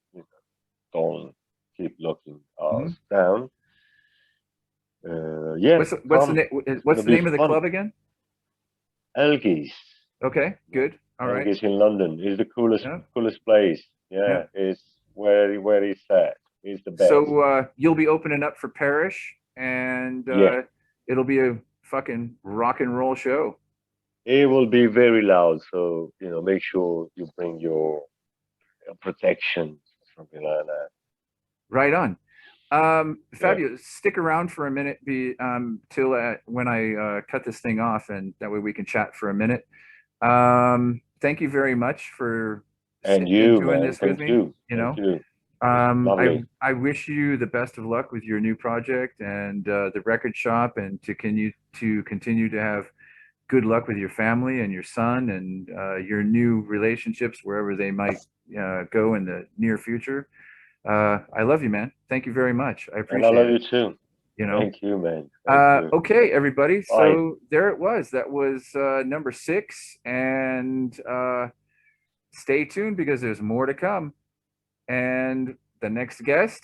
don't keep locking us down, yeah, What's the it's what's gonna the be name of the fun. club again? Elgis. Okay, good. All right. Elgis in London is the Yeah, coolest place. yeah. Yeah, it's where it's at. It's the best. So you'll be opening up for Parrish, and Yeah, it'll be a fucking rock and roll show. it will be very loud, so make sure you bring your protection, something like that. Right on. Yeah, Fabio, stick around for a minute till when I cut this thing off, and that way we can chat for a minute. Thank you very much for and sitting and you, doing man, this with me. You thank know, you. It's lovely. I wish you the best of luck with your new project and the record shop, and to continue to have good luck with your family and your son and your new relationships wherever they might go in the near future. I love you, man. Thank you very much. I And I appreciate love it. you too. You know. Thank you, man. Thank you. Okay, everybody. Bye. So there it was. That was number 6, and stay tuned because there's more to come. And the next guest.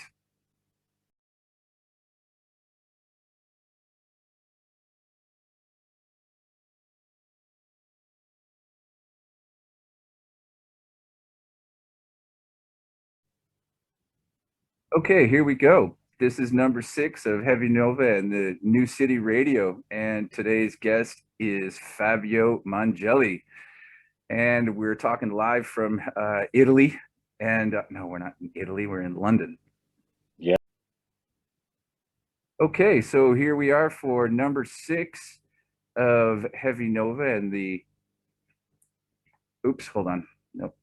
Okay, here we go. This is number 6 of Heavy Nova and the New City Radio, and today's guest is Fabio Mongelli. And we're talking live from Italy. And no, we're not in Italy, we're in London. Yeah. Okay, so here we are for number 6 of Heavy Nova and the, oops, hold on. Nope.